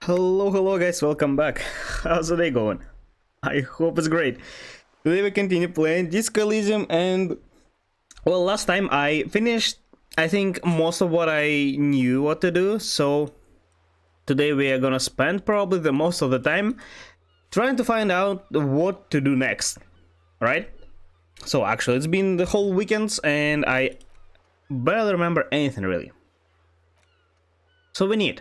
Hello guys, welcome back. How's the day going? I hope it's great. Today we continue playing Disco Elysium and well, last time I finished I think most of what I knew what to do, so today we are gonna spend probably the most of the time trying to find out what to do next, right? So actually it's been the whole weekends and I barely remember anything really. So we need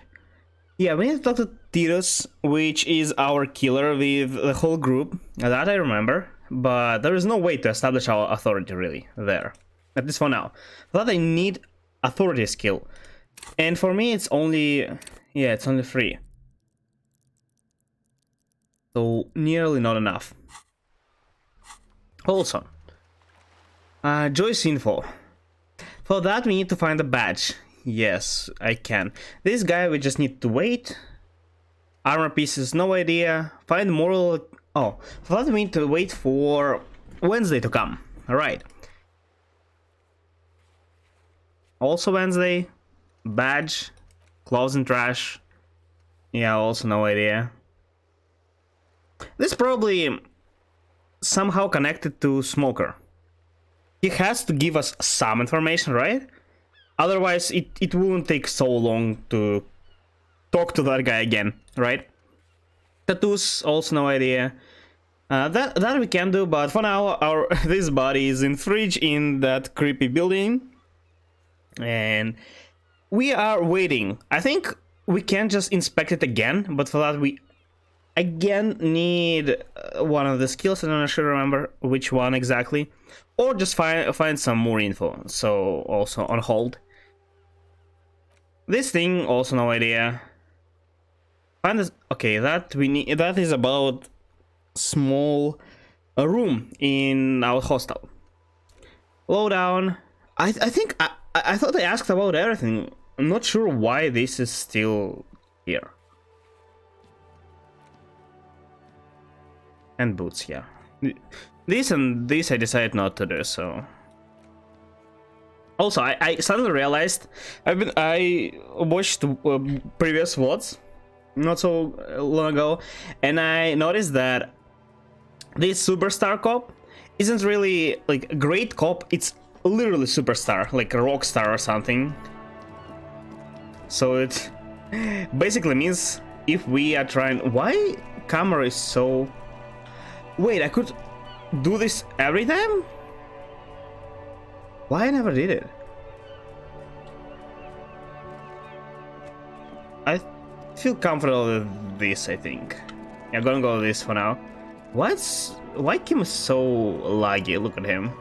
to talk to Titus, which is our killer with the whole group. That I remember, but there is no way to establish our authority really there. At least for now. For that I need authority skill. And for me it's only... yeah, it's only 3. So nearly not enough. Also, Joyce info. For that we need to find a badge. Yes, I can. This guy we just need to wait. Armor pieces, no idea. Find moral... oh, for that we need to wait for Wednesday to come. Alright. Also Wednesday. Badge. Clothes and trash. Yeah, also no idea. This probably somehow connected to Smoker. He has to give us some information, right? Otherwise, it wouldn't take so long to talk to that guy again, right? Tattoos, also no idea. That we can do, but for now, this body is in fridge in that creepy building, and we are waiting. I think we can just inspect it again, but for that we again need one of the skills. I'm not sure remember which one exactly, or just find some more info. So also on hold. This thing, also no idea. Find this. Okay, that we need. That is about small room in our hostel. Low down. I think I thought I asked about everything. I'm not sure why this is still here. And boots, yeah. This and this I decided not to do, so. Also, I suddenly realized I watched previous VODs not so long ago, and I noticed that this superstar cop isn't really like a great cop. It's literally superstar, like a rock star or something. So it basically means if we are trying. Why camera is so? Wait, I could do this every time? Why I never did it? I feel comfortable with this, I think. Yeah, I'm gonna go with this for now. Why Kim is so laggy? Look at him.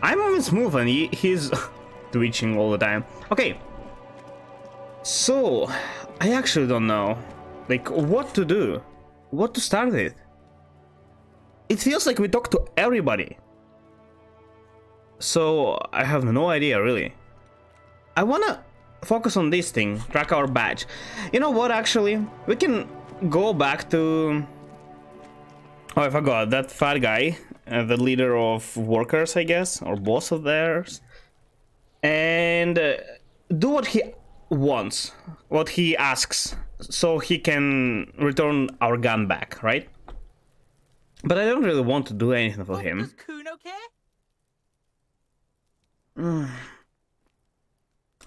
I'm moving smooth and he's twitching all the time. Okay. So, I actually don't know. Like, what to do? What to start with? It feels like we talk to everybody. So, I have no idea, really. I wanna focus on this thing, track our badge. You know what, actually? We can go back to... oh, I forgot, that fat guy, the leader of workers, I guess, or boss of theirs. And do what he wants, what he asks, so he can return our gun back, right? But I don't really want to do anything for him. Does Kuno care?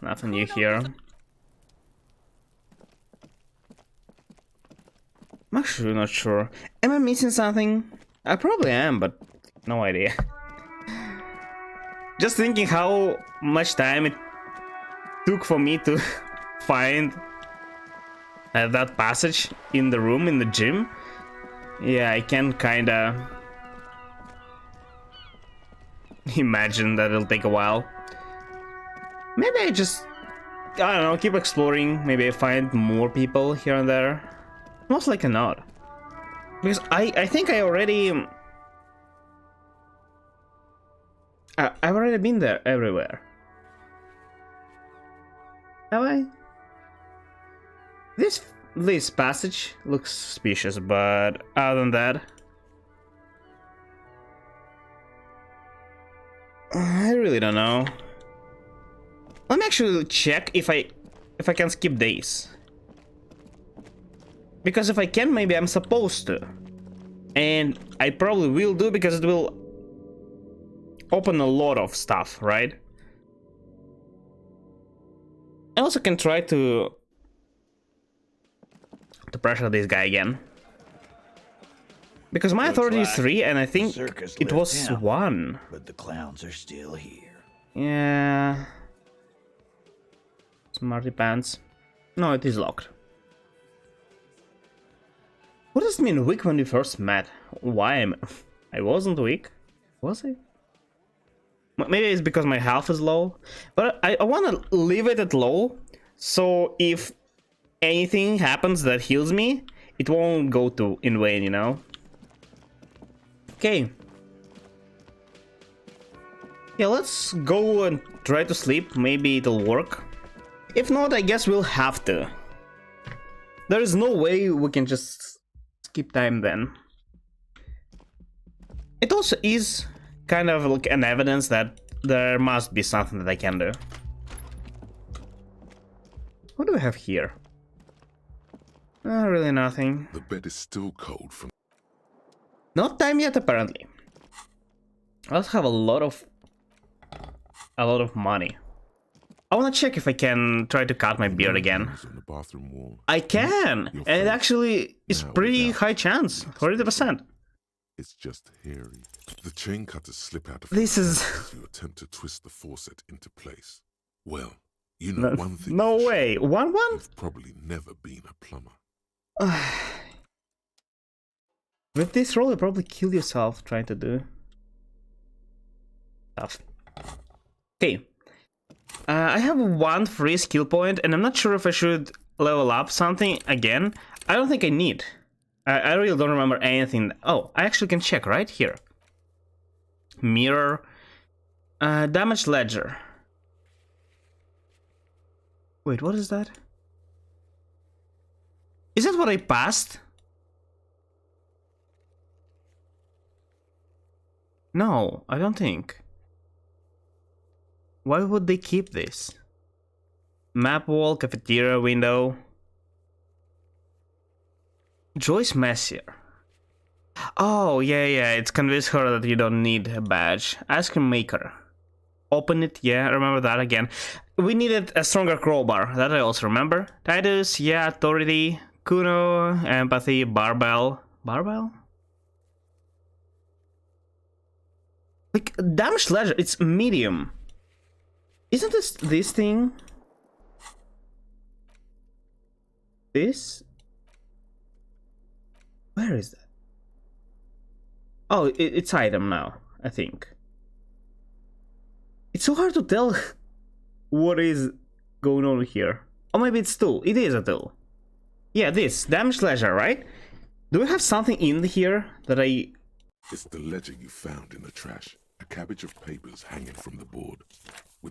Nothing new here. I'm actually not sure. Am I missing something? I probably am, but no idea. Just thinking how much time it took for me to find that passage in the room in the gym. Yeah, I can kinda imagine that it'll take a while. Maybe I just, I don't know, keep exploring. Maybe I find more people here and there. Most likely not. Because I think I already... I've already been there everywhere. Have I? This passage looks suspicious, but other than that... I really don't know. Let me actually check if I can skip days. Because if I can, maybe I'm supposed to. And I probably will do, because it will open a lot of stuff, right? I also can try to pressure this guy again. Because my authority is 3, and I think it was 1. But the clowns are still here. Yeah. Smarty pants. No, it is locked. What does it mean weak when we first met? Why am I wasn't weak? Was I? Maybe it's because my health is low. But I want to leave it at low. So if anything happens that heals me, it won't go to in vain, you know? Okay. Yeah, let's go and try to sleep. Maybe it'll work. If not, I guess we'll have to. There is no way we can just skip time then. It also is kind of like an evidence that there must be something that I can do. What do we have here? Really nothing. The bed is still cold from... Not time yet, apparently. I also have a lot of money. I want to check if I can try to cut my beard again. On the bathroom wall. I can! And it actually is pretty high chance. 40%. It's just hairy. The chain cutters slip out of This is... as you attempt to twist the faucet into place. Well, you know one thing. No way. 1-1? You've probably never been a plumber. With this roll, you probably kill yourself trying to do stuff. Okay. I have 1 free skill point, and I'm not sure if I should level up something again. I don't think I need. I really don't remember anything. Oh, I actually can check right here. Mirror. Damage ledger. Wait, what is that? Is that what I passed? No, I don't think. Why would they keep this? Map wall, cafeteria window. Joyce Messier. Oh, yeah, it's convinced her that you don't need a badge. Ice cream maker. Open it, yeah, remember that again. We needed a stronger crowbar, that I also remember. Titus, yeah, authority. Kuno, empathy, barbell. Barbell? Like, damage ledger, it's medium. Isn't this thing? This? Where is that? Oh, it's item now, I think. It's so hard to tell what is going on here. Oh, maybe it's tool. It is a tool. Yeah, this. Damage ledger, right? Do we have something in here that I... It's the ledger you found in the trash. A cabbage of papers hanging from the board.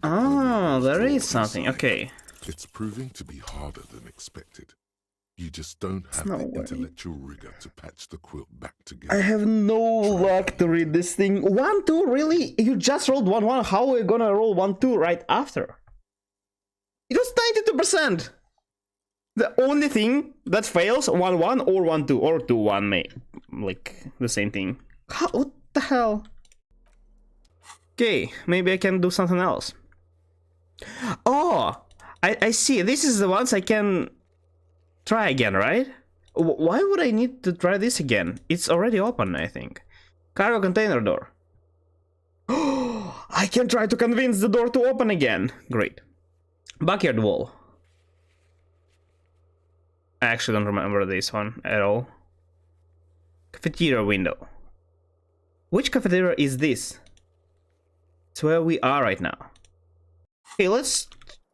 Oh, there is something. Okay. It's proving to be harder than expected. You just don't have the intellectual rigor to patch the quilt back together. I have no luck to read this thing. 1-2, really? You just rolled 1-1. How are you gonna roll 1-2 right after? It was 92%. The only thing that fails 1-1 or 1-2 or 2-1 may like the same thing. What the hell? Okay, maybe I can do something else. Oh, I see. This is the ones I can try again, right? Why would I need to try this again? It's already open, I think. Cargo container door. Oh, I can try to convince the door to open again. Great. Backyard wall. I actually don't remember this one at all. Cafeteria window. Which cafeteria is this? It's where we are right now. Okay, let's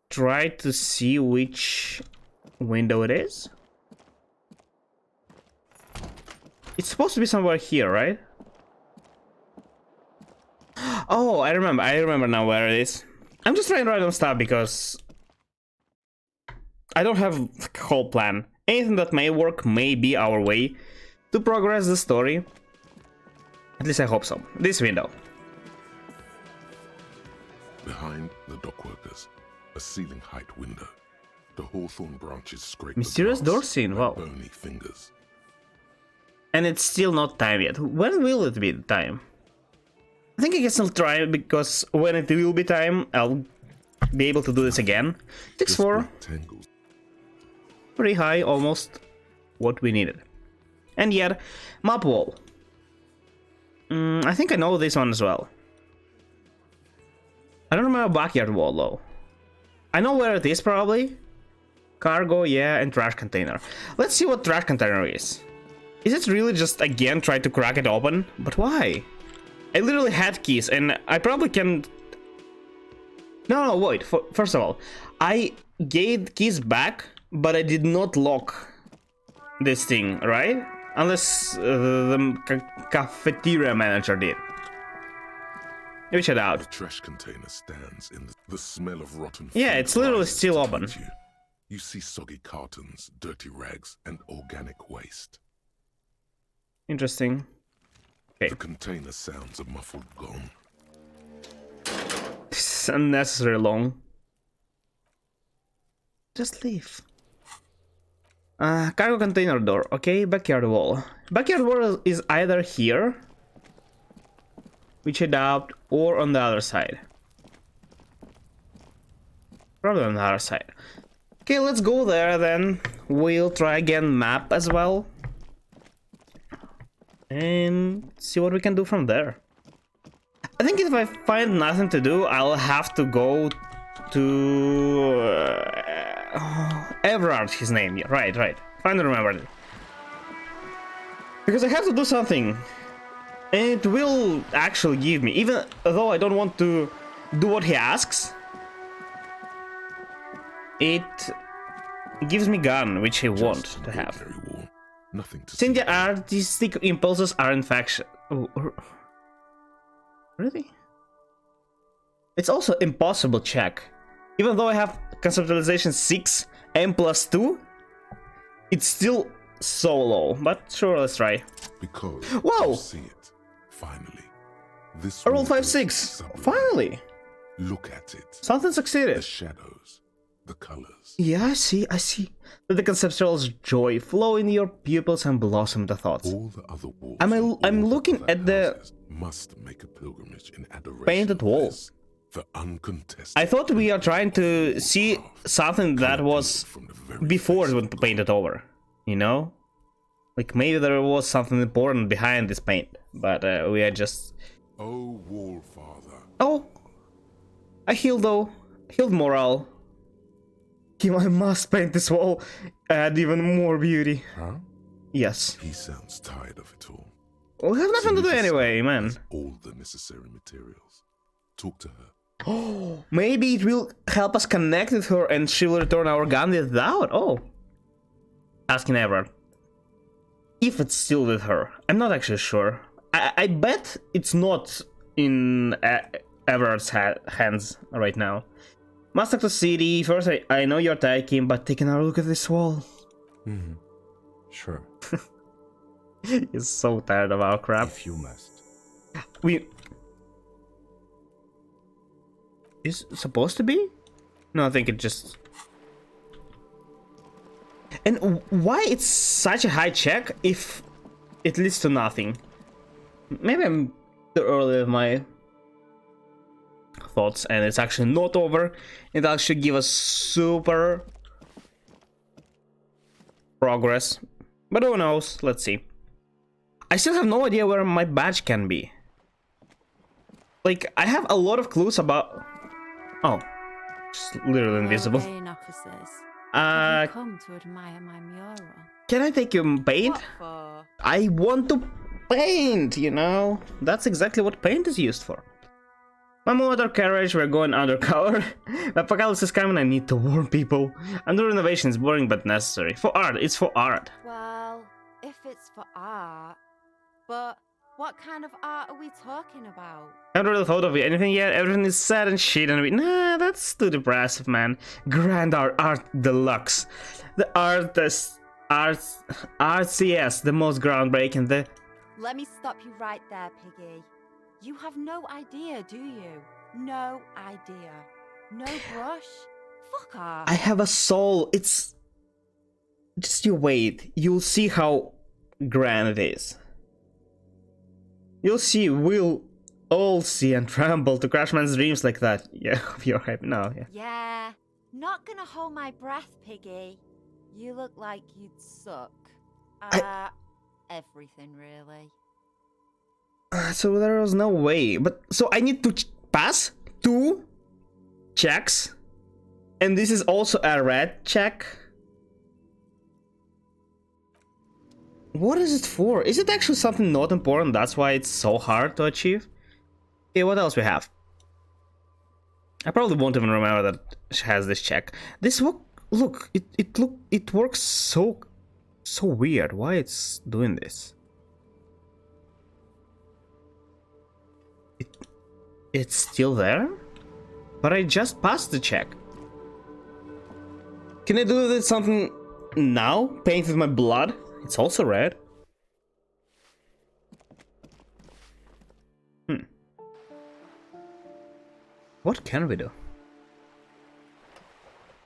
try to see which window it is. It's supposed to be somewhere here, right? Oh, I remember now where it is. I'm just trying random stuff because I don't have a whole plan. Anything that may work may be our way to progress the story. At least I hope so. This window. Behind the dock workers, a ceiling height window. The hawthorn branches scrape Mysterious the door glass scene, like wow. bony fingers. And it's still not time yet. When will it be time? I think I can still try it, because when it will be time, I'll be able to do this again. 6-4. Just tangles. Pretty high, almost what we needed. And yet, map wall. I think I know this one as well. I don't remember backyard wall though. I know where it is probably. Cargo, yeah, and trash container. Let's see what trash container is. Is it really just again try to crack it open? But why? I literally had keys and I probably can... No, wait, first of all, I gave keys back, but I did not lock this thing, right? Unless the cafeteria manager did. Maybe check it out. The trash container stands in the smell of rotten Yeah, food it's literally rises still to open. meet you. You see soggy cartons, dirty rags, and organic waste. Interesting. Okay. The container sounds a muffled gong. This is unnecessarily long. Just leave. Cargo container door. Okay, backyard wall. Backyard wall is either here, which I doubt, or on the other side. Probably on the other side. Okay, let's go there then. We'll try again map as well. And see what we can do from there. I think if I find nothing to do, I'll have to go to... Everard, his name. Yeah, right. Finally remembered it. Because I have to do something. And it will actually give me, even though I don't want to do what he asks, it gives me gun, which I want to have. Very warm. Nothing to Since see. the artistic impulses are infection. Oh, really? It's also impossible check. Even though I have conceptualization 6 m plus 2, it's still so low. But sure, let's try. Because Whoa! you see it. Finally. This I rolled will 5-6. sublime. Finally! Look at it. Something The succeeded. shadows. The colors. Yeah, I see. Let the conceptual joy flow in your pupils and blossom the thoughts. All the other walls. I'm of I'm all the looking other at the houses must make a pilgrimage in adoration painted of wall. this, the uncontested. I thought we are trying to see something that was from the very before face it of was painted over, you know? Like maybe there was something important behind this paint, but we are just... Oh, wall father. Oh! I healed though. Healed morale. Kim, I must paint this wall. Add even more beauty. Huh? Yes. He sounds tired of it all. We have nothing to do Selena anyway, Stein man. has all the necessary materials. Talk to her. Oh, maybe it will help us connect with her and she will return our gun without. Oh. Asking Everard. If it's still with her. I'm not actually sure. I bet it's not in Everard's hands right now. Must talk to City. First, I know you're taking, but take another look at this wall. Mm-hmm. Sure, He's so tired of our crap. if you must. Is it supposed to be? No, I think it just... And why it's such a high check if it leads to nothing? Maybe I'm too early with my thoughts and it's actually not over. It actually give us super progress. But who knows? Let's see. I still have no idea where my badge can be. Like, I have a lot of clues about... Oh. Just literally invisible. Officers. Have you come to admire my mural? Can I take your paint? What for? I want to paint, you know? That's exactly what paint is used for. My motor carriage, we're going undercover. The apocalypse is coming, I need to warn people. Under renovation is boring but necessary. For art, it's for art. Well, if it's for art, but what kind of art are we talking about? Haven't really thought of anything yet. Everything is sad and shit and nah, that's too depressive, man. Grand art deluxe. The RCS, the most groundbreaking, the... Let me stop you right there, Piggy. You have no idea, do you? No idea. No brush? Fuck off. I have a soul. It's... Just you wait. You'll see how grand it is. You'll see. We'll all see and tremble to Crashman's dreams like that. Yeah, you're happy now. Yeah. Yeah, not gonna hold my breath, Piggy. You look like you'd suck. Everything really. So there was no way. But so I need to pass 2 checks, and this is also a red check. What is it for? Is it actually something not important? That's why it's so hard to achieve? Okay, what else we have? I probably won't even remember that she has this check. This look, it works so weird. Why it's doing this? It's still there? But I just passed the check. Can I do this something now? Paint with my blood? It's also red. What can we do?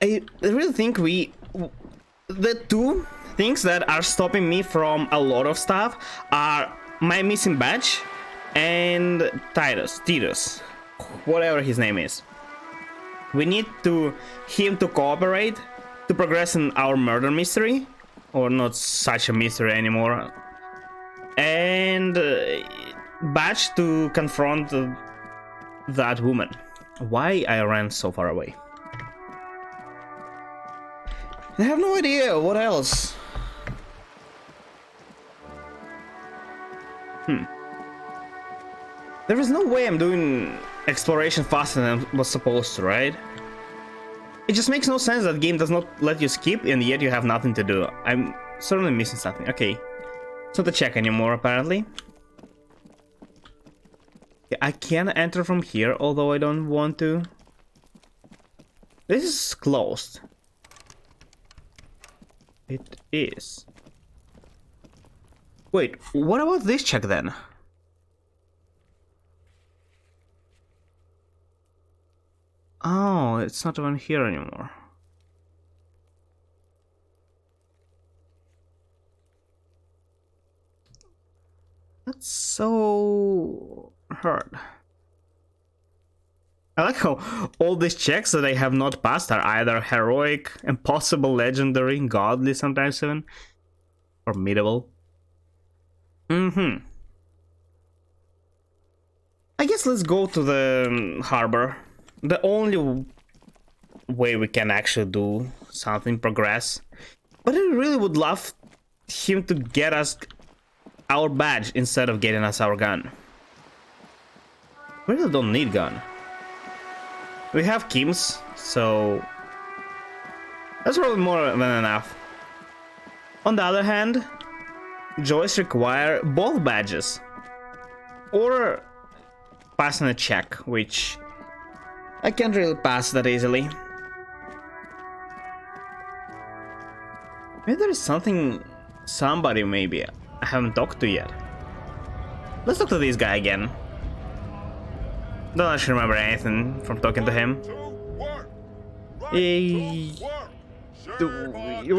I really think the 2 things that are stopping me from a lot of stuff are my missing badge and Titus, whatever his name is. We need him to cooperate to progress in our murder mystery, or not such a mystery anymore, and badge to confront that woman. Why I ran so far away? I have no idea. What else? There is no way I'm doing exploration faster than I was supposed to, right? It just makes no sense that game does not let you skip and yet you have nothing to do. I'm certainly missing something. Okay. It's not a check anymore, apparently. I can enter from here, although I don't want to. This is closed. It is. Wait, what about this check then? Oh, it's not even here anymore. That's so hard. I like how all these checks that I have not passed are either heroic, impossible, legendary, godly, sometimes even formidable. I guess let's go to the harbor. The only way we can actually do something, progress. But I really would love him to get us our badge instead of getting us our gun. We really don't need gun. We have Kim's, so that's probably more than enough. On the other hand, Joyce require both badges or passing a check, which I can't really pass that easily. Maybe there is somebody maybe I haven't talked to yet. Let's talk to this guy again. Don't actually remember anything from talking to him.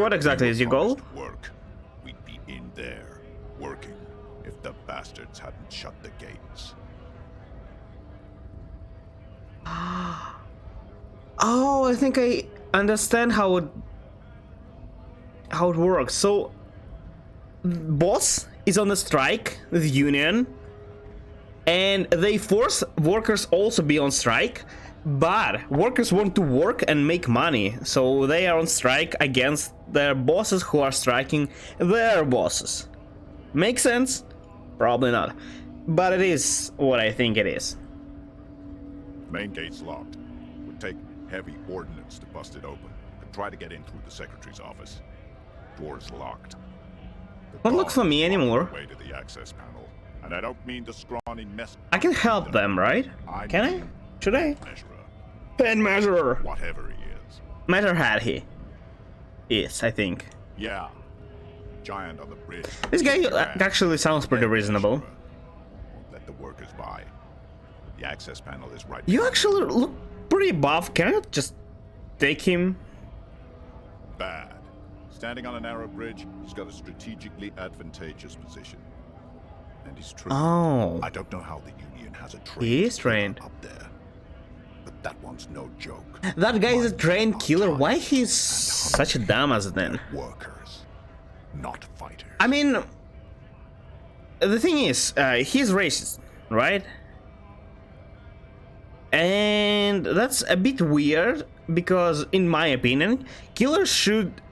What exactly is your goal? Work. We'd be in there, working, if the bastards hadn't shut the gates. Oh, I think I understand how it works. So, boss is on a strike with the union, and they force workers also be on strike, but workers want to work and make money, so they are on strike against their bosses who are striking their bosses. Make sense? Probably not, but it is what I think it is. Main gate's locked. Would take heavy ordnance to bust it open. Could try to get in through the secretary's office. Door's locked. Don't look for me anymore. Way to the access panel. And I don't mean the scrawny mess. I can help them, right? Can I? Should I? Pen measurer. Whatever he is. Measure hat he is, I think. Yeah. Giant on the bridge. This guy actually sounds pretty reasonable. Won't let the workers by. The access panel is right. You actually look pretty buff. Can I just take him. Bad. Standing on a narrow bridge, he's got a strategically advantageous position. And he's trained. Oh. I don't know how the Union has a trained He is killer trained. up there. But that one's no joke. That guy is a Mind trained on killer. target Why and he's such a dumbass then? Workers, not fighters. I mean, the thing is, he's racist, right? And that's a bit weird because, in my opinion, killers should,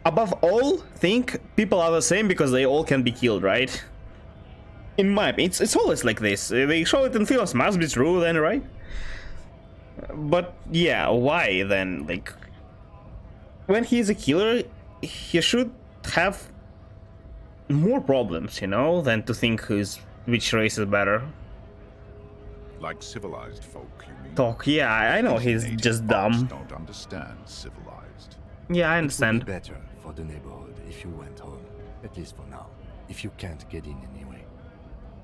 above all, think people are the same because they all can be killed, right? In my opinion, it's always like this. They show it in films, must be true then, right? But yeah, why then? Like, when he's a killer, he should have more problems, you know, than to think which race is better. Like civilized folk, you mean? Talk, yeah, I know he's Native just folks dumb. Don't understand civilized. Yeah, I It would understand. be better for the neighborhood if you went home, at least for now. If you can't get in anyway.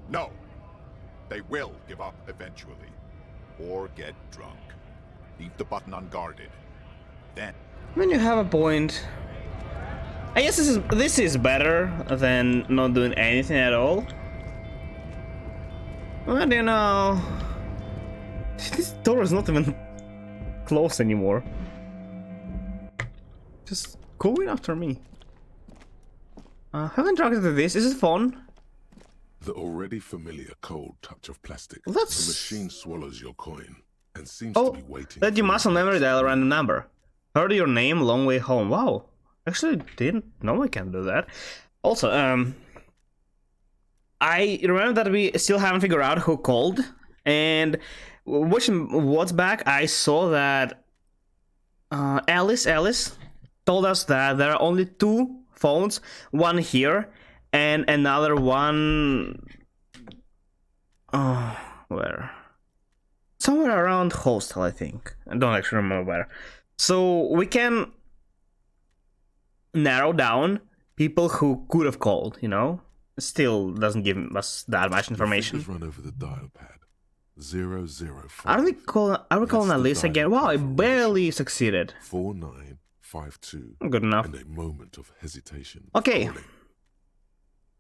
No, they will give up eventually, or get drunk. Leave the button unguarded. Then When you have a point, I guess this is better than not doing anything at all. But you know, this door is not even close anymore. Just go in after me. Haven't interacted with this. Is it fun? The already familiar cold touch of plastic. Well, that's- The machine swallows your coin and seems Oh, to be waiting. let your for you muscle to memory answer. dial a random number. Heard your name, long way home. Wow. Actually, didn't know I can do that. Also, I remember that we still haven't figured out who called, and watching what's back, I saw that Alice told us that there are only 2 phones, one here and another one. Where? Somewhere around Hostel, I think. I don't actually remember where. So we can narrow down people who could have called, you know? Still doesn't give us that much Your information. fingers run over the dial pad. 005. Are we calling That's Alice the again? dial Wow, I confirmation. barely succeeded. 4952. Good enough. And a moment of hesitation. Okay.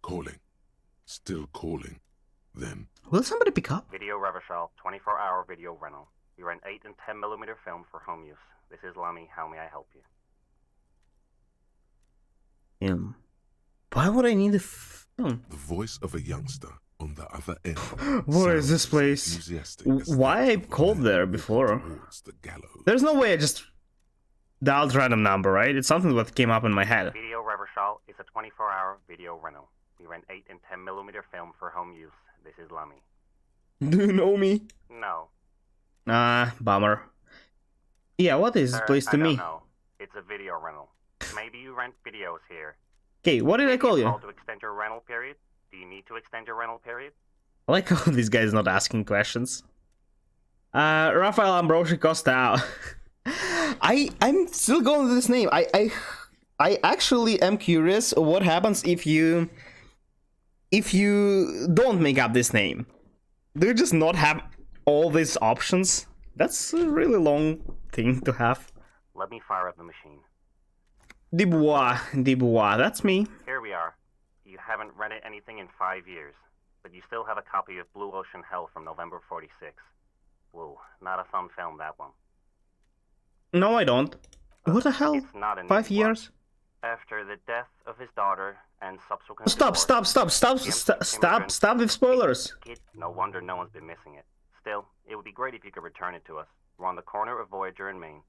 Calling. Still calling. Then Will somebody pick up? Video Revachol, 24-hour video rental. We rent 8 and 10mm film for home use. This is Lamy. How may I help you? Why would I need a phone? the voice of a youngster on the other end. Where is this sounds as place? enthusiastic as Why that I of a called man there walking before? towards the gallows. There's no way I just dialed random number, right? It's something that came up in my head. Video Revachol is a 24-hour video rental. We rent 8 and 10mm film for home use. This is Lamy. Do you know me? No. Bummer. Yeah, what is this Sir, place to I don't me? know. It's a video rental. Maybe you rent videos here. Okay, what did I call you? Called to extend your rental period? Do you need to extend your rental period? I like how this guy's not asking questions. Rafael Ambrosi Costa. I'm still going with this name. I actually am curious what happens if you don't make up this name. Do you just not have all these options? That's a really long thing to have. Let me fire up the machine. Dubois, that's me. Here we are. You haven't rented anything in 5 years, but you still have a copy of Blue Ocean Hell from November '46. Whoa, not a fun film, that one. No, I don't. What the hell? It's not an 5 easy one. years? After the death of his daughter and subsequent Stop, divorce, stop with spoilers. Kid, no wonder no one's been missing it. Still, it would be great if you could return it to us. We're on the corner of Voyager and Maine.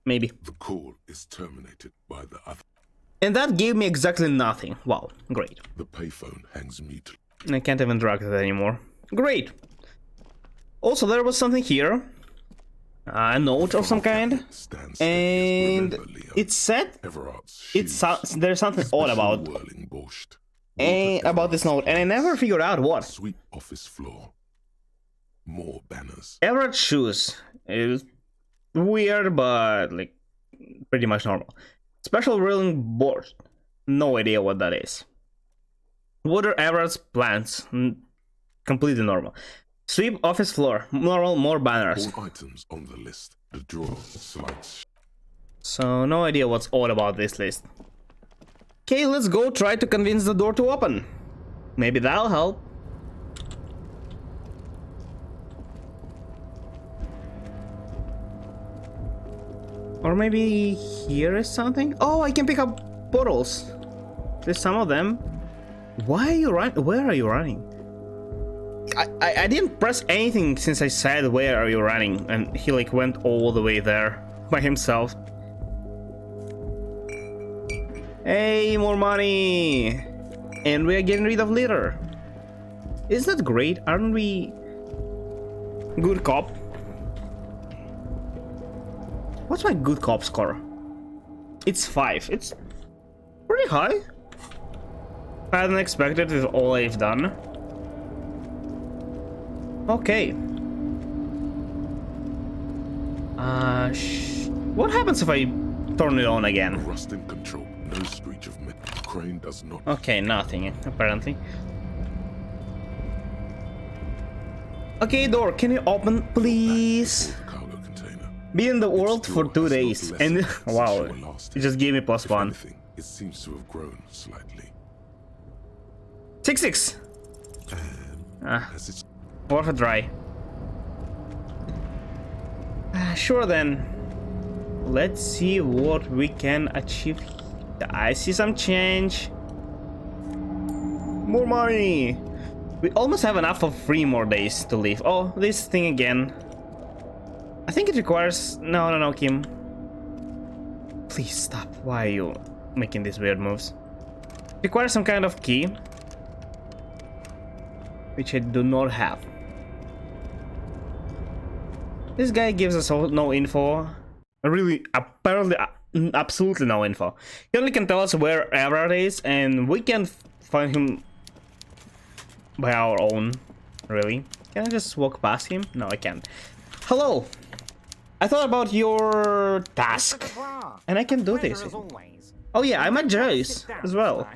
Maybe. The call is terminated by the other. And that gave me exactly nothing. Wow, great. The payphone hangs mute. I can't even interact with it anymore. Great. Also, there was something here. A note of some kind. Stands steady as And remember, Liam. it said Everard's it's shoes. there's something odd Special about whirling borscht. about this note, and I never figured out what. Sweep office floor. More banners. Everett shoes is weird, but like pretty much normal. Special whirling board. No idea what that is. What are Everett's plans? Completely normal. Sweep office floor. Normal, more banners. All items on the list The drawer slides. So no idea what's all about this list. Okay, let's go try to convince the door to open. Maybe that'll help. Or maybe here is something? Oh, I can pick up bottles. There's some of them. Why are you running? Where are you running? I didn't press anything since I said where are you running, and he like went all the way there by himself. Hey, more money! And we are getting rid of litter. Isn't that great? Aren't we good cop? What's my good cop score? It's 5. It's pretty high. I hadn't expected with all I've done. Okay. What happens if I turn it on again? Rust in control. No screech of metal. Crane does not. Okay, nothing, apparently. Okay, door, can you open, please? Cargo container. Be in the world for 2 days, and wow, it just gave me If +1. anything, it seems to have grown slightly. 6-6. As it's Worth a try. Sure then. Let's see what we can achieve. I see some change. More money. We almost have enough of 3 more days to live. Oh, this thing again. I think it requires... No, Kim. Please stop. Why are you making these weird moves? Requires some kind of key, which I do not have. This guy gives us no info. Really, apparently, absolutely no info. He only can tell us wherever it is, and we can find him by our own. Really? Can I just walk past him? No, I can't. Hello! I thought about your task, and I can do this. Oh yeah, I'm at Joyce as well.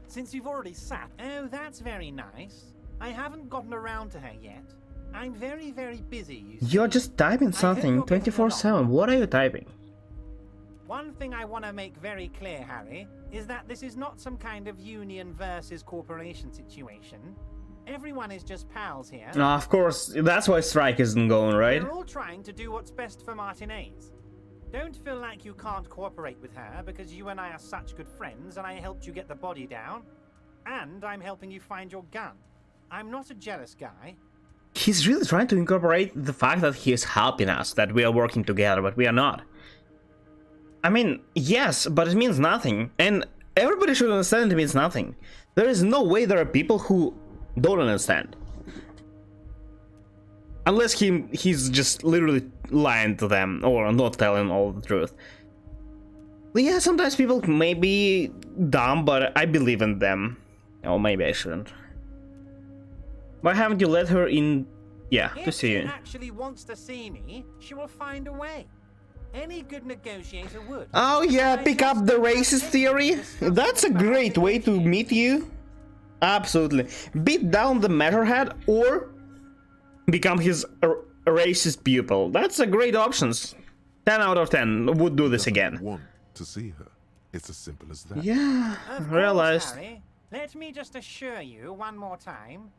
Since you've already sat. Oh, that's very nice. I haven't gotten around to her yet. I'm very, very busy, you see. You're just typing something 24/7. What are you typing? One thing I want to make very clear, Harry, is that this is not some kind of union versus corporation situation. Everyone is just pals here. No, of course, that's why strike isn't going, right? We're all trying to do what's best for Martinez. Don't feel like you can't cooperate with her because you and I are such good friends and I helped you get the body down. And I'm helping you find your gun. I'm not a jealous guy. He's really trying to incorporate the fact that he is helping us, that we are working together, but we are not. I mean, yes, but it means nothing. And everybody should understand it means nothing. There is no way there are people who don't understand. Unless he's just literally lying to them or not telling all the truth. But yeah, sometimes people may be dumb, but I believe in them. Or maybe I shouldn't. Why haven't you let her in? Yeah, to see you. If she actually wants to see me, she will find a way. Any good negotiator would. Oh yeah, pick up the racist theory. That's a great way to meet you. Absolutely. Beat down the Matterhead or become his racist pupil. That's a great options. 10 out of 10 would do this again. Want to see her. It's as simple as that. Yeah, Of realized. course, Harry. Let me just assure you one more time.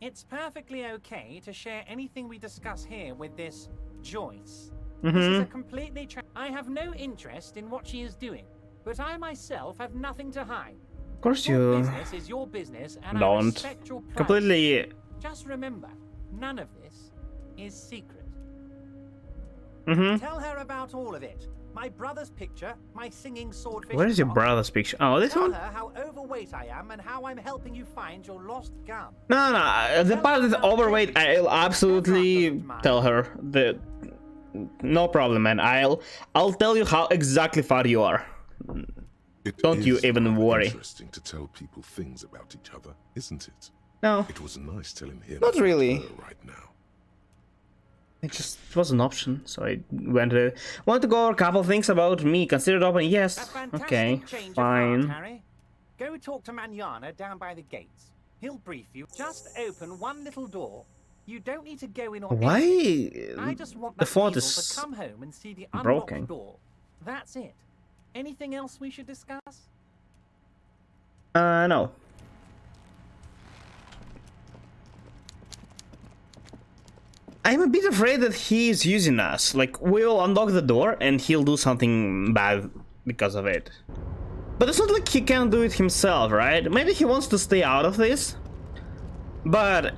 It's perfectly okay to share anything we discuss here with this Joyce. This is a completely I have no interest in what she is doing, but I myself have nothing to hide. Of course Your you business is your business, and I don't. respect your privacy. Completely. Just remember, none of this is secret. Mm-hmm. Tell her about all of it. My brother's picture, my singing swordfish. Where is your shot. brother's picture? Oh, this Tell one? her how overweight I am and how I'm helping you find your lost gun. No, the part that's overweight, I'll absolutely tell her. No problem, man. I'll tell you how exactly far you are. Don't you is even rather worry. Interesting to tell people things about each other, isn't it? No, It was nice telling him. Not about really. her right now. it was an option, so I went. Want to go over a couple things about me? Considered open? A Yes. fantastic Okay, change of fine. heart, Harry. Go talk to Manana down by the gates. He'll brief you. Just open one little door. You don't need to go in or Why anything. I just want the that font weasel is to come home and see the broken? unlocked door. That's it. Anything else we should discuss? No. I'm a bit afraid that he's using us. Like, we'll unlock the door and he'll do something bad because of it. But it's not like he can't do it himself, right? Maybe he wants to stay out of this. But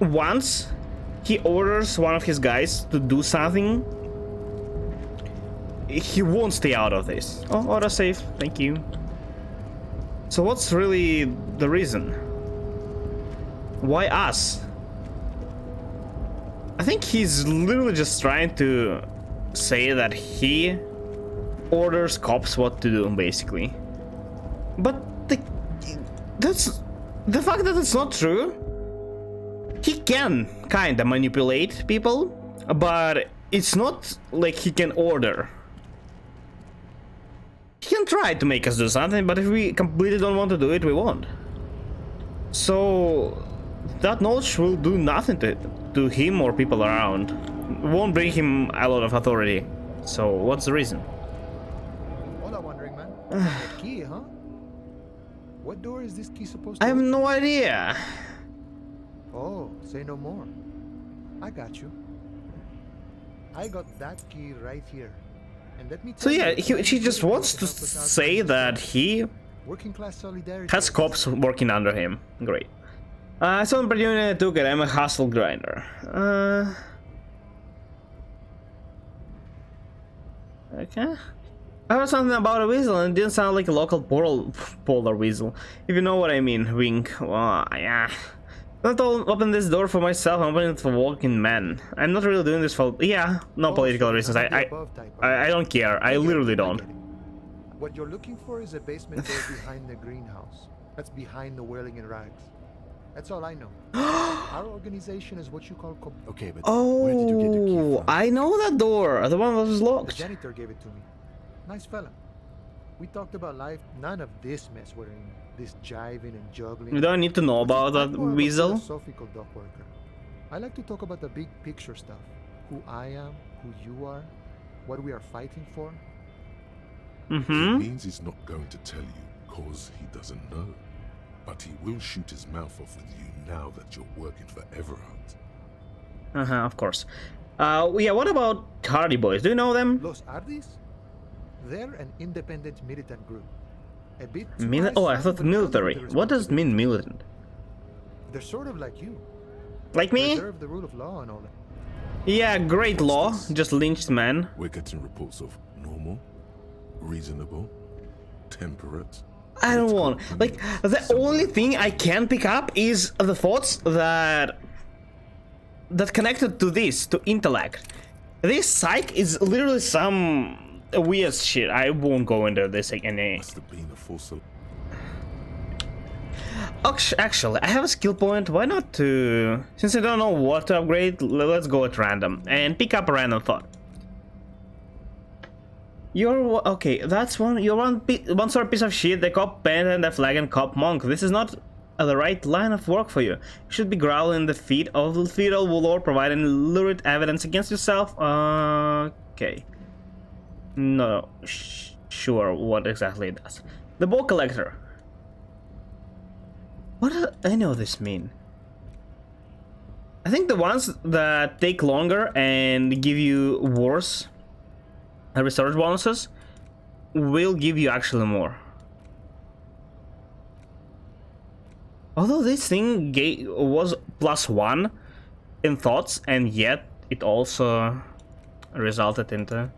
once he orders one of his guys to do something, he won't stay out of this. Oh, autosave. Thank you. So what's really the reason? Why us? I think he's literally just trying to say that he orders cops what to do, basically. But that's the fact that it's not true. He can kinda manipulate people, but it's not like he can order. He can try to make us do something, but if we completely don't want to do it, we won't. So that knowledge will do nothing to him or people around. It won't bring him a lot of authority. So what's the reason? All I'm wondering, man. That key, huh? What door is this key supposed to I have open? no idea. Oh, say no more. I got you. I got that key right here. And let me So tell yeah, you, he just wants to help us out say from this that trouble. he Working class solidarity. has cops working under him. Great. I saw an opportunity and I took it. I'm a hustle grinder. Okay. I heard something about a weasel and it didn't sound like a local polar weasel. If you know what I mean, wink. Yeah. Not open this door for myself, I'm opening it for walking men. I'm not really doing this for... Yeah, no political reasons. I don't care. I literally don't. What you're looking for is a basement door behind the greenhouse. That's behind the whirling in rags. That's all I know. Our organization is what you call... Okay, but where did you get the key Oh, from? I know that door. The one that was The locked. janitor gave it to me. Nice fella. We talked about life. None of this mess we're in. This jiving and juggling. You don't need to know about that I'm more of a weasel. philosophical dock worker. I like to talk about the big picture stuff. Who I am, who you are, what we are fighting for. It means he's not going to tell you because he doesn't know. But he will shoot his mouth off with you now that you're working for Everhart. Of course. Yeah, what about Hardy Boys? Do you know them? Los Ardis? They're an independent militant group. A bit Oh, I thought military. What does it mean, militant? They're sort of like you. Like me? Preserve the rule of law and all that. Yeah, great law. Just lynched man. We're getting reports of normal, reasonable, temperate. I don't want. Like, the only thing I can pick up is the thoughts that connected to this, to intellect. This psych is literally some weird shit. I won't go into this again. Must have been a force. Actually, I have a skill point. Why not to... Since I don't know what to upgrade, let's go at random and pick up a random thought. You're... Okay, that's one... You're one sort of piece of shit. The cop penitent, the flag, and cop monk. This is not the right line of work for you. You should be growling the feet of the fetal lord, providing lurid evidence against yourself. Okay. No, sure, what exactly it does. The ball collector. What does any of this mean? I think the ones that take longer and give you worse research bonuses will give you actually more. Although this thing was +1 in thoughts, and yet it also resulted into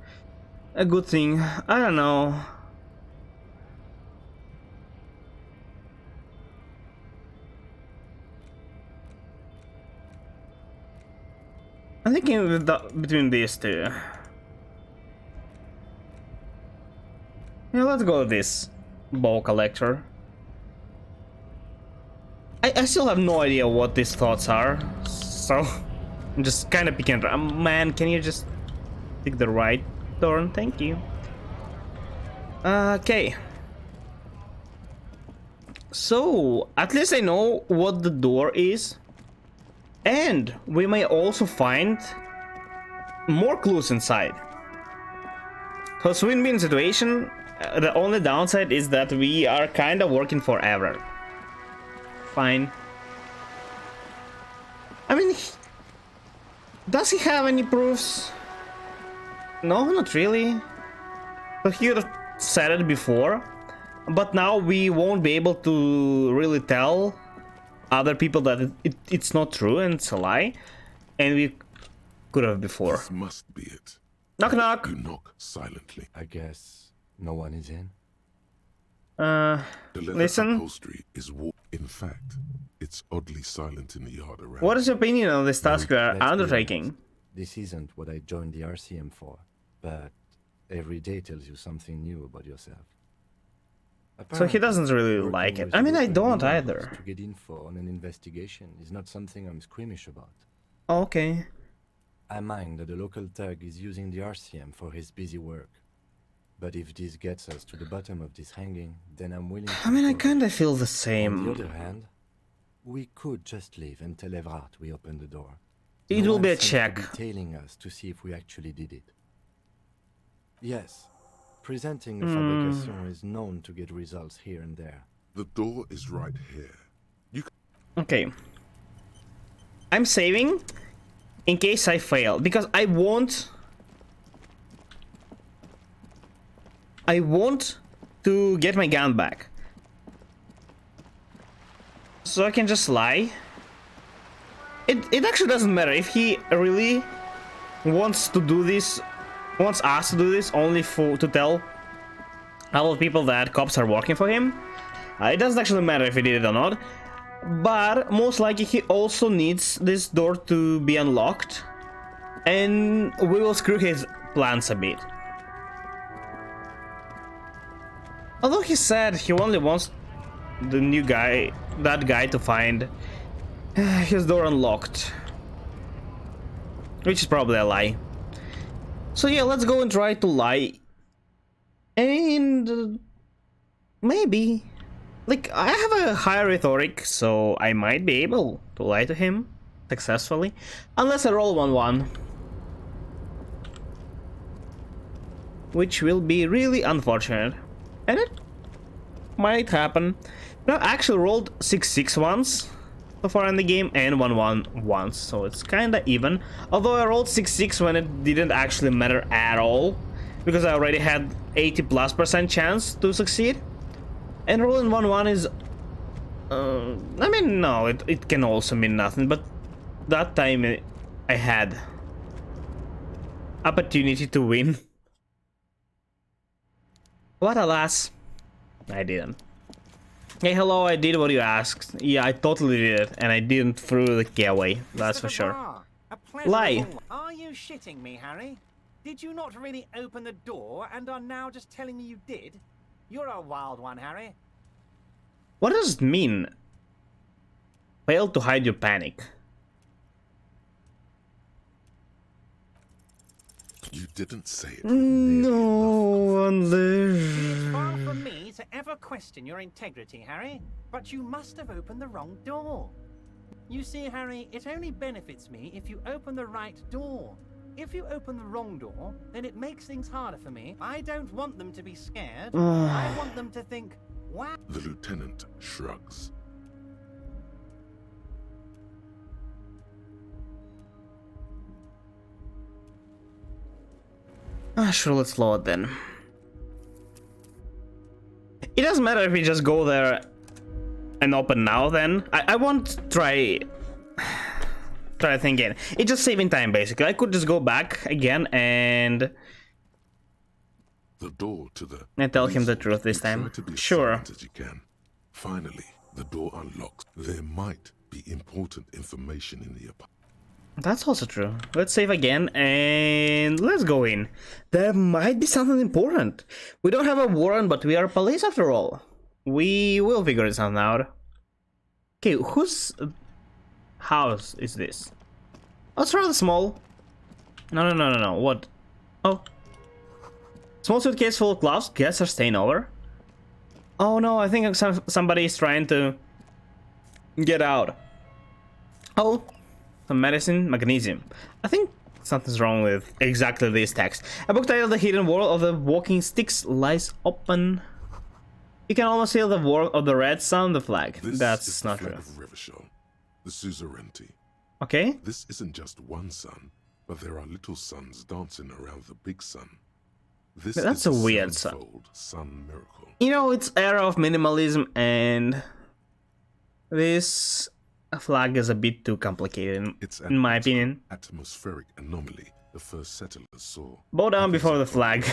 a good thing. I don't know. I'm thinking between these two. Yeah, let's go with this ball collector. I still have no idea what these thoughts are, so I'm just kind of picking. Man, can you just pick the right turn? Thank you. Okay. So at least I know what the door is. And we may also find more clues inside. So win-win situation. The only downside is that we are kind of working forever. Fine. I mean, does he have any proofs? No, not really. So he would have said it before, but now we won't be able to really tell other people that it's not true and it's a lie, and we could have before. This must be it. Knock knock. You knock silently. I guess no one is in. The leather Listen. upholstery is in fact, it's oddly silent in the yard around. What is your opinion on this task we are Let's be undertaking? honest, this isn't what I joined the RCM for, but every day tells you something new about yourself. So he doesn't really Working like it. with I mean, I local don't news either. To get info on an investigation is not something I'm squeamish about. Okay. I mind that the local thug is using the RCM for his busy work. But if this gets us to the bottom of this hanging, then I'm willing to I mean, I follow. kind of feel the On the same. other hand, we could just leave and tell Evrard we opened the door. It No will one be a seems to check. be tailing us to see if we actually did it. Yes, presenting a fabrication is known to get results here and there. The door is right here. You Okay. I'm saving in case I fail, because I want to get my gun back. So I can just lie. It actually doesn't matter if he really wants to do this, wants us to do this only to tell all the people that cops are working for him. It doesn't actually matter if he did it or not. But most likely he also needs this door to be unlocked, and we will screw his plans a bit. Although he said he only wants the new guy, that guy, to find his door unlocked, which is probably a lie. So yeah, let's go and try to lie, and maybe. Like, I have a high rhetoric, so I might be able to lie to him successfully. Unless I roll 1-1. Which will be really unfortunate. And it might happen. No, I actually rolled 6-6 once so far in the game and 1-1 once, so it's kinda even. Although I rolled 6-6 when it didn't actually matter at all, because I already had 80+% chance to succeed. And rolling 1-1 is, I mean, no, it can also mean nothing, but that time I had opportunity to win. But alas, I didn't. Hey, hello, I did what you asked. Yeah, I totally did it, and I didn't throw the key away, that's for sure. Lie. Are you shitting me, Harry? Did you not really open the door and are now just telling me you did? You're a wild one, Harry. What does it mean? Fail to hide your panic. You didn't say it. No one It's there. far from me to ever question your integrity, Harry, but you must have opened the wrong door. You see, Harry, it only benefits me if you open the right door. If you open the wrong door, then it makes things harder for me. I don't want them to be scared. I want them to think, wow. The lieutenant shrugs. Sure, let's load then. It doesn't matter if we just go there and open now then. I won't try thinking. It's just saving time basically. I could just go back again and The door to the tell him the easel. truth this You try time. to be as Sure. silent as you can. Finally, the door unlocks. There might be important information in the apartment. That's also true. Let's save again and let's go in. There might be something important. We don't have a warrant, but we are police after all. We will figure this out out. Okay, whose house is this? Oh, it's rather small. No. What? Oh. Small suitcase full of gloves. Guests are staying over. Oh no, I think somebody is trying to get out. Oh. Some medicine, magnesium. I think something's wrong with exactly this text. A book titled The Hidden World of the Walking Sticks lies open. You can almost feel the warmth of the red sun on the flag. This That's is not the flag true. of Revachol, the suzerainty. Okay. This isn't just one sun, but there are little suns dancing around the big sun. This That's is a weird sun. sevenfold sun miracle. You know, it's era of minimalism, and this flag is a bit too complicated, It's in my opinion. atmospheric anomaly the first settlers saw. Bow down before the flag.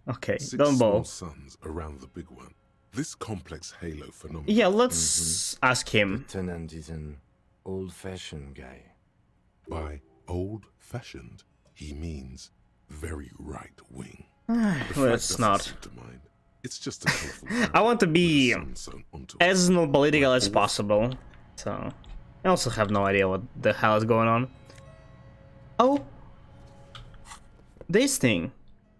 Okay, 6 don't bow. small suns around the big one. This complex halo phenomenon. Yeah, let's ask him. Lieutenant is an old-fashioned guy. By old-fashioned, he means very right-wing. Let's not. To mind. It's just a colorful I want to be sun sewn onto it. as not political as possible, so I also have no idea what the hell is going on. Oh, this thing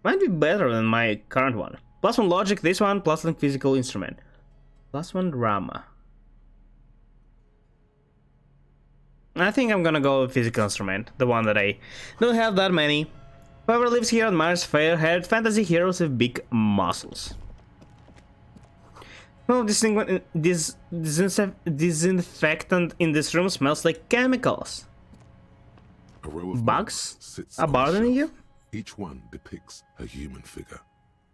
might be better than my current one. +1 logic, this one, +1 physical instrument, +1 drama. I think I'm gonna go with physical instrument, the one that I don't have that many. Whoever lives here admires fair-haired fantasy heroes with big muscles. Well, this disinfectant in this room smells like chemicals. A row of Bugs sits are on a bothering shelf. you? Each one depicts a human figure.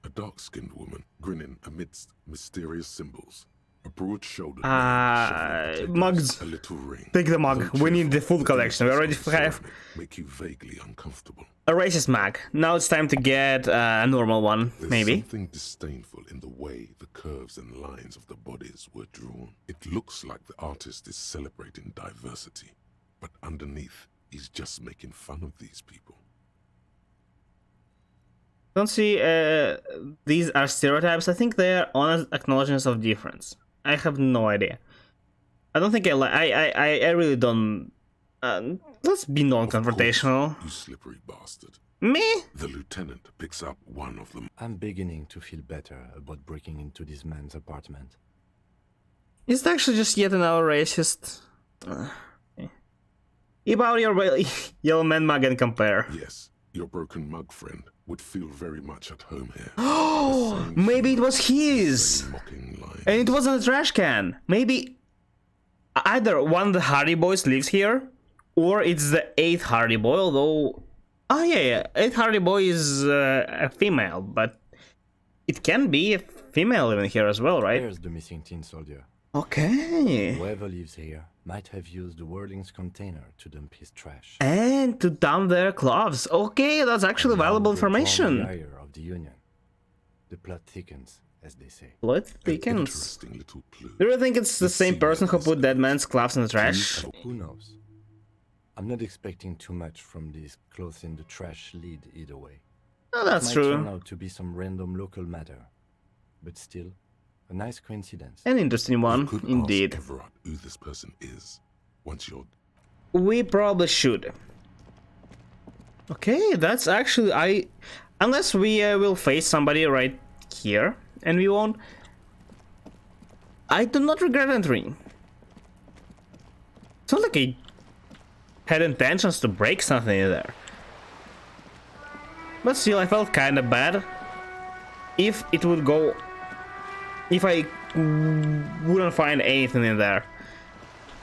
A dark-skinned woman grinning amidst mysterious symbols. A broad-shouldered mugs. A little ring. Take the mug. Though We need the full cheerful, the collection. We already images on the have ceramic make you vaguely uncomfortable. a racist mug. Now it's time to get a normal one, There's maybe. something disdainful in the way the curves and lines of the bodies were drawn. It looks like the artist is celebrating diversity, but underneath, he's just making fun of these people. Don't see these are stereotypes. I think they are honest acknowledgements of difference. I have no idea. I don't think I really don't. Let's be non-confrontational. You slippery bastard. Me? The lieutenant picks up one of them. I'm beginning to feel better about breaking into this man's apartment. Is it actually just yet another racist? Okay. Keep out your yellow man mug and compare. Yes, your broken mug friend would feel very much at home here. Oh, maybe it was his, Same mocking lines. and it wasn't a trash can. Maybe either one of the Hardy Boys lives here, or it's the 8th Hardy Boy. Although, oh yeah, 8th Hardy Boy is a female, but it can be a female even here as well, right? There's the missing tin soldier. Okay. Whoever lives here might have used the Whirling's container to dump his trash. And to dump their gloves. Okay, that's actually valuable Now the tall information. ire of the Union. The plot thickens, as they say. Blood An thickens. interesting little clue. Do you think it's the same person who put that man's gloves in the trash? Who knows? I'm not expecting too much from these clothes in the trash lead either way. Oh, that's Might turn true. out to be some random local matter, but still, a nice coincidence. An interesting You one, could indeed. ask Everard who this person is. Once you're We probably should. Okay, that's actually unless we will face somebody right here, and we won't. I do not regret entering. It's not like I had intentions to break something in there. But still, I felt kind of bad if it would go. If I wouldn't find anything in there.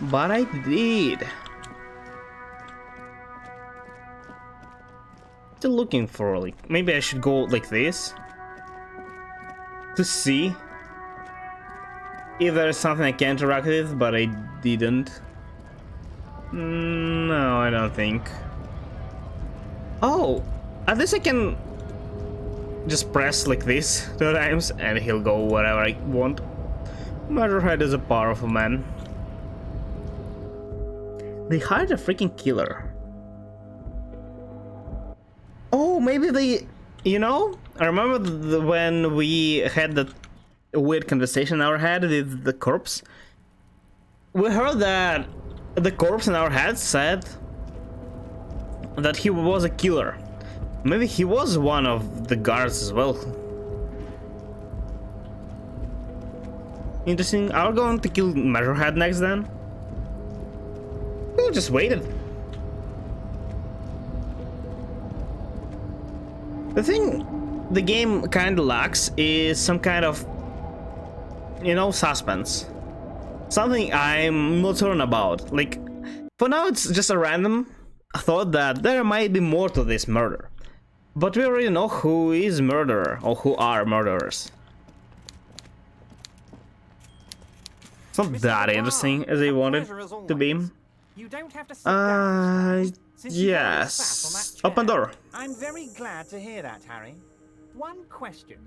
But I did. Still looking for, like, maybe I should go like this to see if there's something I can interact with, but I didn't. No, I don't think. Oh, at least I can just press like this 2 times and he'll go wherever I want. Murderhead is a powerful man. They hired a freaking killer. Oh, maybe they, you know, I remember when we had that weird conversation in our head with the corpse. We heard that the corpse in our head said that he was a killer. Maybe he was one of the guards as well. Interesting. Are we going to kill Measurehead next then? We just waited. The thing the game kind of lacks is some kind of, you know, suspense. Something I'm not certain about. Like, for now it's just a random thought that there might be more to this murder. But we already know who is murderer, or who are murderers. It's not that interesting as they wanted to be. You don't have to sit down, since you've already sat on that Yes. chair. Open door. I'm very glad to hear that, Harry. One question.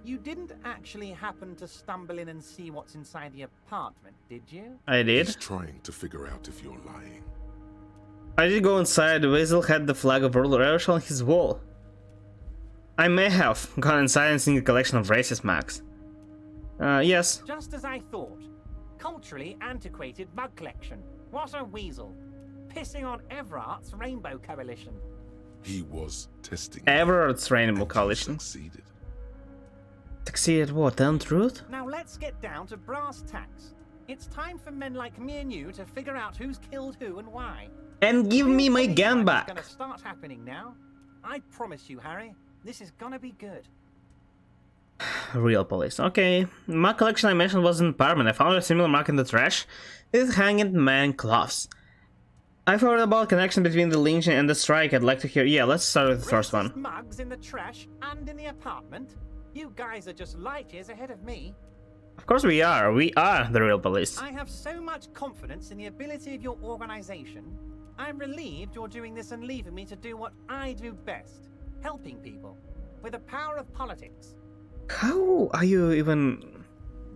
You didn't actually happen to stumble in and see what's inside the apartment, did you? I He's did. trying to figure out if you're lying. I did go inside. Weasel had the flag of World Irish on his wall. I may have gone inside and seen a collection of racist mags. Yes. Just as I thought. Culturally antiquated mug collection. What a weasel. Pissing on Everart's Rainbow Coalition. He was testing. Everett's Rainbow and he Coalition. succeeded. Succeeded what? Telling truth? Now let's get down to brass tacks. It's time for men like me and you to figure out who's killed who and why. And give me my Police gun work back. is gonna start happening now. I promise you, Harry, this is gonna be good. Real police. Okay. My collection I mentioned was in apartment. I found a similar mark in the trash. It's hanging man gloves. I've heard about connection between the lynching and the strike. I'd like to hear. Yeah, let's start with the first one. Racist mugs in the trash and in the apartment. You guys are just light years ahead of me. Of course we are. We are the real police. I have so much confidence in the ability of your organization. I'm relieved you're doing this and leaving me to do what I do best, helping people, with the power of politics. How are you even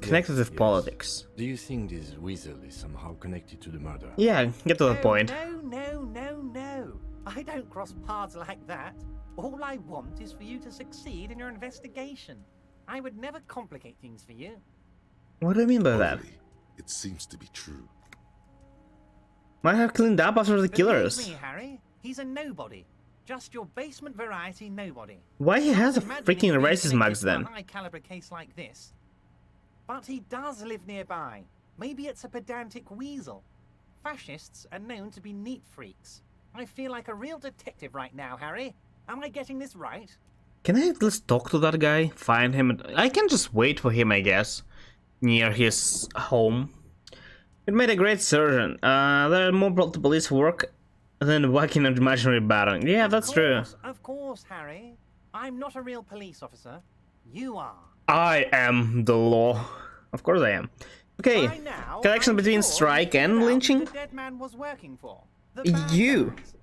connected with Yes. politics? Do you think this weasel is somehow connected to the murder? Yeah, get to the Oh, point. No. I don't cross paths like that. All I want is for you to succeed in your investigation. I would never complicate things for you. What do you mean by that? Oddly, it seems to be true. Might have cleaned up after the Believe killers. me, Harry, he's a nobody. Just your basement variety nobody. Why he has a Imagine freaking him being racist mugs connected to then? a high-caliber case like this. But he does live nearby. Maybe it's a pedantic weasel. Fascists are known to be neat freaks. I feel like a real detective right now, Harry. Am I getting this right? Can I at least talk to that guy? Find him? I can just wait for him, I guess. Near his home. It made a great surgeon. There are more police work than whacking an imaginary baton. Yeah, that's true. Of course, Harry. I'm not a real police officer. You are. I am the law. Of course I am. Okay, By now, connection I'm between sure strike you and figured out who lynching? The dead man was working for. The bad You. guys.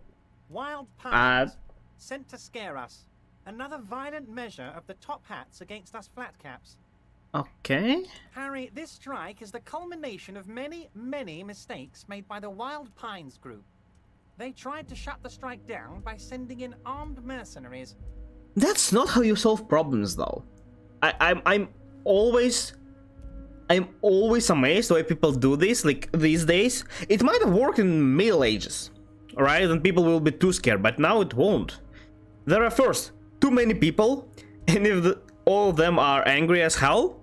Wild pines sent to scare us. Another violent measure of the top hats against us flatcaps. Okay. Harry, this strike is the culmination of many, many mistakes made by the Wild Pines group. They tried to shut the strike down by sending in armed mercenaries. That's not how you solve problems, though. I'm always amazed the way people do this. Like these days, it might have worked in Middle Ages, right? And people will be too scared, but now it won't. There are first too many people, and if all of them are angry as hell,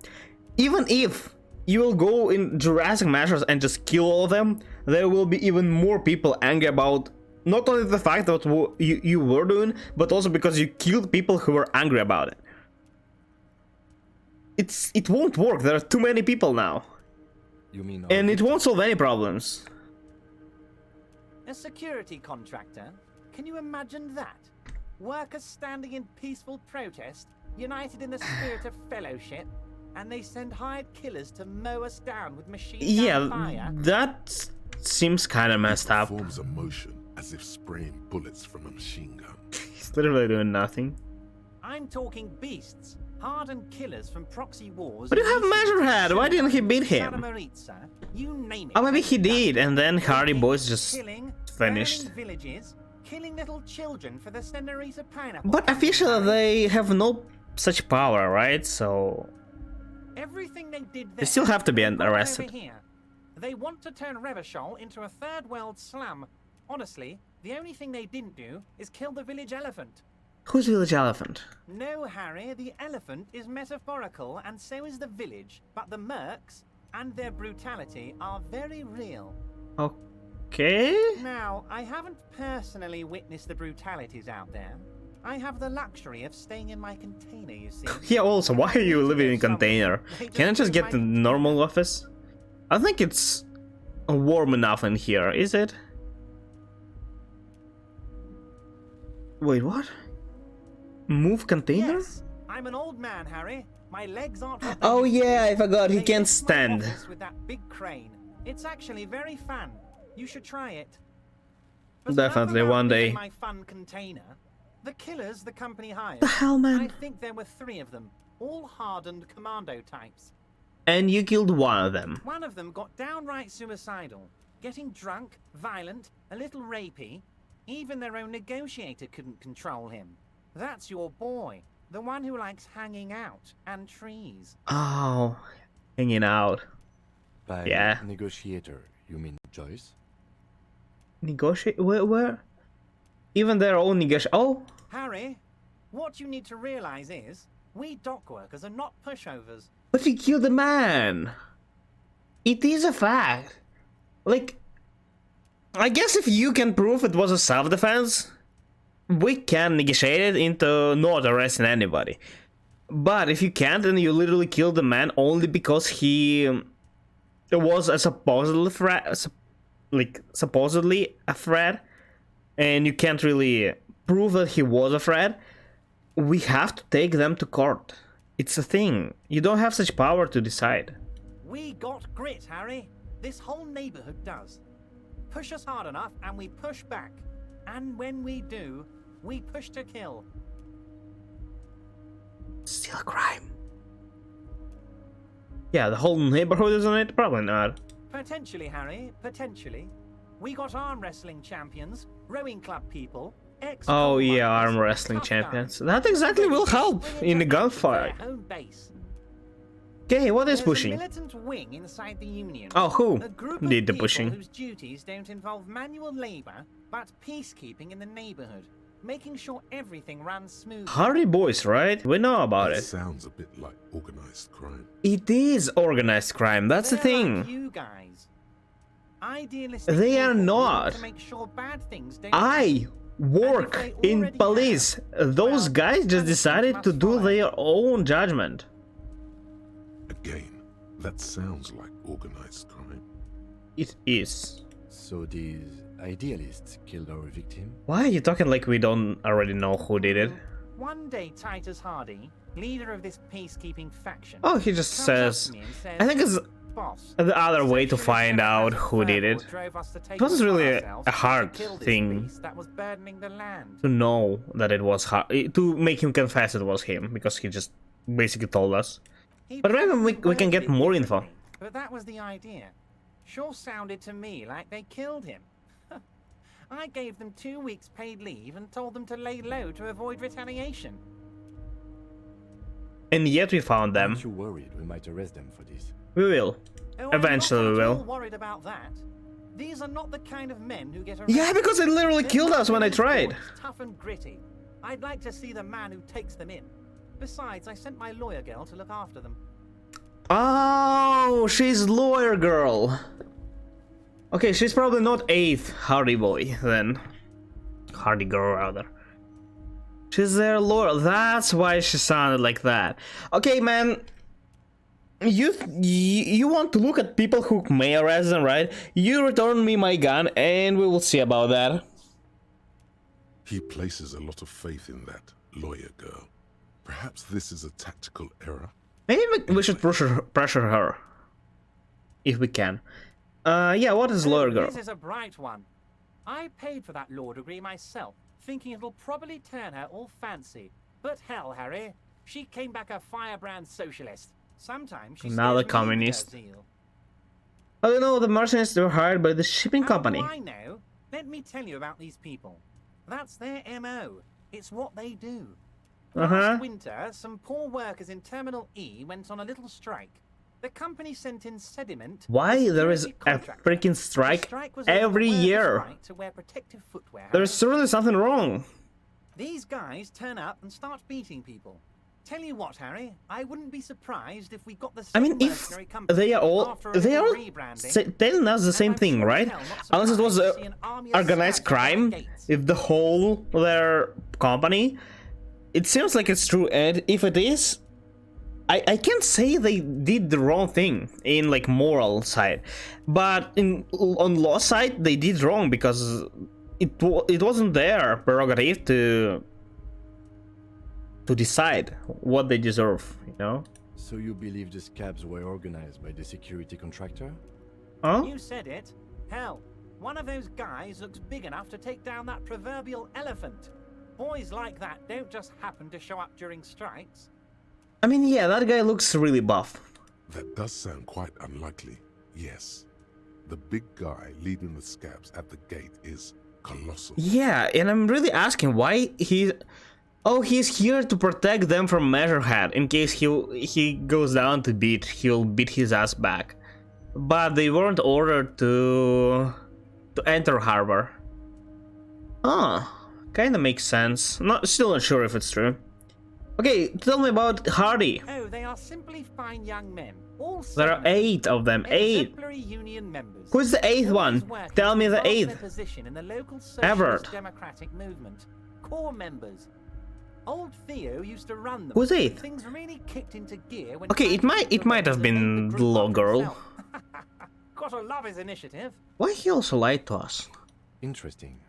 even if you will go in drastic measures and just kill all of them, there will be even more people angry about not only the fact that what you were doing, but also because you killed people who were angry about it. It won't work. There are too many people now, You mean and it won't solve any problems. A security contractor? Can you imagine that? Workers standing in peaceful protest, united in the spirit of fellowship, and they send hired killers to mow us down with machine gun fire? Yeah, that seems kind of messed It up. performs a motion as if spraying bullets from a machine gun. He's literally doing nothing. I'm talking beasts, hardened killers from proxy wars. But you have Measurehead. Why didn't he beat him? Santa Maritza, you name it. Oh, maybe he they've done did, it. and then Hardy Killing, Boys just killing, finished. burning villages, killing little children for the Senorita pineapple. But Company, officially, Harry. they have no such power, right? So Everything they did there, they still have to be they brought over arrested. here. They want to turn Revachol into a third world slum. Honestly, the only thing they didn't do is kill the village elephant. Who's Village Elephant? No, Harry, the elephant is metaphorical and so is the village, but the mercs and their brutality are very real. Okay. Now, I haven't personally witnessed the brutalities out there, I have the luxury of staying in my container, you see. Yeah, also, why are you living in a container? Can I just get the normal office? I think it's warm enough in here, is it? Wait, what? Move container? Yes, I'm an old man, Harry. My legs aren't what they Oh used to yeah, be. I forgot he They can't lift my stand. office with that big crane. It's actually very fun. You should try it. But Definitely enough about one me day. and my fun container. The killers the company hired. The hell, man? I think there were 3 of them, all hardened commando types. And you killed one of them. One of them got downright suicidal, getting drunk, violent, a little rapey. Even their own negotiator couldn't control him. That's your boy, the one who likes hanging out and trees. Oh, hanging out. By Yeah. negotiator, you mean Joyce? Negotiate? Where? Even their own negotiate. Oh, Harry, what you need to realize is, we dock workers are not pushovers. but he killed a man. It is a fact. Like, I guess if you can prove it was a self-defense, we can negotiate it into not arresting anybody. But if you can't and you literally killed the man only because he was a supposedly a threat, and you can't really prove that he was a threat, we have to take them to court. It's a thing. You don't have such power to decide. We got grit, Harry. This whole neighborhood does. Push us hard enough and we push back. And when we do, we push to kill. Still a crime. Yeah, the whole neighborhood is on it? Probably not. Potentially, Harry, potentially. We got arm wrestling champions, rowing club people, Oh yeah, arm wrestling champions. That exactly will help in the gunfight. Home base. Okay, what is There's pushing? a militant wing inside the Union. Oh, who A group did of the people pushing? whose duties don't involve manual labor, but peacekeeping in the neighborhood, making sure everything runs smoothly. Hardy Boys, right? We know about That it. sounds a bit like organized crime. It is organized crime, that's the They're like thing. you guys. Idealistic They are people who want not. to make sure bad things don't I work in police. Those guys just decided to do their own judgment. Again, that sounds like organized crime. It is. So these idealists killed our victim? Why are you talking like we don't already know who did it? One day Titus Hardy, leader of this peacekeeping faction, Oh, he just comes up says. to me and says, I think it's "Boss, the other way to Section find out 7,000 who did it. drove us to take It wasn't upon really ourselves a to hard kill this thing beast that was burdening the land." to know that it was to make him confess it was him, because he just basically told us. He But maybe probably we can worded get it more info. differently, But that was the idea. Sure sounded to me like they killed him. I gave them 2 weeks paid leave and told them to lay low to avoid retaliation. And yet we found them. Aren't you worried we might arrest them for this? We will. Oh, Eventually I'm we not at all will. worried about that. These are not the kind of men who get arrested. Yeah, because they literally They're killed us when I Martinez tried. boys, tough and gritty. I'd like to see the man who takes them in. Besides, I sent my lawyer girl to look after them. Oh, she's lawyer girl. Okay, she's probably not 8th Hardy boy then. Hardy girl rather. She's their lawyer. That's why she sounded like that. Okay, man. You want to look at people who may arrest them, right? You return me my gun and we will see about that. He places a lot of faith in that lawyer girl. Perhaps this is a tactical error. Maybe we should pressure her. If we can. Yeah, what is lawyer girl? This is a bright one. I paid for that law degree myself, thinking it'll probably turn her all fancy. But hell, Harry, she came back a firebrand socialist. Sometimes she Another scares me with communist. her zeal. I don't know, the mercenaries were hired by the shipping How company. do I know? Let me tell you about these people. That's their MO. It's what they do. Last winter, some poor workers in Terminal E went on a little strike. The company sent in sediment. Why there is a freaking strike every year? Right to wear protective footwear. There's certainly something wrong. These guys turn up and start beating people. Tell you what, Harry, I wouldn't be surprised if we got the I same mean, if mercenary company they are all after a little rebranding. telling us the And same I'm thing, sure as right? hell not Unless it was surprised to see an army of organized scabs at our crime, gates. if the whole their company, it seems like it's true. And if it is, I can't say they did the wrong thing in like moral side, but on law side they did wrong because it wasn't their prerogative to decide what they deserve, you know? So you believe the scabs were organized by the security contractor? Huh? You said it. Hell, one of those guys looks big enough to take down that proverbial elephant. Boys like that don't just happen to show up during strikes. I mean, yeah, that guy looks really buff. That does sound quite unlikely, yes. The big guy leading the scabs at the gate is colossal. Yeah, and I'm really asking why he... Oh, he's here to protect them from Measurehead. In case he goes down to beat, he'll beat his ass back. But they weren't ordered to enter harbor. Kinda makes sense. Still not sure if it's true. Okay, tell me about Hardy. Oh, they are simply fine young men. All There are 8 of them. 8. exemplary union members. Who's the 8th Always one? working Tell me to the advance 8th. their position in the local Everett. socialist democratic movement. Core members. Old Theo used to run them. Who's 8th? Things really kicked into gear when Okay, it might have been the law girl. Gotta love his initiative. Why he also lied to us? Interesting.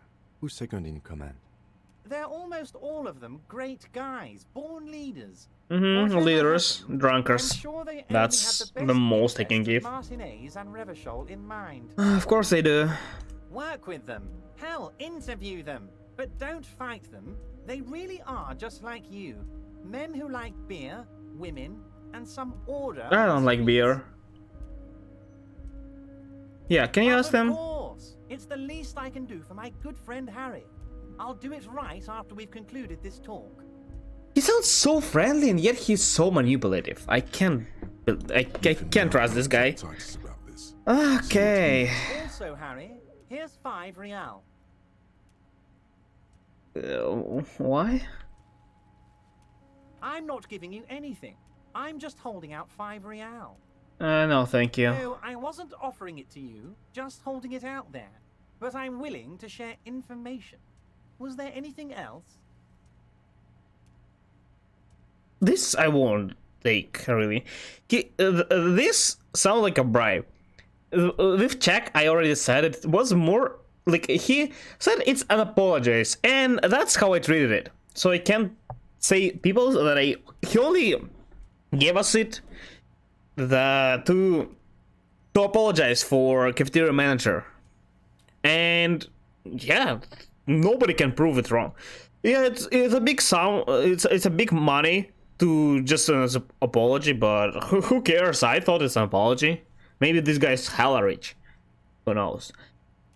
Who's second in command? They're almost all of them great guys, born leaders. Mm-hmm, Whatever leaders, happened, drunkards. I'm sure they only That's had the the best most they can interests give. of Martinez and Revachol in mind. Of course they do. Work with them. Hell, interview them. But don't fight them. They really are just like you. Men who like beer, women, and some order. I don't like beer. Yeah, can you ask them? Of course. It's the least I can do for my good friend Harry. I'll do it right after we've concluded this talk. He sounds so friendly and yet he's so manipulative. I can't trust this guy. Titus about this. Okay. Also, Harry, here's 5 real. Why? I'm not giving you anything. I'm just holding out 5 real. No, thank you. No, I wasn't offering it to you, just holding it out there. But I'm willing to share information. Was there anything else? This I won't take, really. This sounds like a bribe. With Jack, I already said it was more like he said it's an apologize, and that's how I treated it. So I can't say people that he only gave us it to apologize for cafeteria manager, and yeah, nobody can prove it wrong. Yeah, it's a big sum. It's a big money to just an apology, but who cares? I thought it's an apology. Maybe this guy's hella rich. Who knows?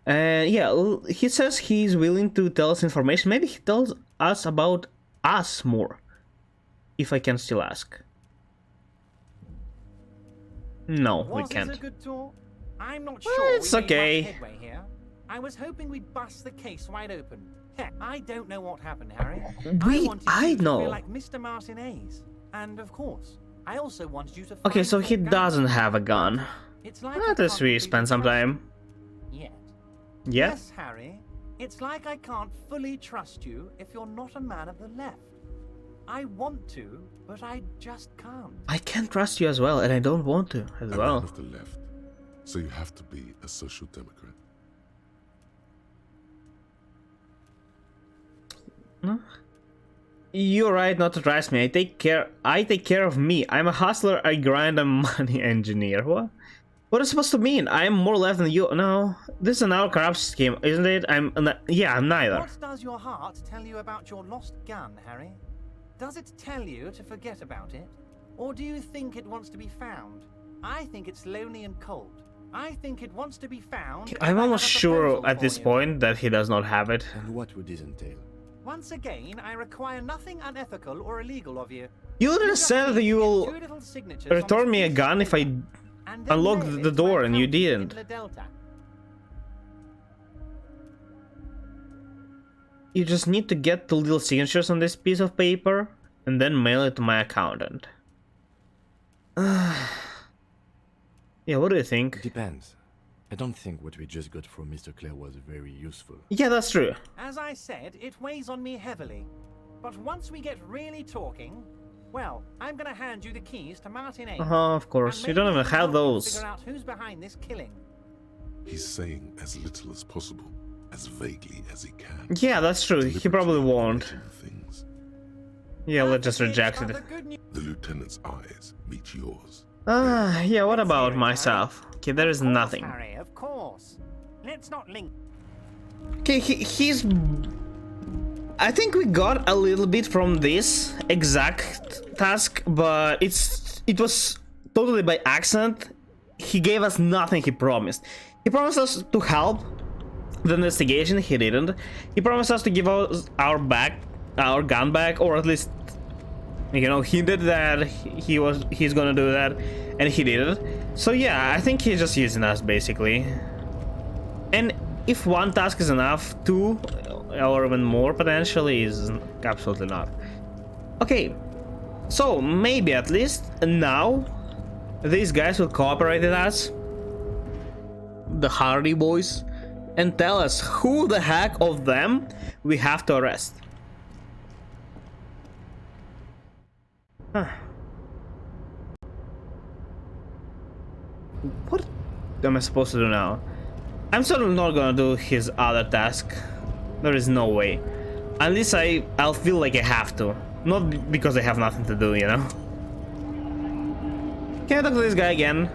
And yeah, he says he's willing to tell us information. Maybe he tells us about us more. If I can still ask. No, we can't. Was it a good talk? I'm not sure. It's we made okay. much headway here. I was hoping we'd bust the case wide open. Heck, I don't know what happened, Harry. I know. To feel like Mr. Martinez, and of course, I also want you to. Okay, find so he your gun. doesn't have a gun. It's like Let I us can't we fully spend some trust time. you Yet. Yeah. Yes, Harry. It's like I can't fully trust you if you're not a man of the left. I want to, but I just can't. I can't trust you as well, and I don't want to as A man well. of the left. So you have to be a social democrat. No? You're right not to trust me. I take care of me. I'm a hustler, I grind, I'm a money engineer. What? What is it supposed to mean? I'm more left than you. No, this is another corrupt scheme, isn't it? I'm neither. What does your heart tell you about your lost gun, Harry? Does it tell you to forget about it? Or do you think it wants to be found? I think it's lonely and cold. I think it wants to be found. and I'm I almost have a sure proposal at for this you. point that he does not have it. And what would this entail? Once again, I require nothing unethical or illegal of you. You You just just said need that to you get will 2 little signatures on return this me a piece of gun if I paper, and then unlock mail the it to door my and you company in didn't. La Delta. You just need to get 2 little signatures on this piece of paper. and then mail it to my accountant. Yeah, what do you think? Depends. I don't think what we just got from Mr. Clare was very useful. Yeah, that's true. As I said, it weighs on me heavily. But once we get really talking, well, I'm gonna hand you the keys to Martin A. Of course, And you don't maybe even can have help you those. Figure out who's behind this killing. He's saying as little as possible, as vaguely as he can. Yeah, that's true. He probably won't. Things. Yeah, let's just Kids, reject but it. the good news- The lieutenant's eyes meet yours. Yeah, what about myself? Okay, there is Of course, nothing. Harry, of course. Let's not link. Okay, he's... I think we got a little bit from this exact task, but it was totally by accident. He gave us nothing he promised. He promised us to help the investigation, he didn't. He promised us to give us our gun back, or at least, you know, hinted that he's gonna do that, and he didn't. So yeah, I think he's just using us basically. And if one task is enough, two or even more potentially is absolutely not. Okay, so maybe at least now these guys will cooperate with us, the Hardy boys, and tell us who the heck of them we have to arrest. Huh. What am I supposed to do now? I'm certainly not gonna do his other task. There is no way. Unless I'll feel like I have to. Not because I have nothing to do, you know? Can I talk to this guy again?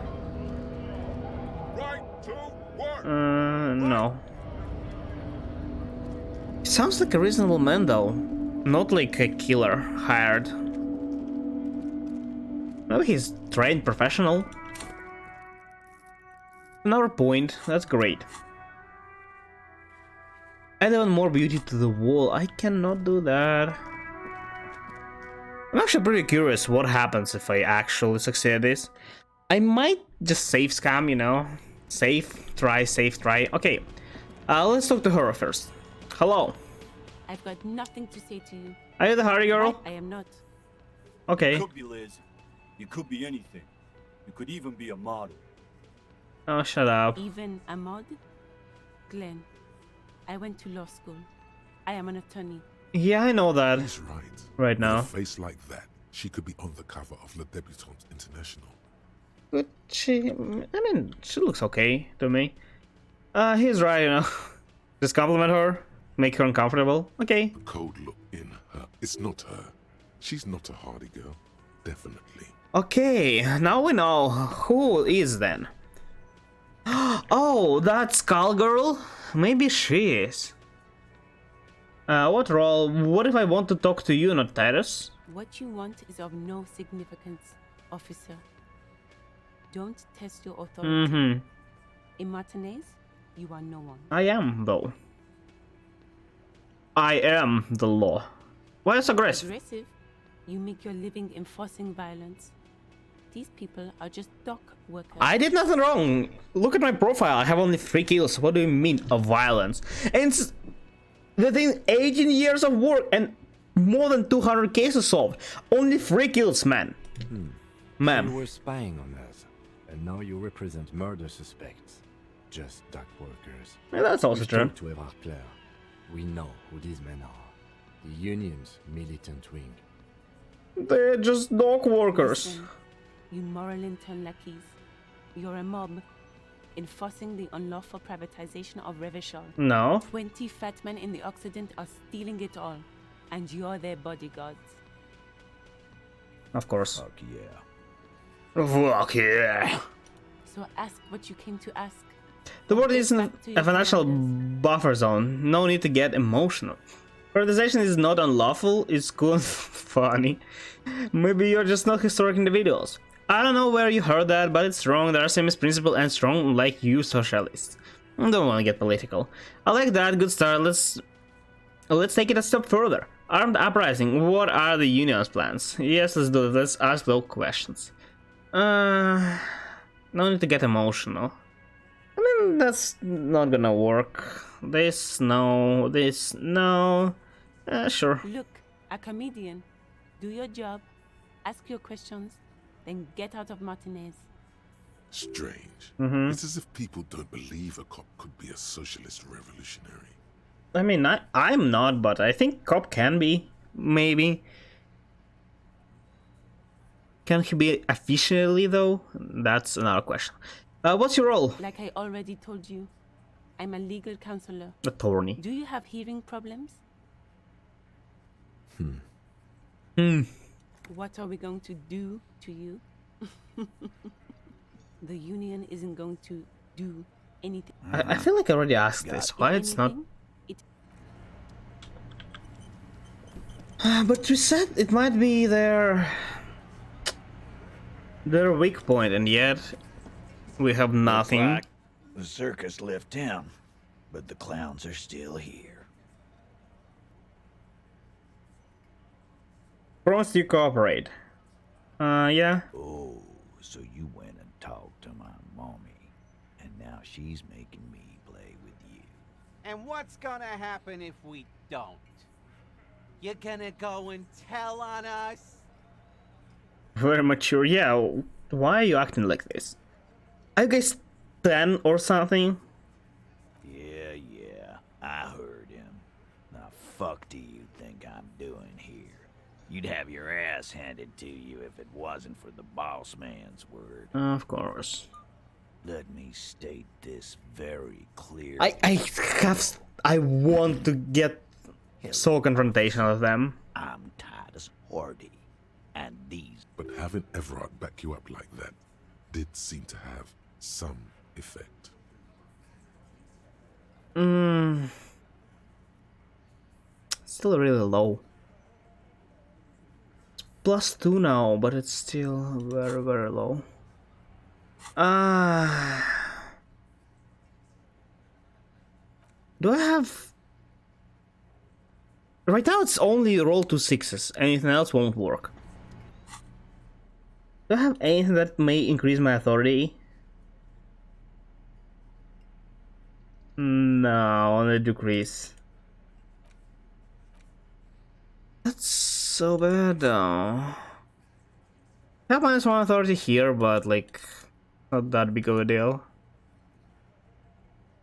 Right to work. No. Sounds like a reasonable man though. Not like a killer hired. Maybe he's trained professional. Another point, that's great. Add even more beauty to the wall. I cannot do that. I'm actually pretty curious what happens if I actually succeed at this. I might just save scam, you know? Save, try. Okay, let's talk to her first. Hello. I've got nothing to say to you. Are you the Hardy girl? I am not. Okay. You could be Liz. You could be anything. You could even be a model. Oh, shut up. Even a mod? Glenn, I went to law school. I am an attorney. Yeah, I know that. He's right. Right now. With a face like that, she could be on the cover of Le Debutante International. But she looks okay to me. He's right, you know. Just compliment her, make her uncomfortable. Okay. The cold look in her. It's not her. She's not a Hardy girl. Definitely. Okay, now we know who is then. Oh, that Skull Girl? Maybe she is. What role? What if I want to talk to you, not Titus? What you want is of no significance, officer. Don't test your authority. In Martinez, you are no one. I am, though. I am the law. Why is aggressive? Aggressive? You make your living enforcing violence. These people are just dock workers. I did nothing wrong. Look at my profile. I have only 3 kills. What do you mean of violence? And it's within 18 years of work and more than 200 cases solved. Only 3 kills, man. Ma'am. You were spying on us, and now you represent murder suspects. Just dock workers. Yeah, that's also We've true. talked to Everard Clare. We know who these men are. The union's militant wing. They're just dock workers. Listen, you moral intern lackeys. You're a mob, enforcing the unlawful privatization of Revachol. No. 20 fat men in the Occident are stealing it all, and you're their bodyguards. Of course. Fuck yeah. Fuck yeah. So ask what you came to ask. The world isn't a financial buffer zone. No need to get emotional. Privatization is not unlawful, it's cool and funny. Maybe you're just not historic individuals. I don't know where you heard that, but it's wrong. The RCM is principled and strong like you socialists. I don't want to get political. I like that, good start. Let's take it a step further. Armed uprising, what are the union's plans? Yes, let's do it. Let's ask those questions. No need to get emotional. I mean, that's not gonna work. This, no. This, no. Sure. Look, a comedian. Do your job, ask your questions, then get out of Martinez. Strange. Mm-hmm. It's as if people don't believe a cop could be a socialist revolutionary. I mean, I'm not, but I think cop can be. Maybe. Can he be officially, though? That's another question. What's your role? Like I already told you, I'm a legal counselor. Attorney. Do you have hearing problems? What are we going to do to you? The union isn't going to do anything. I feel like I already asked this. Why it's not... But you said it might be their weak point, and yet we have nothing. Looks like the circus left town, but the clowns are still here. Promise you cooperate. Yeah. Oh, so you went and talked to my mommy, and now she's making me play with you. And what's gonna happen if we don't? You're gonna go and tell on us? Very mature. Yeah, why are you acting like this? Are you guys 10 or something? Yeah, I heard him. Now fuck do you think I'm doing here? You'd have your ass handed to you if it wasn't for the boss man's word. Of course. Let me state this very clearly. I want to get so confrontational with them. I'm Titus Hardy, and these... But having Everard back you up like that did seem to have some effect. Still really low. It's +2 now, but it's still very, very low. Do I have... Right now it's only roll 2 6s, anything else won't work. Do I have anything that may increase my authority? No, only decrease. That's so bad though. I have -1 authority here, but like, not that big of a deal.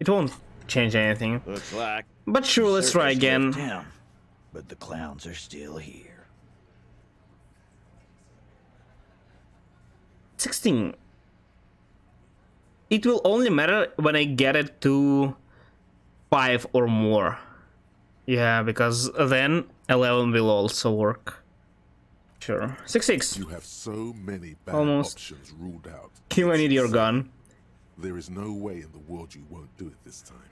It won't change anything. Looks like... But sure, let's try again. Town, but the clowns are still here. 16. It will only matter when I get it to 5 or more. Yeah, because then 11 will also work. Sure. 6-6. You have so many bad Almost. options ruled out. Q, I need your gun. There is no way in the world you won't do it this time.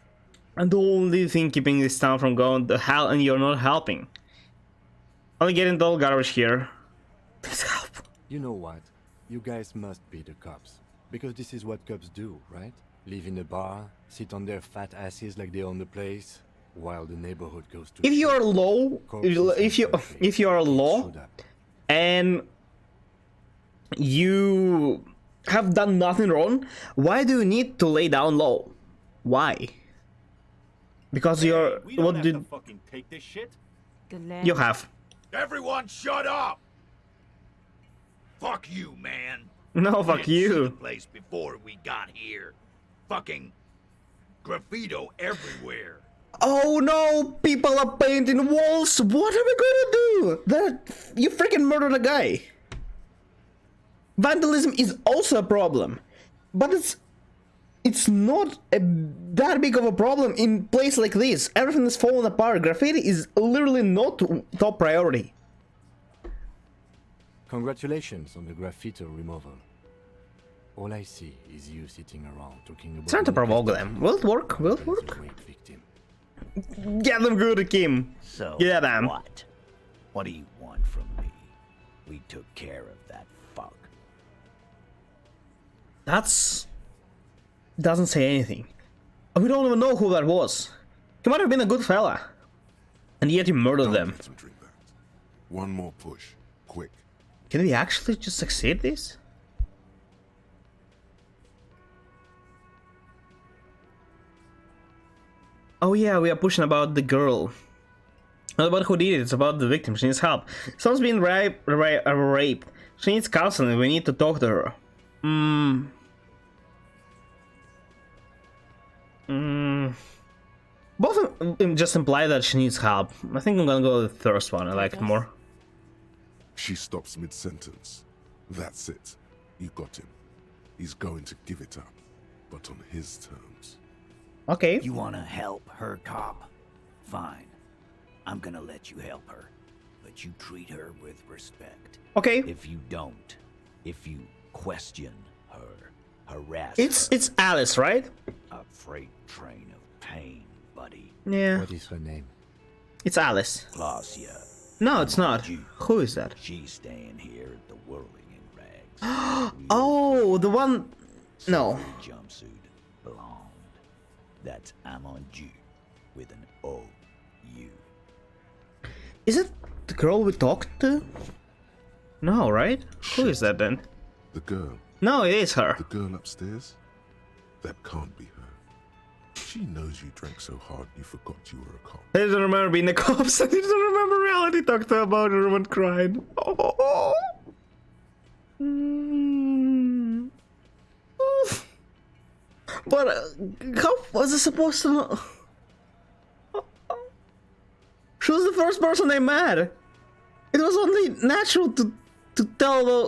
And the only thing keeping this town from going to hell, and you're not helping. Only getting the old garbage here. Please help. You know what? You guys must be the cops. Because this is what cops do, right? Live in a bar, sit on their fat asses like they own the place, while the neighborhood goes to... If you are low, if you are low, and you have done nothing wrong, why do you need to lay down low? Why? Because you're... We don't have to fucking take this shit. You have. Everyone shut up! Fuck you, man. No, fuck Didn't see you. the place before we got here. Fucking graffito everywhere. Oh no, people are painting walls. What are we gonna do? You freaking murdered a guy. Vandalism is also a problem, but it's not that big of a problem in place like this. Everything is falling apart. Graffiti is literally not top priority. Congratulations on the graffiti removal. All I see is you sitting around talking about... Trying to provoke them. Will it work? Will it work? Get them good, Kim. So, Get them. what? What do you want from me? We took care of that fuck. Doesn't say anything. We don't even know who that was. He might have been a good fella. And yet you murdered them. Let him drink that. One more push. Quick. Can we actually just succeed this? Oh yeah, we are pushing about the girl. Not about who did it, it's about the victim. She needs help. Someone's being raped. She needs counseling. We need to talk to her. Both of them just imply that she needs help. I think I'm gonna go with the first one. I like it more. She stops mid-sentence. That's it. You got him. He's going to give it up, but on his terms. Okay. You wanna help her, cop? Fine. I'm gonna let you help her, but you treat her with respect. Okay. If you don't, if you question her, harass It's Alice, right? a freight train of pain, buddy. Yeah. What is her name? It's Alice. Clausia. No, it's not. Who is that? She's staying here at the Whirling in Rags. Oh, the one. No. Jumpsuit, blonde. That's Amonju with an O-U. Is it the girl we talked to? No, right? Who is that then? The girl. No, it is her. The girl upstairs? That can't be her. She knows you drank so hard you forgot you were a cop. I didn't remember being the cops. I didn't remember reality talked about her and cried. Oh. But how was it supposed to know? She was the first person they met. It was only natural to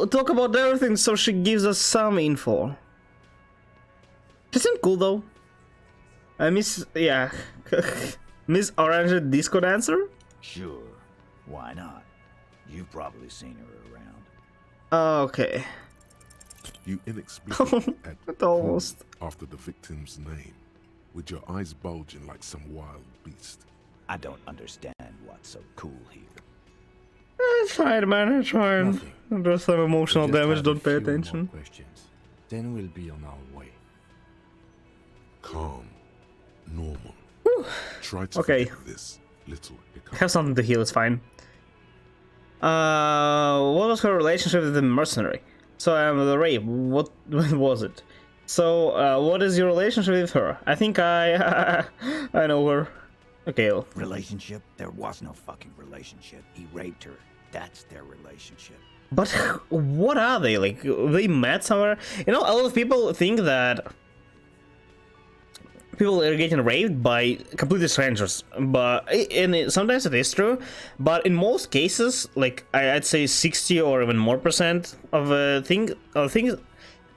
talk about everything, so she gives us some info. She seemed cool though. I miss Miss Orange Disco Dancer? Sure, why not? You've probably seen her around. Okay. You inexplicably add almost after the victim's name, with your eyes bulging like some wild beast. I don't understand what's so cool here. It's fine, man. It's fine. There's some emotional We just damage. have Don't a pay few more attention. questions. Then we'll be on our way. Calm, normal. Try to Okay. forget this little hiccup. Have something to heal. It's fine. What was her relationship with the mercenary? So the rape. What was it? So what is your relationship with her? I think I know her. Okay. Relationship? There was no fucking relationship. He raped her. That's their relationship. But what are they like? They met somewhere. You know, a lot of people think that people are getting raped by completely strangers, but sometimes it is true. But in most cases, like I'd say 60 or even more % of things,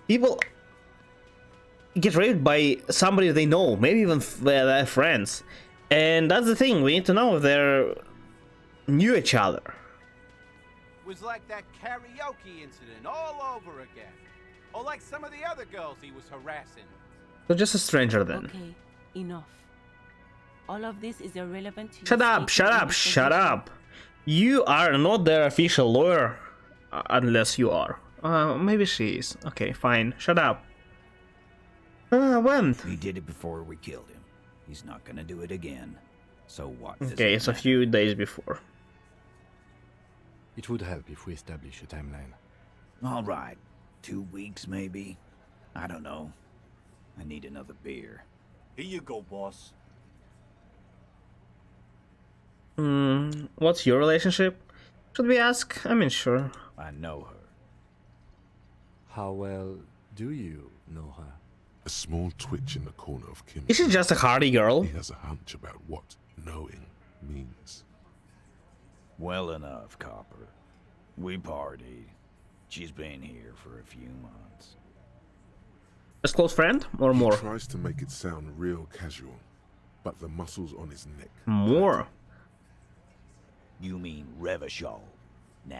people get raped by somebody they know, maybe even their friends. And that's the thing. We need to know if they're knew each other. It was like that karaoke incident all over again. Or like some of the other girls he was harassing. So just a stranger then. Okay, enough. All of this is irrelevant to your Shut up, state shut of up, shut up. You are not their official lawyer. Unless you are. Maybe she is. Okay, fine. Shut up. When? We did it before we killed him. He's not gonna do it again. So what? does Okay, it it's a matter? few days before. It would help if we establish a timeline. All right. 2 weeks, maybe? I don't know. I need another beer. Here you go, boss. What's your relationship? Should we ask? I mean, sure. I know her. How well do you know her? A small twitch in the corner of Kim's Is she just a hardy girl? He has a hunch about what knowing means. Well enough, Copper. We partied. She's been here for a few months. Just close friend or He more? tries to make it sound real casual, but the muscles on his neck. More. You mean Revachol? Nah.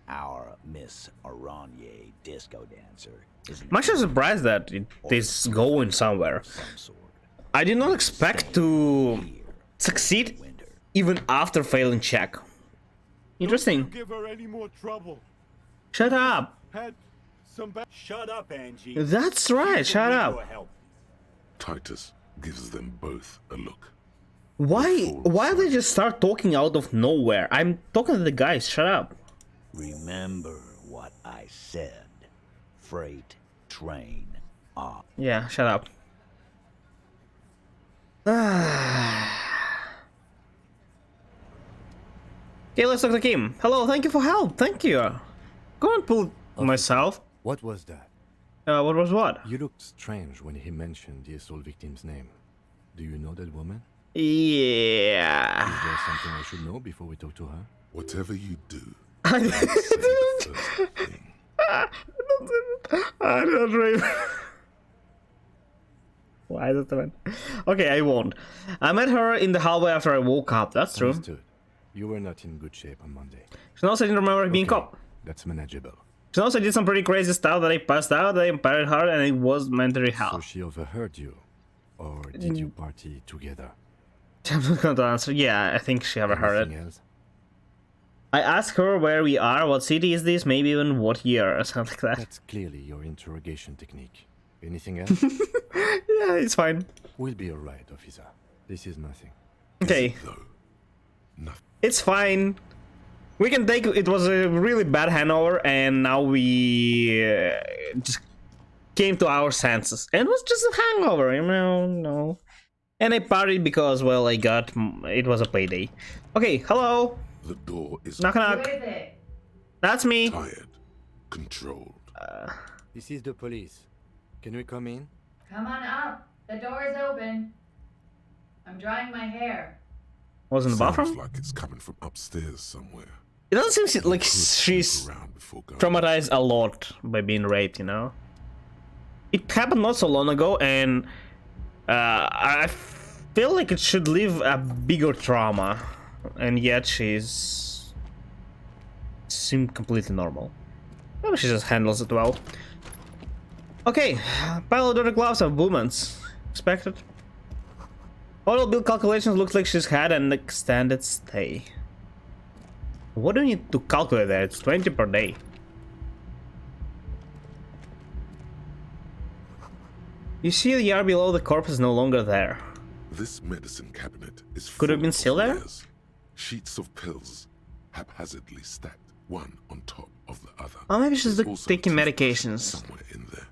Our Miss Aranye disco dancer isn't I'm actually surprised that it is going somewhere. some sort. I did not expect to succeed even after failing check. Interesting. Give her any more trouble. Shut up. Had some bad. Shut up, Angie. That's right. Shut up. Titus gives them both a look. Why they just start talking out of nowhere? I'm talking to the guys. Shut up. Remember what I said. Freight train off. Yeah, shut up. Okay, let's talk to Kim. Hello, thank you for help. Thank you. Go and pull myself. What was that? What was what? You looked strange when he mentioned the assault victim's name. Do you know that woman? Yeah. Is there something I should know before we talk to her? Whatever you do, I say the first thing. I don't remember. Why is that? Okay, I won't. I met her in the hallway after I woke up. That's true. Understood. You were not in good shape on Monday. She also didn't remember being cop. That's manageable. She also did some pretty crazy stuff that I passed out. I impaired her, and it was mentally hell. So she overheard you, or did you party together? I'm not going to answer. Yeah, I think she overheard it. Anything else? I asked her where we are, what city is this, maybe even what year, or something like that. That's clearly your interrogation technique. Anything else? Yeah, it's fine. We'll be alright, officer. This is nothing. Okay. Nothing. It's fine. We can take... It was a really bad hangover, and now we just came to our senses. And it was just a hangover, you know, no. And I partied because, well, it was a payday. Okay, hello. The door is Knock knock. That's me. Tired, controlled. This is the police. Can we come in? Come on up. The door is open. I'm drying my hair. Was in the Sounds bathroom? like it's coming from upstairs somewhere. It doesn't seem like she's traumatized a lot by being raped, you know? It happened not so long ago, and I feel like it should leave a bigger trauma, and yet seemed completely normal. Maybe she just handles it well. Okay, pile of dirty gloves have movements. Expected. Total bill calculations looks like she's had an extended stay. What do you need to calculate that? It's 20 per day. You see the yard below the corpse is no longer there. This medicine cabinet is Could have been still there? layers. Sheets of pills, haphazardly stacked, one on top of the other. Oh, maybe she's There's also taking a toothbrush medications. somewhere in there.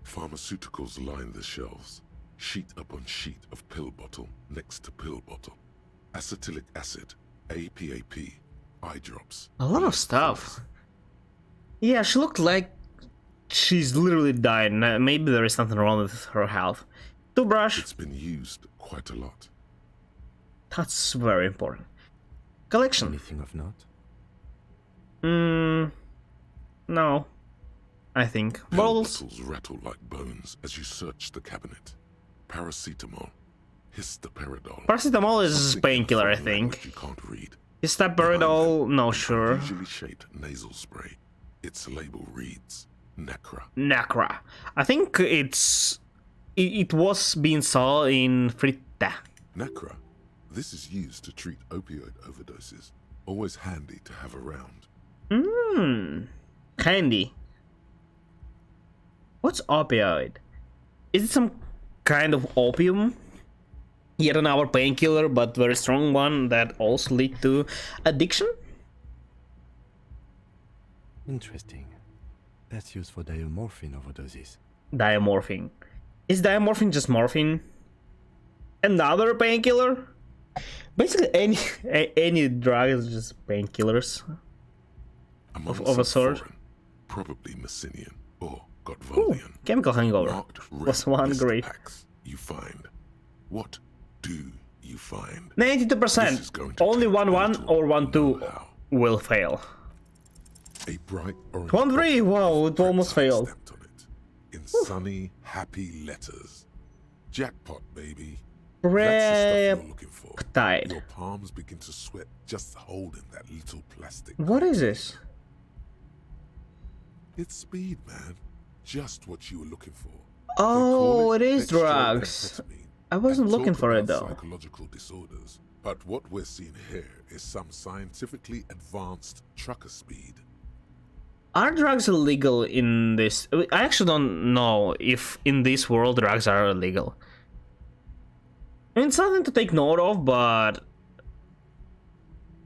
Pharmaceuticals line the shelves, sheet upon sheet of pill bottle next to pill bottle. Acetylic acid, APAP, eye drops. A lot of stuff. Yeah, she looked like she's literally died. Maybe there is something wrong with her health. Toothbrush. It's been used quite a lot. That's very important. Collection. Anything of note? No. I think. Pill Bottles. bottles rattle like bones as you search the cabinet. Paracetamol, histoperidol. Paracetamol is painkiller, I think. You can't read. Histoperidol, no, sure. Unusually shaped nasal spray. Its label reads Nacra. Nacra. I think it was being sold in Fritta. Nacra. This is used to treat opioid overdoses. Always handy to have around. Handy. What's opioid? Is it some kind of opium? Yet another painkiller, but very strong one that also lead to addiction? Interesting. That's used for diamorphine overdoses. Diamorphine. Is diamorphine just morphine? Another painkiller? Basically, any drug is just painkillers of a sort. Foreign, probably Messinian or Godvoldian. Chemical hangover. Marked Was one list great. packs you find. What do you find? 92%. Only 1-1 or 1-2 will fail. A bright orange 1-3. Wow, it almost failed. stamped on it in sunny, happy letters. Jackpot, baby. That's the stuff you're looking for. Tied. Your palms begin to sweat just holding that little plastic. What is this? It's speed, man. Just what you were looking for. Oh, it is drugs. I wasn't looking for it though. Psychological disorders. But what we're seeing here is some scientifically advanced trucker speed. Are drugs illegal in this? I actually don't know if in this world drugs are illegal. I mean, it's something to take note of, but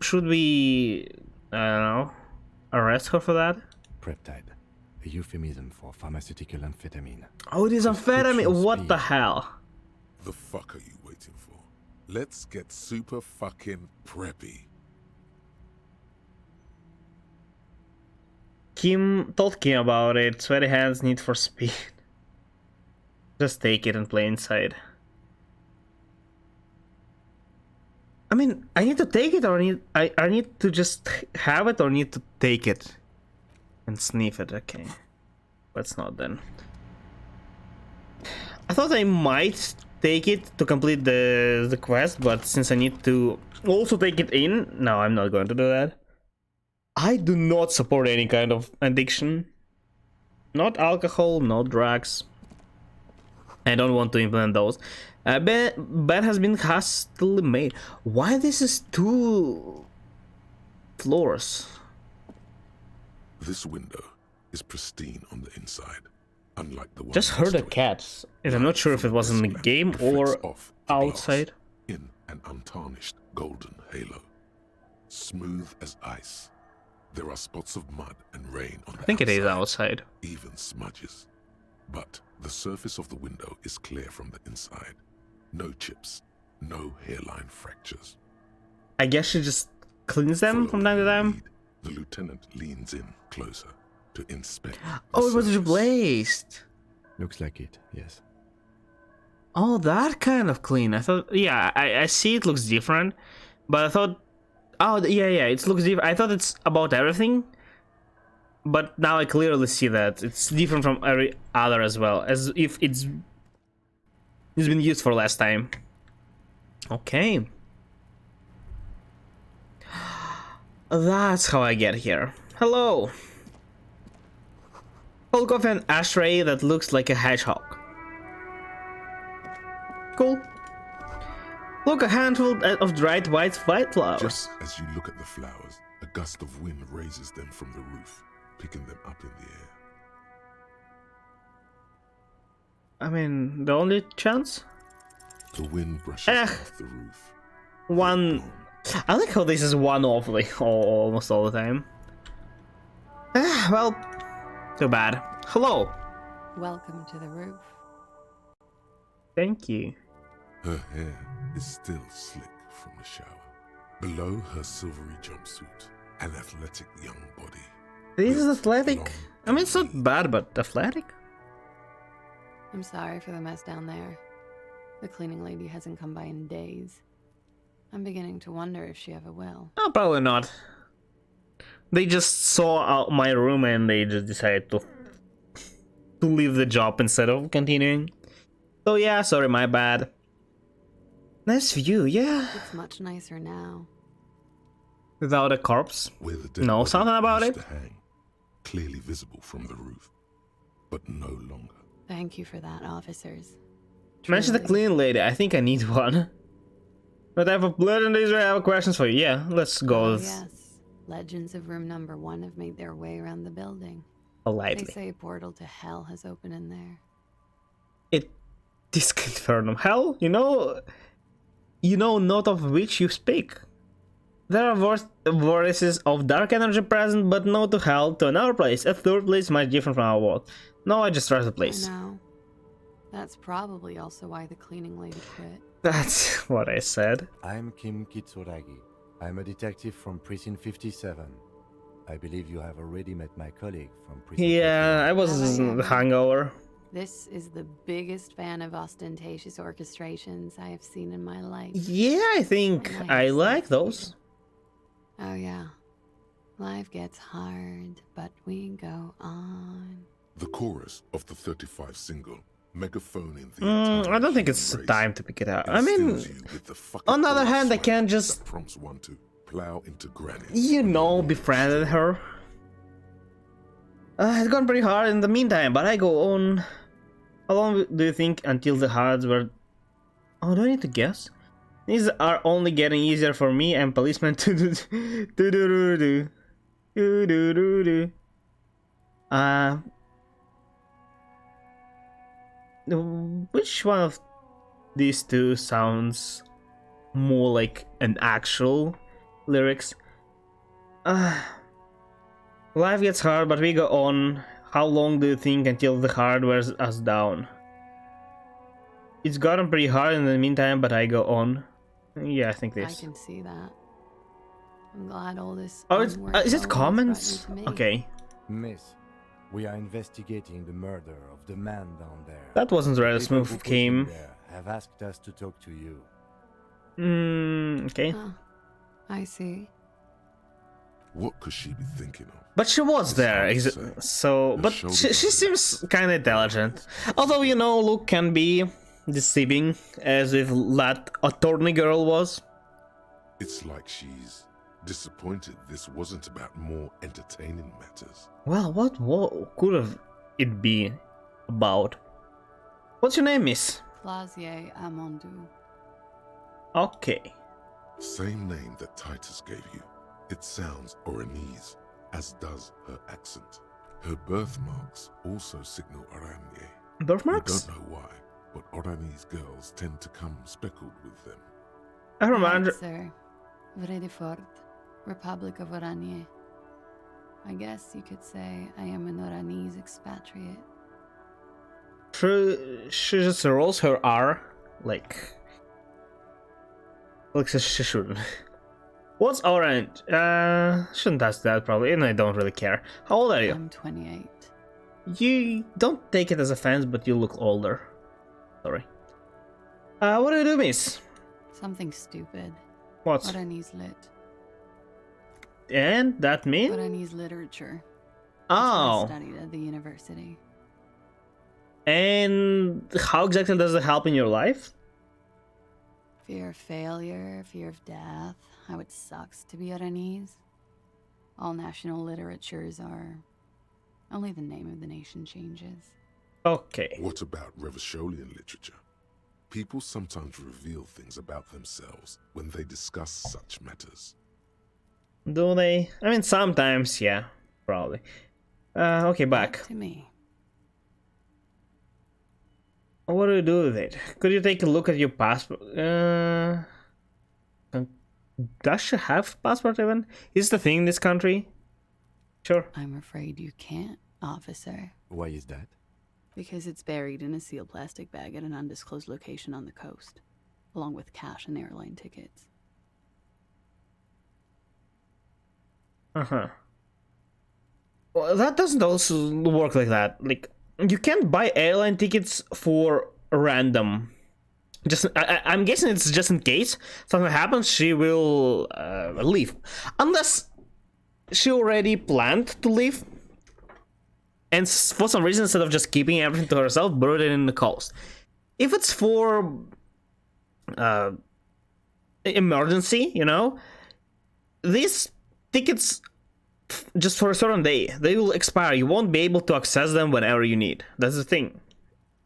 should we, I don't know, arrest her for that? Peptide, a euphemism for pharmaceutical amphetamine. Oh, it is amphetamine. What the hell? The fuck are you waiting for? Let's get super fucking preppy. Kim told Kim about it. Sweaty hands, need for speed. Just take it and play inside. I mean, I need to take it or I need to just have it or need to take it and sniff it. Okay, let's not then. I thought I might take it to complete the quest, but since I need to also take it in, no, I'm not going to do that. I do not support any kind of addiction. Not alcohol, not drugs. I don't want to implement those. Bed has been hastily made. Why this is 2 floors? This window is pristine on the inside, unlike the one Just heard the cats. And I'm not sure if it was in the game or outside. In an untarnished golden halo, smooth as ice. There are spots of mud and rain on the outside. I think it is outside. Even smudges. But the surface of the window is clear from the inside. No chips, no hairline fractures. I guess she just cleans them from time to time. The lieutenant leans in closer to inspect. Oh, it was replaced. Looks like it, yes. Oh, that kind of clean. I thought, yeah, I see it looks different, but I thought, oh, yeah, it looks different. I thought it's about everything, but now I clearly see that it's different from every other as well, as if it's been used for last time. Okay. That's how I get here. Hello. Hold coffee an ashtray that looks like a hedgehog. Cool. Look, a handful of dried white flowers. Just as you look at the flowers, a gust of wind raises them from the roof, picking them up in the air. I mean, the only chance? The wind brushes off the roof. One. I like how this is one off like almost all the time. Well, too bad. Hello. Welcome to the roof. Thank you. Her hair is still slick from the shower. Below her silvery jumpsuit, an athletic young body. This is athletic. I mean, it's not bad, but athletic. I'm sorry for the mess down there. The cleaning lady hasn't come by in days. I'm beginning to wonder if she ever will. Oh, probably not. They just saw out my room and they just decided to leave the job instead of continuing. So yeah, sorry, my bad. Nice view, yeah. It's much nicer now. Without a corpse? No, something about it? Hang, clearly visible from the roof, but no longer. Thank you for that, officers. Mention the clean lady. I think I need one. But I have a blood in Israel. I have questions for you. Yeah, let's go. Oh, yes. Legends of room number 1 have made their way around the building. Politely. They say a portal to hell has opened in there. It is confirmed. Hell, you know not of which you speak. There are vortices of dark energy present, but no to hell, to another place. A third place much different from our world. No, I just trust the place. I know. That's probably also why the cleaning lady quit. That's what I said. I'm Kim Kitsuragi. I'm a detective from Precinct 57. I believe you have already met my colleague from Precinct 57. Yeah, I was hangover. This is the biggest fan of ostentatious orchestrations I have seen in my life. Yeah, I think I like those. Oh yeah. Life gets hard, but we go on. The chorus of the 35 single, megaphoning the I don't think it's time to pick it up. I mean, on the other hand, I can't just prompts one to plow into granite. Befriended her. It's gone pretty hard in the meantime, but I go on. How long do you think until the hards were... Oh, do I need to guess? These are only getting easier for me and policemen to do. Which one of these two sounds more like an actual lyrics? Life gets hard, but we go on. How long do you think until the hard wears us down? It's gotten pretty hard in the meantime, but I go on. Yeah, I think this. I can see that. I'm glad all this. Oh, is it comments? Okay. Miss, we are investigating the murder of the man down there. That wasn't really People who smooth put him game. there have asked us to talk to you. Okay. Oh, I see. What could she be thinking of? But she was there, so... But she seems kinda intelligent. Although, you know, look can be deceiving, as if that attorney girl was. It's like she's disappointed this wasn't about more entertaining matters. Well, what could have it be about? What's your name, miss? Clausier Amondou. Okay. Same name that Titus gave you. It sounds Oranese, as does her accent. Her birthmarks also signal Oranje. Birthmarks? We don't know why, but Oranese girls tend to come speckled with them. I remember. Right, sir. Vredefort, Republic of Oranje. I guess you could say I am an Oranese expatriate. She just rolls her R, like she shouldn't. What's orange? Shouldn't ask that probably, and I don't really care. How old are you? I'm 28. You don't take it as offense, but you look older. Sorry. What do you do, miss? Something stupid. What? Oranese lit. And that means? Oranese literature. Oh. I studied at the university. And how exactly does it help in your life? Fear of failure, fear of death, how it sucks to be Oranese. All national literatures are... Only the name of the nation changes. Okay. What about Revacholian literature? People sometimes reveal things about themselves when they discuss such matters. Do they? I mean, sometimes, yeah, probably. Okay, back. To me. What do you do with it? Could you take a look at your passport? Does she have passport even? Is the thing in this country? Sure. I'm afraid you can't, officer. Why is that? Because it's buried in a sealed plastic bag at an undisclosed location on the coast, along with cash and airline tickets. Uh-huh. Well, that doesn't also work like that. Like, you can't buy airline tickets for random. Just, I'm guessing it's just in case something happens, she will leave. Unless she already planned to leave. And for some reason, instead of just keeping everything to herself, buried it in the coast. If it's for emergency, you know, these tickets, just for a certain day, they will expire. You won't be able to access them whenever you need. That's the thing.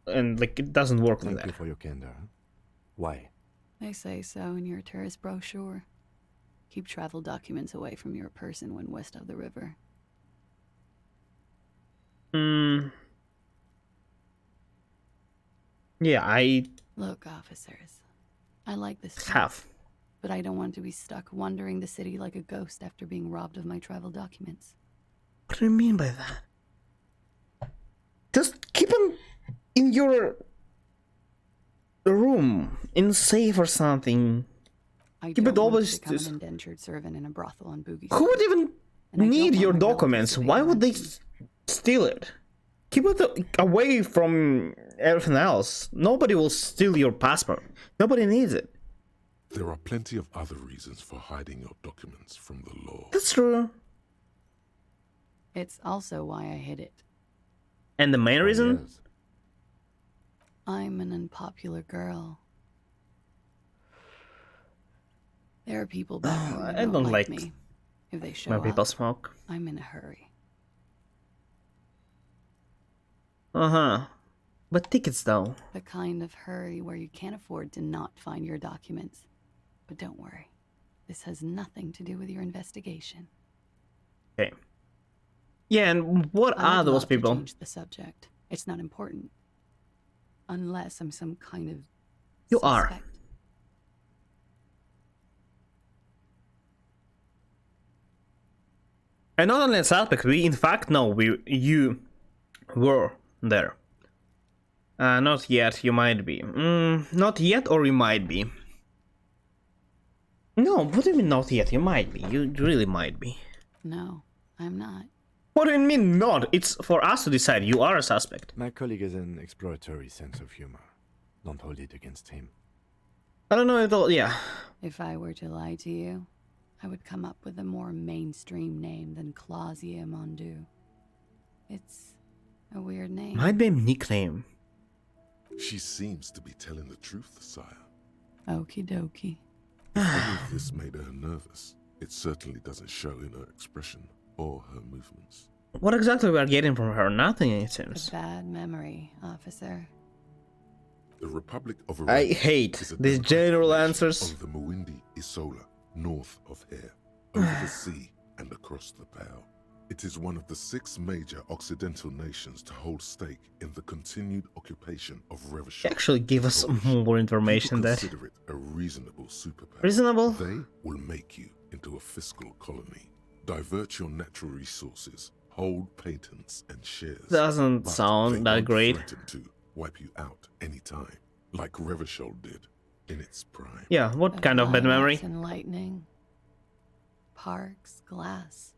And, like, it doesn't work like that. Thank you for your candor. Why? They say so in your tourist brochure. Keep travel documents away from your person when west of the river. Yeah, Look, officers. I like this stuff, but I don't want to be stuck wandering the city like a ghost after being robbed of my travel documents. What do you mean by that? Just keep them in your room, in safe or something. I Keep don't it want always. to become an indentured servant in a brothel on Boogie Who would Street. even And I don't need want your my relatives documents? to pay Why would they ransom. steal it? Keep it away from everything else. Nobody will steal your passport. Nobody needs it. There are plenty of other reasons for hiding your documents from the law. That's true. It's also why I hid it. And the main reason? Yes. I'm an unpopular girl. There are people back home who I don't like me. If they show when people up, smoke. I'm in a hurry. Uh-huh. But tickets, though. The kind of hurry where you can't afford to not find your documents. But don't worry. This has nothing to do with your investigation. Okay. Yeah, and what I are would those love to people? change the subject. It's not important. Unless I'm some kind of You are. suspect. And not only a suspect, in fact, no, you were there. Not yet, you might be. Not yet, or you might be. No, what do you mean not yet? You might be. You really might be. No, I'm not. What do you mean not? It's for us to decide. You are a suspect. My colleague has an exploratory sense of humor. Don't hold it against him. I don't know if they'll... Yeah. If I were to lie to you, I would come up with a more mainstream name than Clausia Mondu. It's a weird name. Might be a nickname. She seems to be telling the truth, sire. Okie dokie. If any of this made her nervous, it certainly doesn't show in her expression or her movements. What exactly we are getting from her? Nothing, it seems. A bad memory, officer. The Republic of I Arabia hate is a these democratic general nation answers. on the Muindi Isola, north of here, over the sea and across the Pale. It is one of the 6 major Occidental nations to hold stake in the continued occupation of Revachol. Actually, give us more information there. Consider it a reasonable superpower. Reasonable? They will make you into a fiscal colony, divert your natural resources, hold patents and shares. Doesn't But sound they that won't great. threaten to wipe you out anytime, like Revachol did in its prime. Yeah, what kind of bad memory? And lightning. Parks, glass,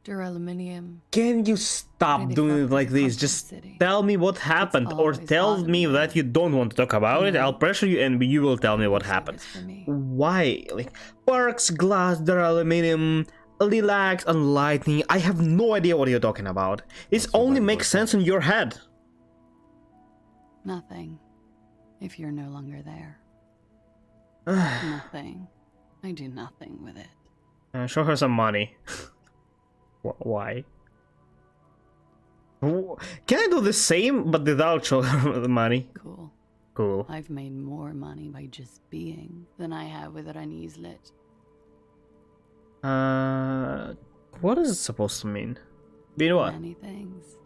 duraluminum. Can you stop doing it like this? Just tell me what happened, or tell me that you don't want to talk about it. I'll pressure you and you will tell me what happened. Why? Like, parks, glass, duraluminum, lilacs, and lightning. I have no idea what you're talking about. It only makes sense in your head. Nothing. If you're no longer there. Nothing. I do nothing with it. Show her some money. Why? Can I do the same, but without showing her the money? Cool. Cool. I've made more money by just being than I have with Rani's lit. What is it supposed to mean? Mean what? Many things.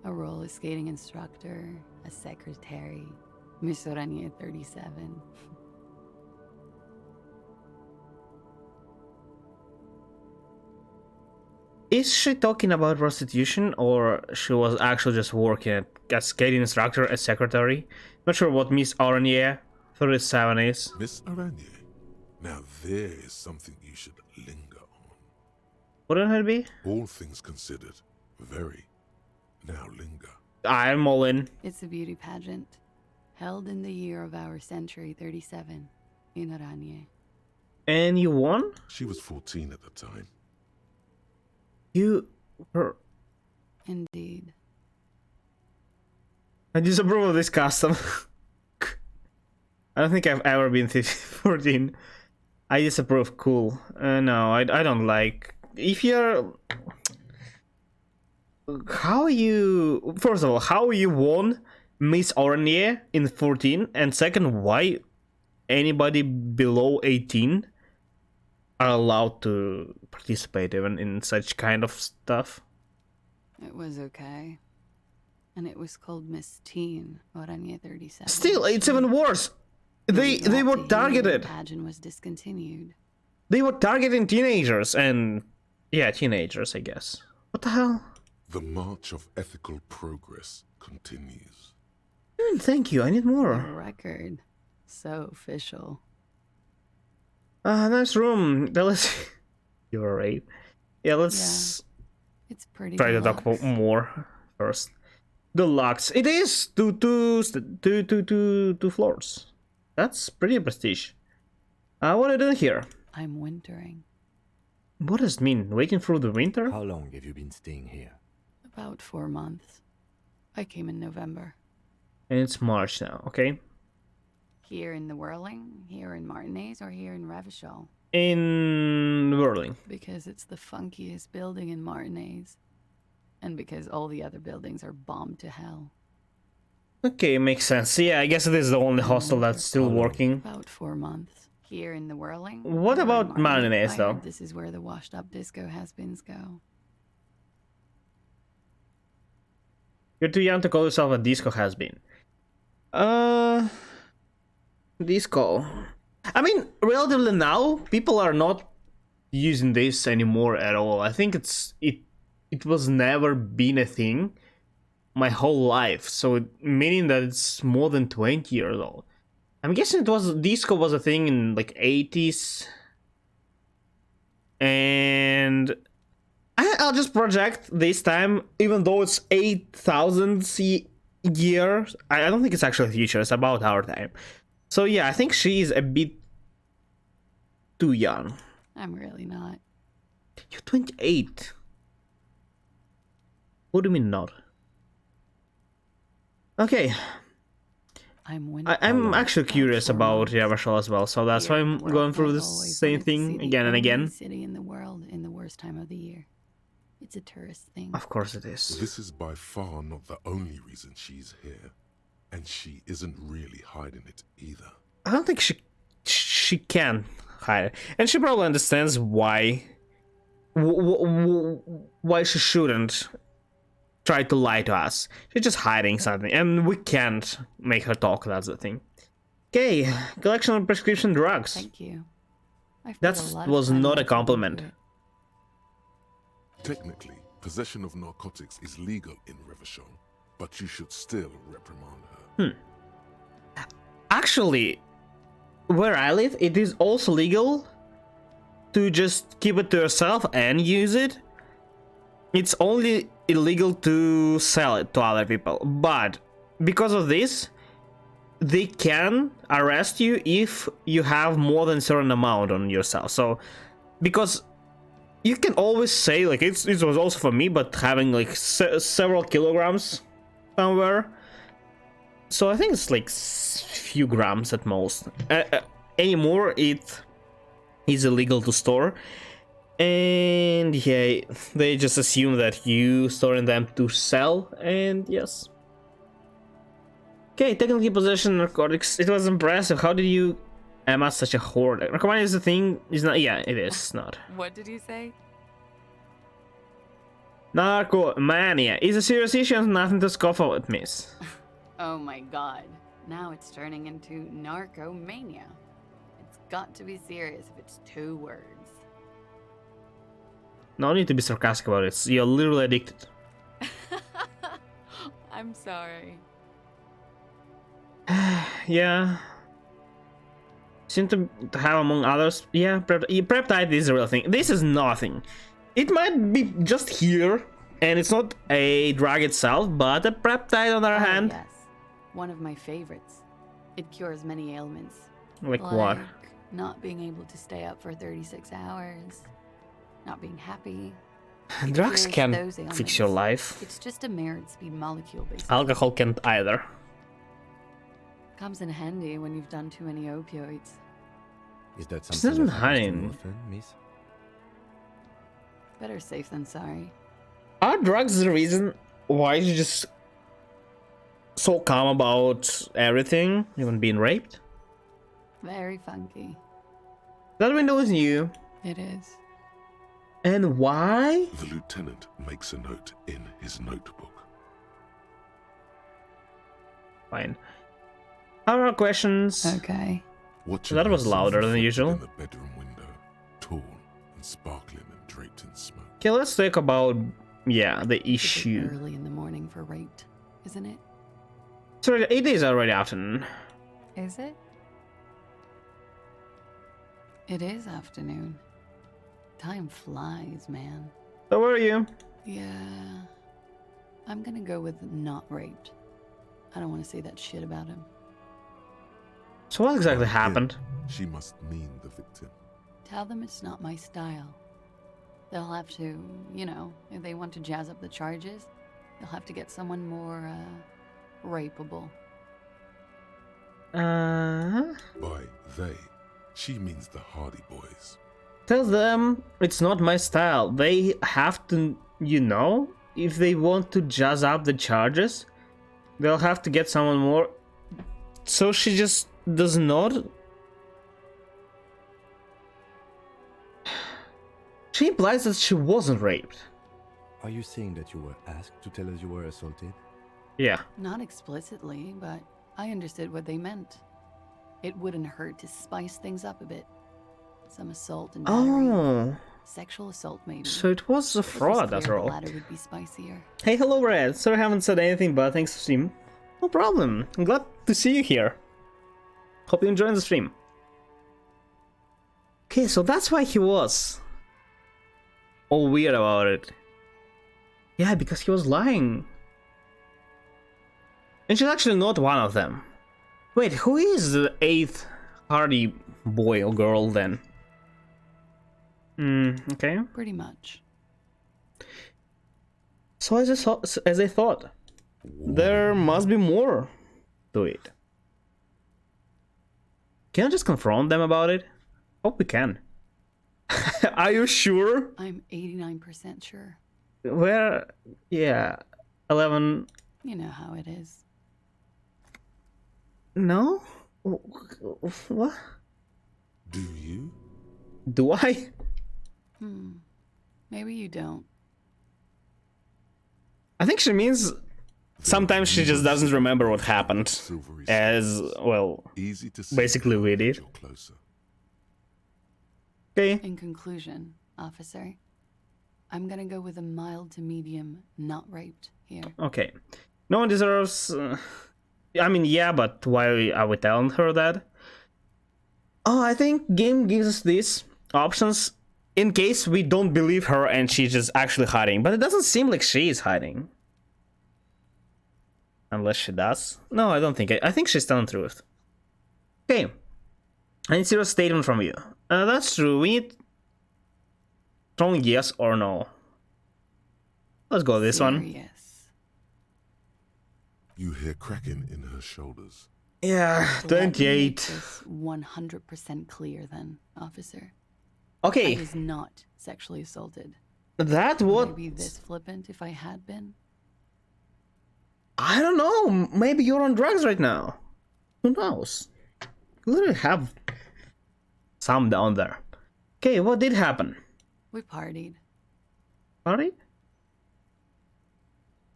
A roller skating instructor, a secretary, Miss Orania 37. Is she talking about prostitution, or she was actually just working as skating instructor, as secretary? Not sure what Miss Aranier 37 is. Miss Aranier, now there is something you should linger on. Wouldn't it be? All things considered, very. Now linger. I'm all in. It's a beauty pageant, held in the year of our century 37, in Aranier. And you won? She was 14 at the time. You were... Indeed. I disapprove of this custom. I don't think I've ever been 14. I disapprove. Cool. No, I don't like... If you're... How you... First of all, how you won Miss Ornier in 14? And second, why anybody below 18 are allowed to participate even in such kind of stuff? It was okay. And it was called Miss Teen, Orania 37. Still, it's even worse. They were targeted. The pageant was discontinued. They were targeting teenagers and... Yeah, teenagers, I guess. What the hell? The march of ethical progress continues. Thank you, I need more. A record. So official. Nice room. Let's... You're right. Yeah, let's... Yeah, it's pretty try to talk about more first. Deluxe. It is two floors. That's pretty prestige. What are you doing here? I'm wintering. What does it mean? Waiting through the winter? How long have you been staying here? About 4 months. I came in November. And it's March now, okay? Here in the Whirling, here in Martinez, or here in Revachol? In Whirling. Because it's the funkiest building in Martinez. And because all the other buildings are bombed to hell. Okay, makes sense. Yeah, I guess it is the only hostel that's still working. About 4 months. Here in the Whirling. What about Martinez, though? This is where the washed-up disco has-beens go. You're too young to call yourself a disco has-been. Disco. I mean, relatively now, people are not using this anymore at all. I think it was never been a thing my whole life. So meaning that it's more than 20 years old. I'm guessing disco was a thing in like 80s. And I'll just project this time, even though it's 8,000 years. I don't think it's actually future, it's about our time. So yeah, I think she's a bit too young. I'm really not. You're 28. What do you mean not? Okay. I'm actually curious about Universal as well, so that's why I'm going through the same thing again and again. City in the world in the worst time of the year. It's a tourist thing. Of course it is. This is by far not the only reason she's here, and she isn't really hiding it either. I don't think she can hide it, and she probably understands why she shouldn't try to lie to us. She's just hiding something, and we can't make her talk, that's the thing. Okay, collection of prescription drugs. Thank you. That was not a compliment. Technically, possession of narcotics is legal in Revachol, but you should still reprimand her. Actually, where I live, it is also legal to just keep it to yourself and use it. It's only illegal to sell it to other people, but because of this, they can arrest you if you have more than a certain amount on yourself. So, because you can always say, like, it was also for me, but having like several kilograms somewhere. So I think it's like few grams at most. Anymore, it is illegal to store. And yeah, they just assume that you storing them to sell, and yes. Okay, technically possession narcotics. It was impressive. How did you amass such a hoard? Narcomania is the thing. Is not. Yeah, it is not. What did you say? Narcomania is a serious issue and nothing to scoff at, miss. Oh my god. Now it's turning into narcomania. It's got to be serious if it's 2 words. No need to be sarcastic about it. You're literally addicted. I'm sorry. Yeah. Seem to have among others. Yeah, peptide is a real thing. This is nothing. It might be just here, and it's not a drug itself, but a peptide on the other hand. Yes. One of my favorites. It cures many ailments. Like what? Not being able to stay up for 36 hours. Not being happy. Drugs can fix your life. It's just a merit speed molecule, basically. Alcohol can't either. Comes in handy when you've done too many opioids. Is that She something doesn't that happens hide. too often, miss? Better safe than sorry. Are drugs the reason why you're just so calm about everything, even being raped? Very funky. That window is new. It is. And why? The lieutenant makes a note in his notebook. Fine. Other questions? Okay. That was louder than usual. In the bedroom window, tall and sparkling and draped in smoke. Okay, let's talk about, yeah, the It's a bit issue. early in the morning for rape, isn't it? So it is already afternoon. Is it? It is afternoon. Time flies, man. So where are you? Yeah. I'm gonna go with not raped. I don't want to say that shit about him. So what exactly happened? She must mean the victim. Tell them it's not my style. They'll have to, you know, if they want to jazz up the charges, they'll have to get someone more, rapeable. By they, she means the Hardy Boys. Tell them it's not my style. They have to, you know, if they want to jazz up the charges, they'll have to get someone more. So she just does not. She implies that she wasn't raped. Are you saying that you were asked to tell us you were assaulted? Yeah. Not explicitly, but I understood what they meant. It wouldn't hurt to spice things up a bit. Some assault and battery. Oh. Sexual assault, maybe. So it was a fraud after all. The latter would be spicier. Hey, hello, Red. Sorry I haven't said anything, but thanks for stream. No problem. I'm glad to see you here. Hope you enjoyed the stream. Okay, so that's why he was all weird about it. Yeah, because he was lying. And she's actually not one of them. Wait, who is the 8th Hardy boy or girl then? Okay. Pretty much. So as I thought, there must be more to it. Can I just confront them about it? Hope we can. Are you sure? I'm 89% sure. Where? Yeah, 11. You know how it is. No? What? Do you? Do I? Maybe you don't. I think she means sometimes she just doesn't remember what happened. As, well, basically we did. Okay. In conclusion, officer, I'm gonna go with a mild to medium not raped here. Okay. No one deserves... I mean, yeah, but why are we telling her that? Oh, I think game gives us these options in case we don't believe her and she's just actually hiding. But it doesn't seem like she is hiding. Unless she does. No, I don't think. I think she's telling the truth. Okay. I need serious statement from you. That's true. We need strong yes or no. Let's go with this one. Yes. You hear cracking in her shoulders. Yeah, 28. 100% clear then, officer. Okay. I was not sexually assaulted. That would... Would I be this flippant if I had been? I don't know. Maybe you're on drugs right now. Who knows? You literally have some down there. Okay, what did happen? We partied. Partied?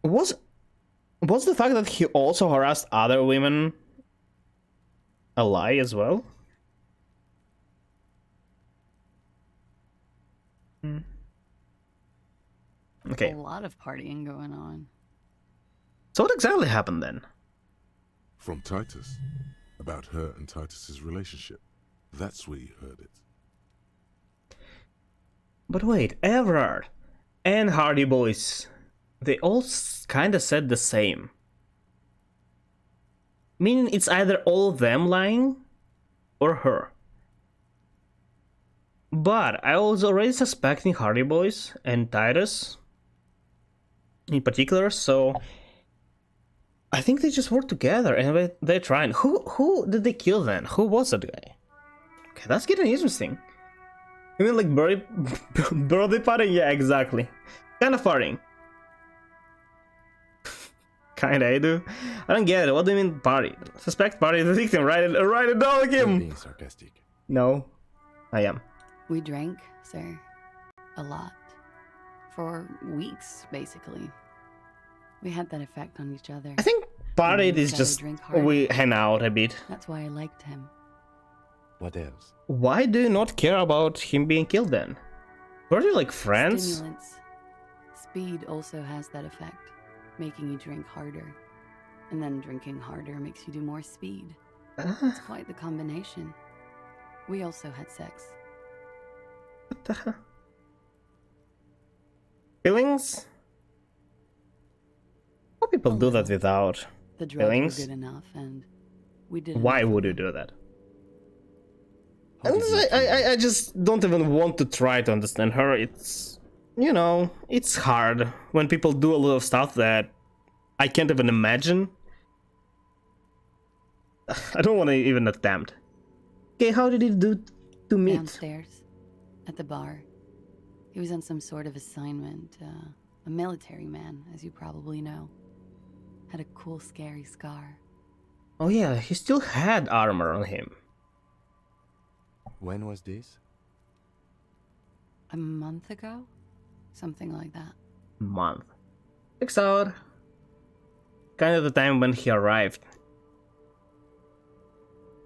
Was the fact that he also harassed other women a lie as well? Okay. A lot of partying going on. So what exactly happened then? From Titus. About her and Titus's relationship. That's where you heard it. But wait, Everard and Hardy Boys, they all kinda said the same. Meaning it's either all of them lying or her. But I was already suspecting Hardy Boys and Titus in particular, so I think they just worked together and they're trying. Who did they kill then? Who was that guy? Okay, that's getting interesting. You mean like birthday party? Yeah, exactly. Kind of farting. Kinda, I do. I don't get it. What do you mean party? Suspect party the victim. Write it down like him. Being sarcastic. No, I am. We drank, sir. A lot. For weeks, basically. We had that effect on each other. I think partied is just we hang out a bit. That's why I liked him. What else? Why do you not care about him being killed then? Were you like friends? Stimulants. Speed also has that effect, making you drink harder. And then drinking harder makes you do more speed. It's quite the combination. We also had sex. What the hell? Feelings? How people do that without the drugs feelings? Were good enough, and we did. Why would you do that? I just don't even want to try to understand her. It's, you know, it's hard when people do a lot of stuff that I can't even imagine. I don't want to even attempt. Okay, how did he do to meet? Downstairs, at the bar. He was on some sort of assignment. A military man, as you probably know. Had a cool, scary scar. Oh yeah, he still had armor on him. When was this? A month ago? Something like that. Month. Checks out. Kind of the time when he arrived.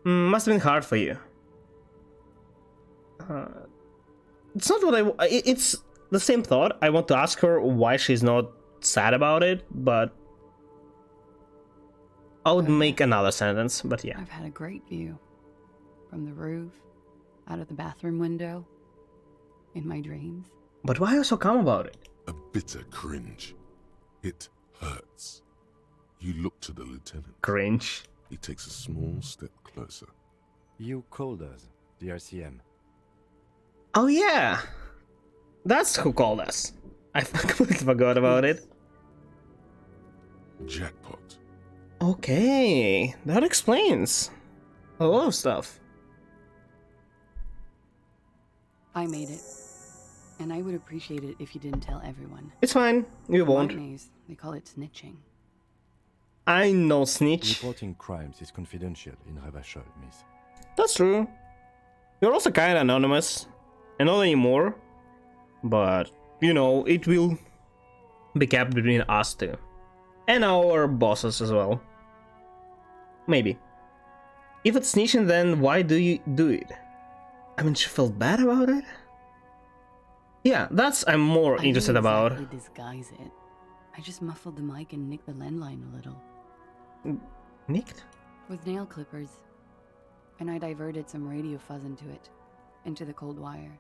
Must have been hard for you. It's not what it's the same thought. I want to ask her why she's not sad about it, but I would make another sentence, but yeah. I've had a great view. From the roof, out of the bathroom window, in my dreams. But why are you so calm about it? A bitter cringe. It hurts. You look to the lieutenant. Cringe. He takes a small step closer. You called us, the RCM. Oh yeah, that's who called us. I completely forgot about it. Jackpot. Okay, that explains a lot of stuff. I made it. And I would appreciate it if you didn't tell everyone. It's fine, you won't. Nowadays, they call it snitching. I know snitch. Reporting crimes is confidential in Ravachol, miss. That's true. You're also kinda anonymous. And not anymore. But, you know, it will be kept between us two. And our bosses as well. Maybe. If it's snitching, then why do you do it? I mean, she felt bad about it? Yeah, that's I'm more interested about. I didn't exactly disguise it. I just muffled the mic and nicked the landline a little. Nicked? With nail clippers. And I diverted some radio fuzz into it. Into the cold wire.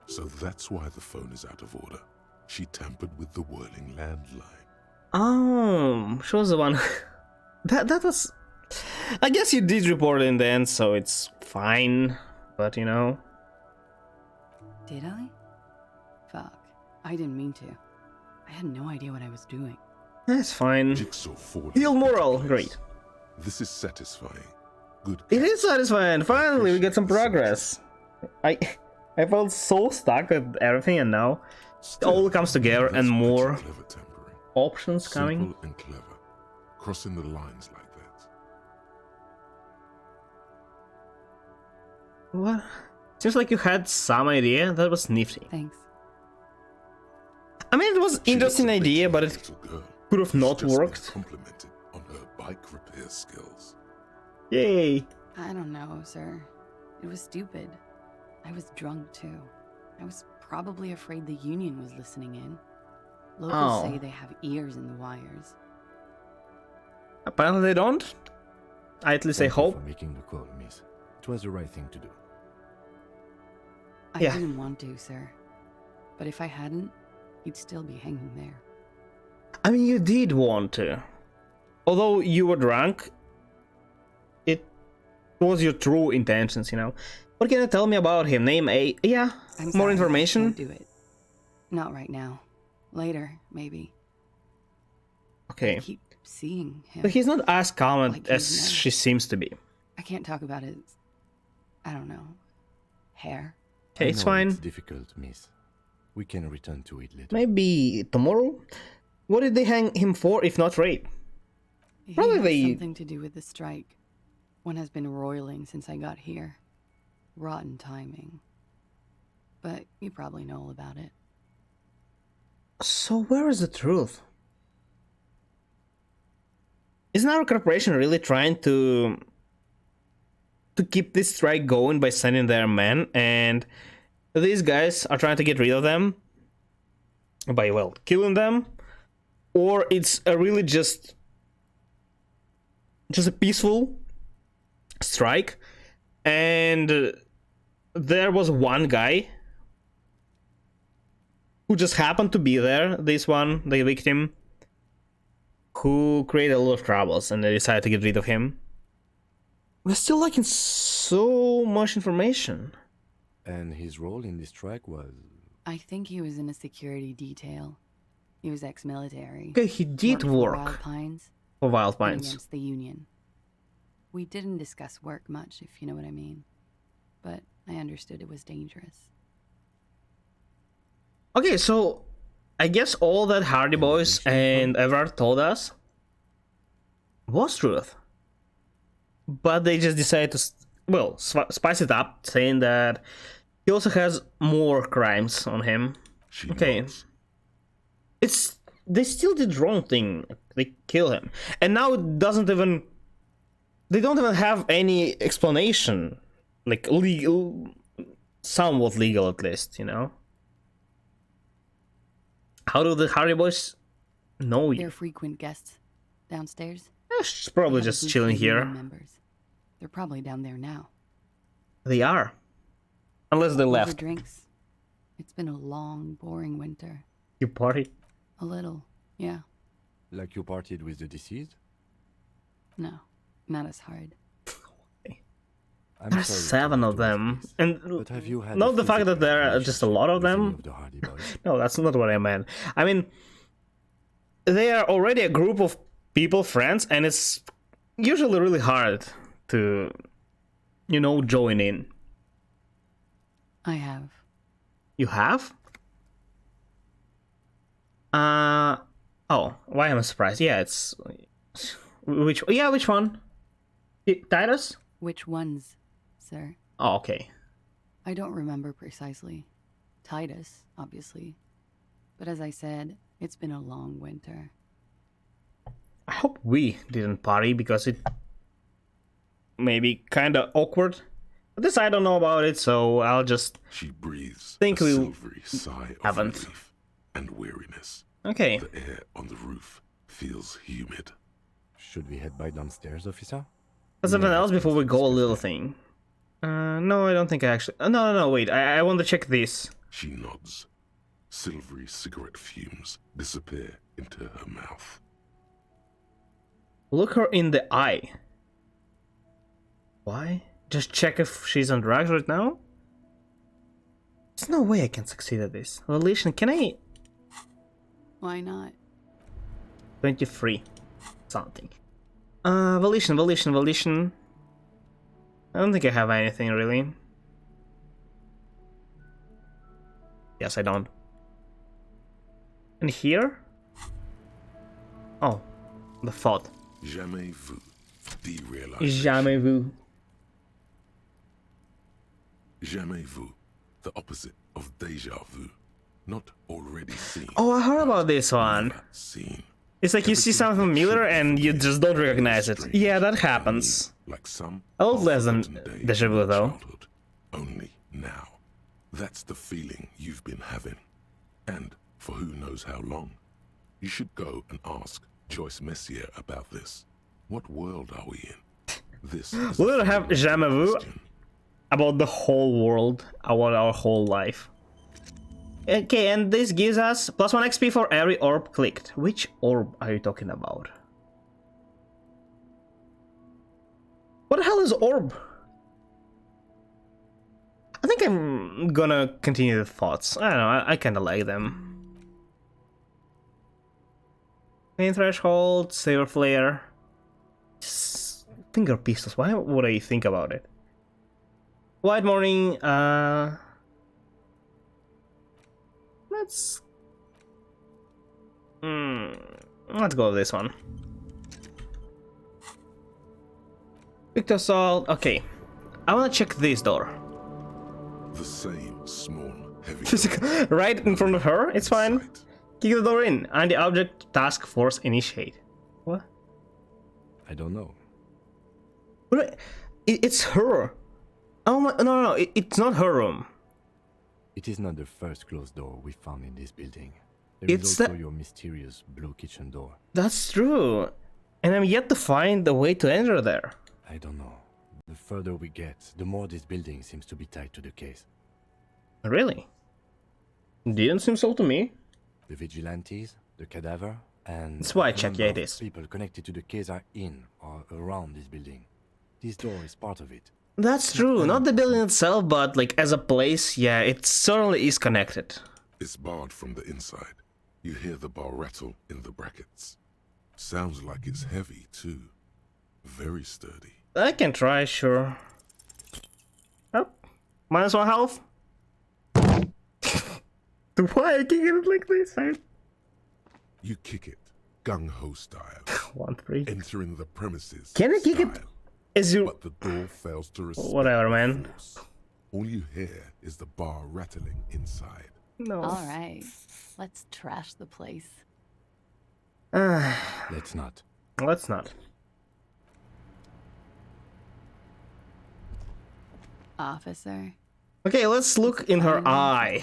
So that's why the phone is out of order. She tampered with the whirling landline. Oh, she was the one. that was. I guess you did report it in the end, so it's fine. But you know. Did I? Fuck. I didn't mean to. I had no idea what I was doing. That's fine. Jigsaw forward. Heal moral, great. This is satisfying. Good. It is satisfying. Finally, we get some progress. I felt so stuck with everything, and now it all comes together and more options coming. Simple and clever. Crossing the lines like that. What? Seems like you had some idea. That was nifty. Thanks. I mean, it was an interesting idea, but it could have not worked. Complimented on her bike repair skills. Yay! I don't know, sir. It was stupid. I was drunk too. I was probably afraid the union was listening in. Locals say they have ears in the wires. Apparently they don't. At least I hope. For making the call, miss. It was the right thing to do. I didn't want to, sir. But if I hadn't, he'd still be hanging there. I mean, you did want to. Although you were drunk, it was your true intentions, you know. What can you tell me about him? Name a... Yeah, I'm more sorry, information? I can't do it. Not right now. Later, maybe. Okay. I keep seeing him. But he's not as calm like as he's she seems to be. I can't talk about his... I don't know. Hair. Okay, it's fine. It's difficult, miss. We can return to it later. Maybe tomorrow? What did they hang him for, if not rape? He Probably has they... something to do with the strike. One has been roiling since I got here. Rotten timing. But you probably know all about it. So where is the truth? Isn't our corporation really trying to keep this strike going by sending their men, and these guys are trying to get rid of them by, well, killing them? Or it's a really just a peaceful strike, and there was one guy who just happened to be there, this one, the victim, who created a lot of troubles, and they decided to get rid of him. We're still lacking so much information. And his role in this strike was... I think he was in a security detail. He was ex-military. Okay, he did worked work for Wild Pines. for Wild and Pines. Against the Union. We didn't discuss work much, if you know what I mean. But I understood it was dangerous. Okay, so I guess all that Hardy Boys and Everard told us was truth. But they just decided to, well, spice it up, saying that he also has more crimes on him. Okay. They still did wrong thing. They kill him. And now it doesn't even... They don't even have any explanation. Like, legal... Somewhat legal, at least, you know? How do the Hardy Boys know you? They're frequent guests downstairs. She's probably They have a just group chilling of union here. Members. They're probably down there now. They are. Unless they Over left. drinks. It's been a long, boring winter. You party? A little, yeah. Like you partied with the deceased? No, not as hard. I'm There's sorry to 7 have of to ask them, this, and but have you had not a the fact that physical there are just a lot of relationship them. with any of the Hardy Boys? No, that's not what I meant. I mean, they are already a group of people, friends, and it's usually really hard to, you know, join in. I have. You have? Oh, why am I surprised? Yeah, it's which one? Titus? Which ones, sir? Oh, okay. I don't remember precisely. Titus, obviously. But as I said, it's been a long winter. I hope we didn't party because it may be kinda awkward. But this I don't know about it, so I'll just She breathes think a we silvery sigh of haven't. relief and weariness. Okay. The air on the roof feels humid. Should we head by downstairs, officer? There's something else before we go a little thing. No, I don't think I actually... No, wait. I want to check this. She nods. Silvery cigarette fumes disappear into her mouth. Look her in the eye. Why? Just check if she's on drugs right now? There's no way I can succeed at this. Volition, can I... Why not? 23. Something. Volition. I don't think I have anything, really. Yes, I don't. And here? Oh, the thought. Jamais vu. Derealization. Jamais vu. Jamais vu. The opposite of déjà vu. Not already seen. Oh, I heard about this one. Seen. It's like you see something familiar and you just don't recognize it. Yeah, that happens. Like some A lot less than déjà vu, though. Only now. That's the feeling you've been having. And for who knows how long. You should go and ask Joyce Messier about this. What world are we in? This is We'll have jamais vu about the whole world, about our whole life. Okay, and this gives us +1 XP for every orb clicked. Which orb are you talking about? What the hell is orb? I think I'm gonna continue the thoughts. I don't know, I kinda like them. Main threshold, saber flare. Just finger pistols, why would I think about it? White morning, let's go with this one. Victor Assault, okay. I wanna check this door. the same small, heavy. Right in front of her, it's fine. Kick the door in. Anti-object task force initiate. What? I don't know. What? It's her. Oh my, no, it's not her room. It is not the first closed door we found in this building. It's is also the- your mysterious blue kitchen door. That's true. And I'm yet to find the way to enter there. I don't know. The further we get, the more this building seems to be tied to the case. Really? Didn't seem so to me. The vigilantes, the cadaver, and That's why I a checked, number yeah, of it is. people connected to the case are in or around this building. This door is part of it. That's true. Not the building itself, but like as a place, yeah, it certainly is connected. It's barred from the inside. You hear the bar rattle in the brackets. Sounds like it's heavy, too. Very sturdy. I can try, sure. Oh, -1 health. Why I kicking it like this, man? You kick it, gung-ho style. 1-3. Entering the premises. Can I kick it? Is you? But the door fails to respect Whatever, man. force. All you hear is the bar rattling inside. No. All right, let's trash the place. Let's not. Let's not. Officer. Okay, let's look in her eye.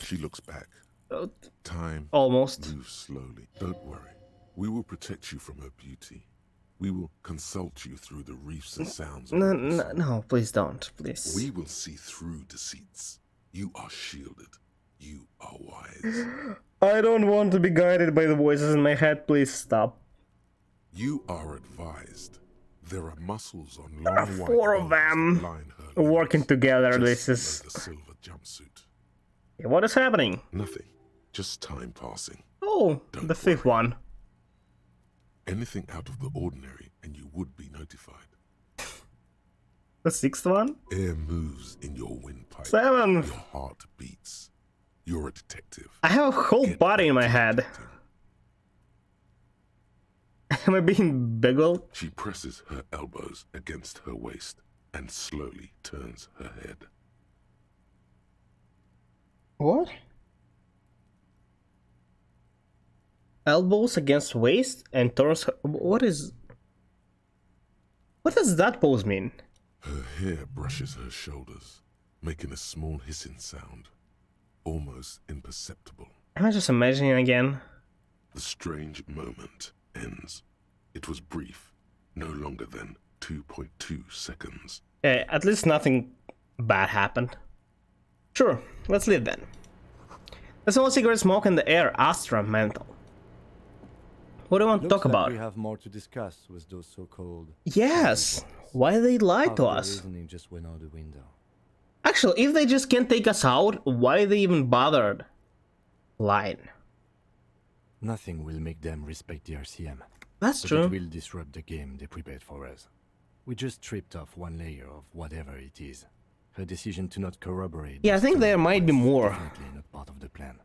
She looks back. Time Almost. moves slowly. Don't worry. We will protect you from her beauty. We will consult you through the reefs and sounds of No, her no, pursuit. no, please don't, please. We will see through deceits. You are shielded. You are wise. I don't want to be guided by the voices in my head. Please stop. You are advised. There are muscles on There are long white 4 of bones that them line her working limbs, together. just This below is... the silver jumpsuit. What is happening? Nothing. Just time passing. Oh, Don't the 5th worry. one. Anything out of the ordinary and you would be notified. The 6th one? Air moves in your windpipe. 7th. Your heart beats. You're a detective. I have a whole body in my head. Am I being biggled? She presses her elbows against her waist and slowly turns her head. What? Elbows against waist and turns her... What is... What does that pose mean? Her hair brushes her shoulders, making a small hissing sound, almost imperceptible. Am I just imagining again? The strange moment ends. It was brief, no longer than 2.2 seconds. At least nothing bad happened. Sure, let's leave then. There's no cigarette smoke in the air, Astra mental. What do you want to talk about? We have more to discuss with those so-called... Yes! Why they lied to us? Reasoning just went out the window. Actually, if they just can't take us out, why they even bothered lying? Nothing will make them respect the RCM. That's but true. It will disrupt the game they prepared for us. We just stripped off one layer of whatever it is. Her decision to not corroborate... Yeah, I think there might be more. Definitely not part of the plan.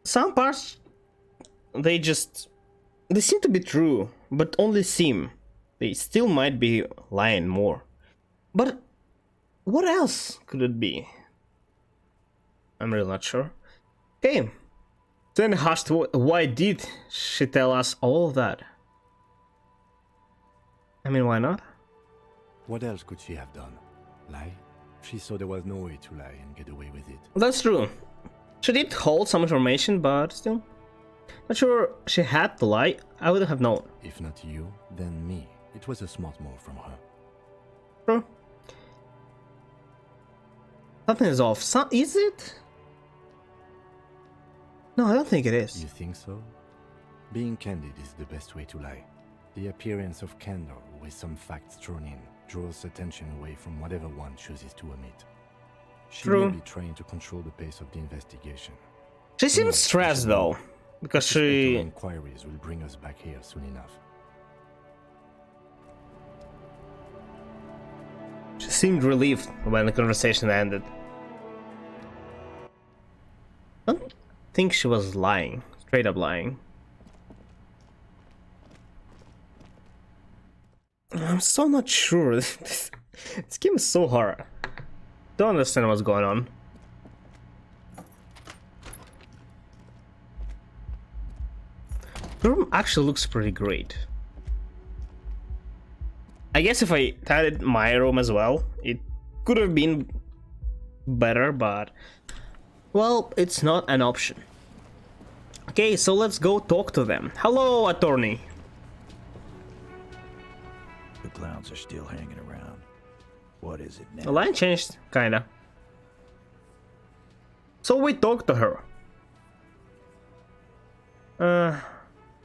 Some parts, they seem to be true, but only seem. They still might be lying more. But what else could it be? I'm really not sure. Okay. Then asked, why did she tell us all of that? I mean, why not? What else could she have done? Lie? She saw there was no way to lie and get away with it. That's true. She did hold some information, but still. Not sure she had to lie. I wouldn't have known. If not you, then me. It was a smart move from her. True. Something is off. Is it? No, I don't think it is. You think so? Being candid is the best way to lie. The appearance of candor with some facts thrown in draws attention away from whatever one chooses to omit. She may be trying to control the pace of the investigation. She seems stressed though, because she... inquiries will bring us back here soon enough. She seemed relieved when the conversation ended. I don't think she was lying, straight up lying. I'm so not sure. This game is so hard. Don't understand what's going on. The room actually looks pretty great. I guess if I tied my room as well, it could have been better, but well, it's not an option. Okay, so let's go talk to them. Hello, attorney. The clowns are still hanging around. What is it now? The line changed, kinda. So we talked to her.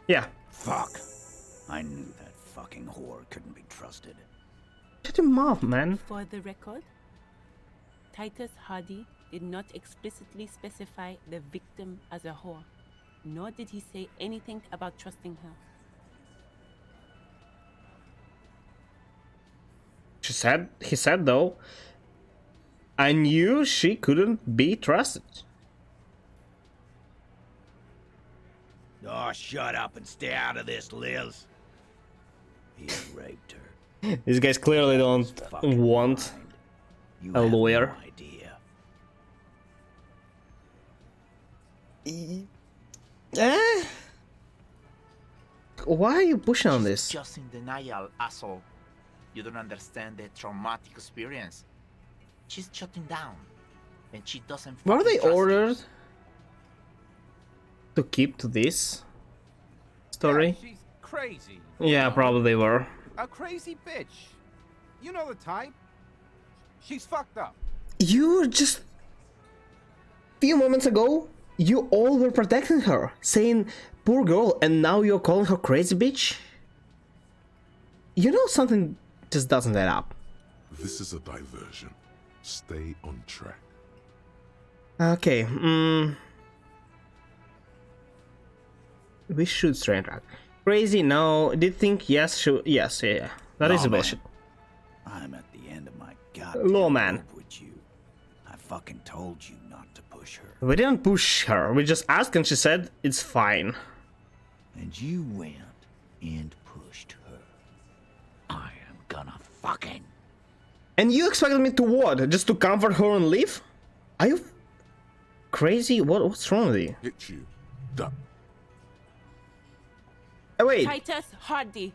Yeah. Fuck. I knew that fucking whore couldn't be trusted. Shut him off, man. For the record, Titus Hardy did not explicitly specify the victim as a whore, nor did he say anything about trusting her. He said though, I knew she couldn't be trusted. Oh, shut up and stay out of this, Liz. He raped her. These guys clearly don't want a lawyer. Why are you pushing on this? Just in denial, asshole. You don't understand the traumatic experience. She's shutting down, and she doesn't. Were they trust ordered to keep to this story? Yeah, she's crazy. Yeah, probably they were. A crazy bitch. You know the type. She's fucked up. You're just... few moments ago, you all were protecting her, saying, poor girl, and now you're calling her crazy bitch? You know something just doesn't add up. This is a diversion. Stay on track. Okay, we should stay on track. Crazy, no. Did think yes, sure, yes, yeah. That is bullshit. I'm at the end of my goddamn Lawman. rope with you. I fucking told you not to push her. We didn't push her. We just asked and she said it's fine. And you went and pushed her. I am gonna fucking... And you expected me to what? Just to comfort her and leave? Are you crazy? What's wrong with you? Hit you. Duck. Oh, wait. Titus Hardy.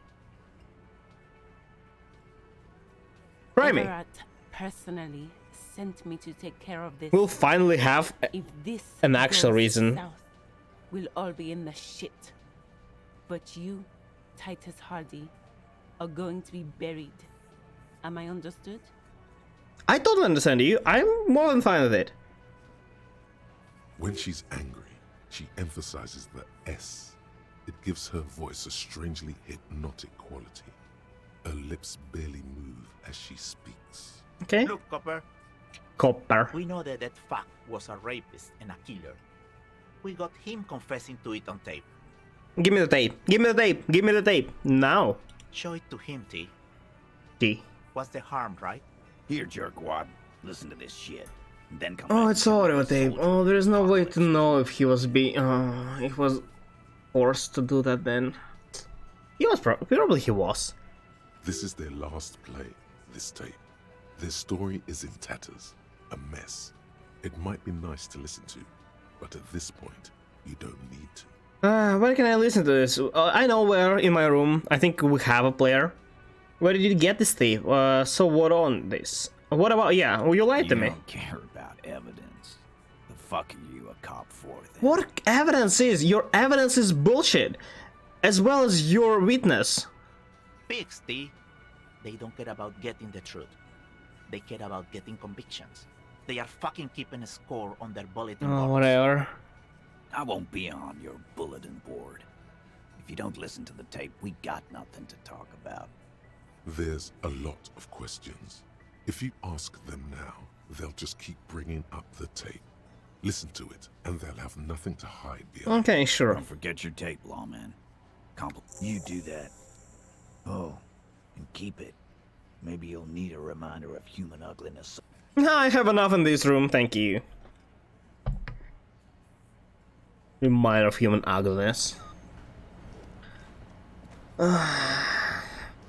Try me. Everett personally sent me to take care of this. We'll finally have If this an actual goes reason. south, we'll all be in the shit. But you, Titus Hardy, are going to be buried. Am I understood? I totally understand you. I'm more than fine with it. When she's angry, she emphasizes the S. It gives her voice a strangely hypnotic quality. Her lips barely move as she speaks. Okay. Look, Copper. Copper. We know that that fuck was a rapist and a killer. We got him confessing to it on tape. Give me the tape. Give me the tape. Give me the tape. Now. Show it to him, T. T. What's the harm, right? Here, jerkwad. Listen to this shit. Then come Oh, back it's and audio tape. Oh, there's no way to know if he was if was forced to do that then. He was probably he was. This is their last play, this tape. Their story is in tatters, a mess. It might be nice to listen to, but at this point, you don't need to. Where can I listen to this? I know where, in my room. I think we have a player. Where did you get this tape? So what on this? What about, yeah, well, you lied to me. You don't care about evidence. The fuck are you a cop for then? What evidence is? Your evidence is bullshit. As well as your witness. Pigs, T. They don't care about getting the truth. They care about getting convictions. They are fucking keeping a score on their bulletin board. Oh, whatever. I won't be on your bulletin board. If you don't listen to the tape, we got nothing to talk about. There's a lot of questions. If you ask them now, they'll just keep bringing up the tape. Listen to it, and they'll have nothing to hide behind. Okay, sure. Don't forget your tape, lawman. You do that. Oh, and keep it. Maybe you'll need a reminder of human ugliness. I have enough in this room, thank you. Reminder of human ugliness. I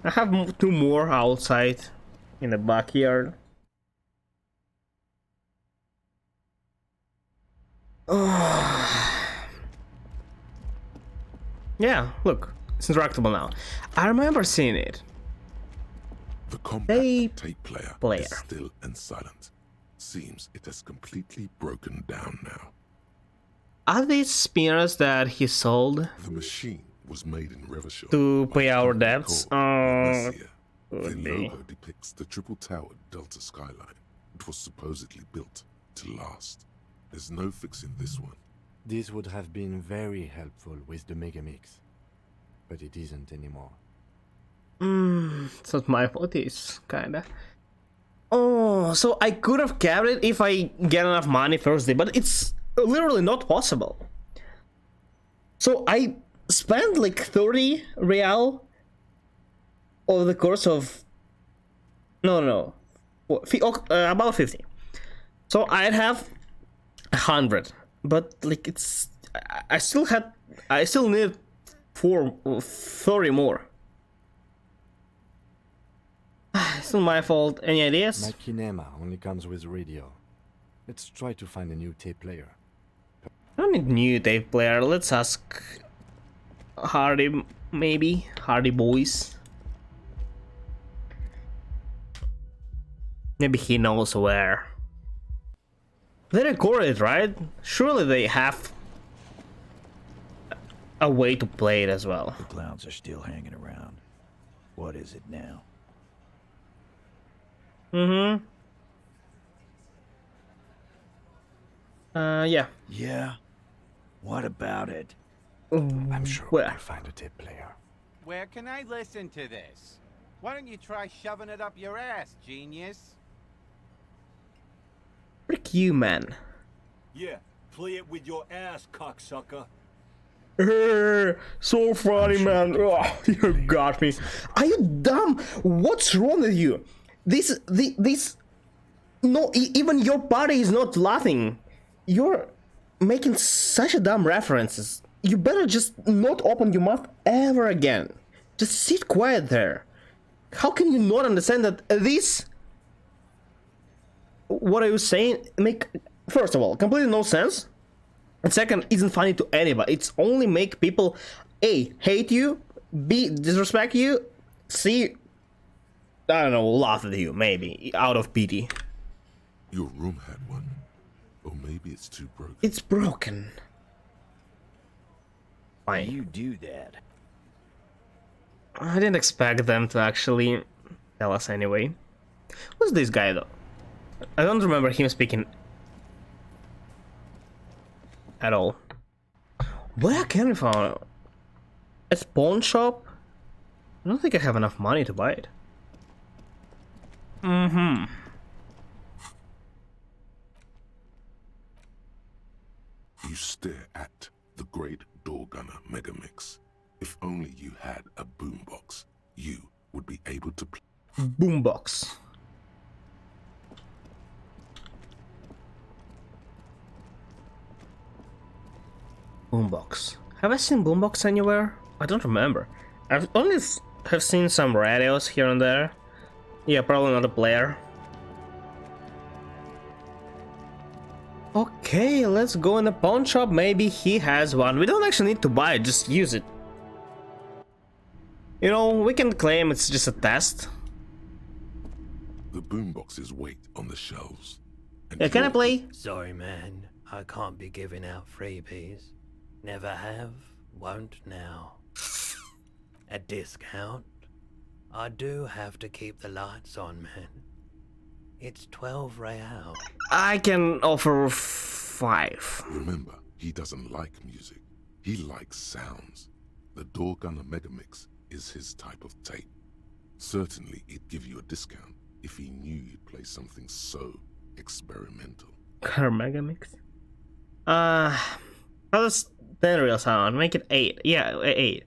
have two more outside in the backyard. Yeah, look, it's interactable now. I remember seeing it. The compact tape player is still and silent. Seems it has completely broken down now. Are these spinners that he sold? The machine was made in Revachol to pay our debts? The logo depicts the triple towered Delta skyline. It was supposedly built to last. There's no fixing this one. This would have been very helpful with the Megamix, but it isn't anymore. It's not my fault, it's kinda. Oh, so I could have kept it if I get enough money Thursday, but it's literally not possible. So I spent like 30 real over the course of... No. About 50. So I'd have 100. But like it's... I still need 30 more. It's not my fault. Any ideas? My kinema only comes with radio. Let's try to find a new tape player. I don't need new tape player. Let's ask Hardy, maybe. Hardy boys. Maybe he knows where. They recorded it, right? Surely they have a way to play it as well. The clowns are still hanging around. What is it now? Yeah. Yeah? What about it? I'm sure we can find a tape player. Where can I listen to this? Why don't you try shoving it up your ass, genius? Frick you, man. Yeah, play it with your ass, cocksucker. So funny, man. Oh, you got me. Are you dumb? What's wrong with you? This. No, even your body is not laughing. You're making such a dumb references. You better just not open your mouth ever again. Just sit quiet there. How can you not understand that this? What are you saying? Make, first of all, completely no sense. And second, isn't funny to anybody. It's only make people A, hate you, B, disrespect you, C, I don't know, laugh at you, maybe, out of pity. Your room had one. Or maybe it's too broken. It's broken. Fine. You do that. I didn't expect them to actually tell us anyway. Who's this guy though? I don't remember him speaking at all. Where can we find it? A pawn shop? I don't think I have enough money to buy it. You stare at the great door gunner Megamix. If only you had a boombox, you would be able to play. Boombox. Boombox. Have I seen boombox anywhere? I don't remember. I've only have seen some radios here and there. Yeah, probably not a player. Okay, let's go in the pawn shop. Maybe he has one. We don't actually need to buy it, just use it. You know, we can claim it's just a test. The boomboxes wait on the shelves. Yeah, can I play? Sorry, man. I can't be giving out freebies. Never have, won't now. A discount? I do have to keep the lights on, man. It's 12 real. I can offer 5. Remember, he doesn't like music. He likes sounds. The door gunner Megamix is his type of tape. Certainly, it'd give you a discount if he knew you'd play something so experimental. Her Megamix? How does 10 real sound? Make it 8. Yeah, 8.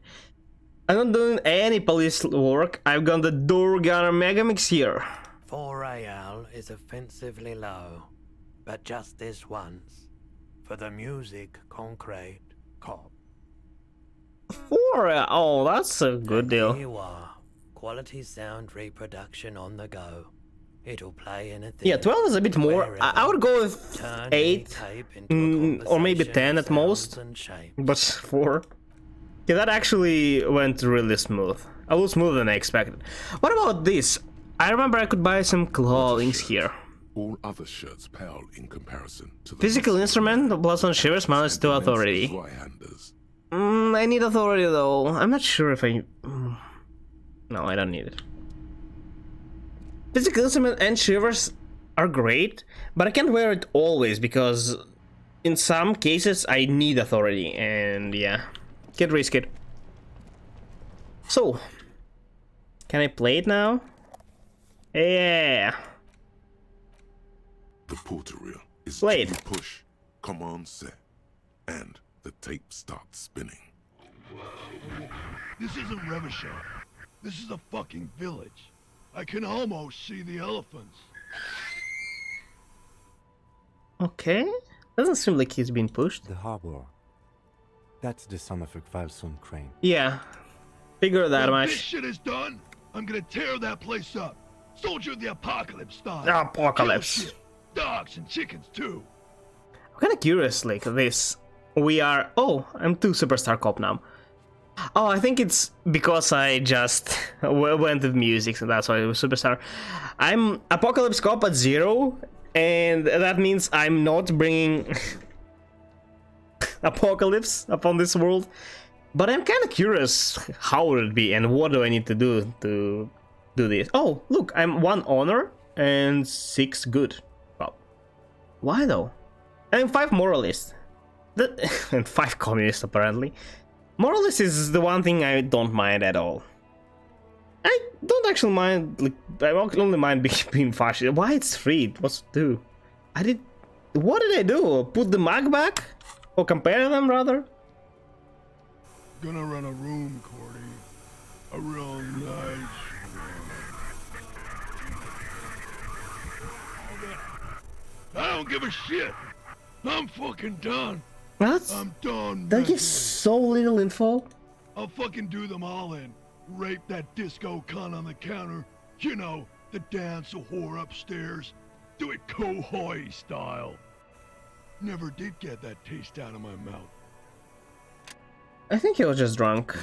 I'm not doing any police work. I've got the door gunner Megamix here. 4 real is offensively low, but just this once. For the music, concrete, cop. 4? Oh, that's a good deal. Here you are. Quality sound reproduction on the go. It'll play anything. Yeah, 12 is a bit more. I would go with 8, or maybe 10 at most. But 4. Yeah, that actually went really smooth. A little smoother than I expected. What about this? I remember I could buy some clothing here. All other shirts pale in comparison to the Physical instrument, plus on shivers, minus 2 authority. I need authority though. I'm not sure if I... No, I don't need it. Physical instrument and shivers are great, but I can't wear it always because in some cases I need authority, and yeah, can't risk it. So, can I play it now? Yeah. The porter reel is played. Push, command set, and the tape starts spinning. This isn't Revachol. This is a fucking village. I can almost see the elephants. Okay. Doesn't seem like he's been pushed. The harbor. That's the son of a Kvalson crane. Yeah. Figure that when much. This shit is done, I'm gonna tear that place up. Soldier of the apocalypse style. Apocalypse. Kill shit. Dogs and chickens too. I'm kinda curious, like this. We are... Oh, I'm 2 superstar cop now. Oh, I think it's because I just went with music, so that's why it was superstar. I'm Apocalypse Cop at 0, and that means I'm not bringing apocalypse upon this world. But I'm kind of curious how would it be, and what do I need to do this? Oh, look, I'm 1 honor and 6 good. Well, why though? And 5 moralists. And 5 communists, apparently. Moralist is the one thing I don't mind at all. I don't actually mind, like, I only mind being fascist. Why it's free? What's to do? What did I do? Put the mag back? Or compare them, rather? Gonna run a room, Cordy. A real nice room. I don't give a shit. I'm fucking done. That's... I'm done. That gives so little info. I'll fucking do them all in. Rape that disco cunt on the counter. You know, the dance a whore upstairs. Do it Kohoi style. Never did get that taste out of my mouth. I think he was just drunk.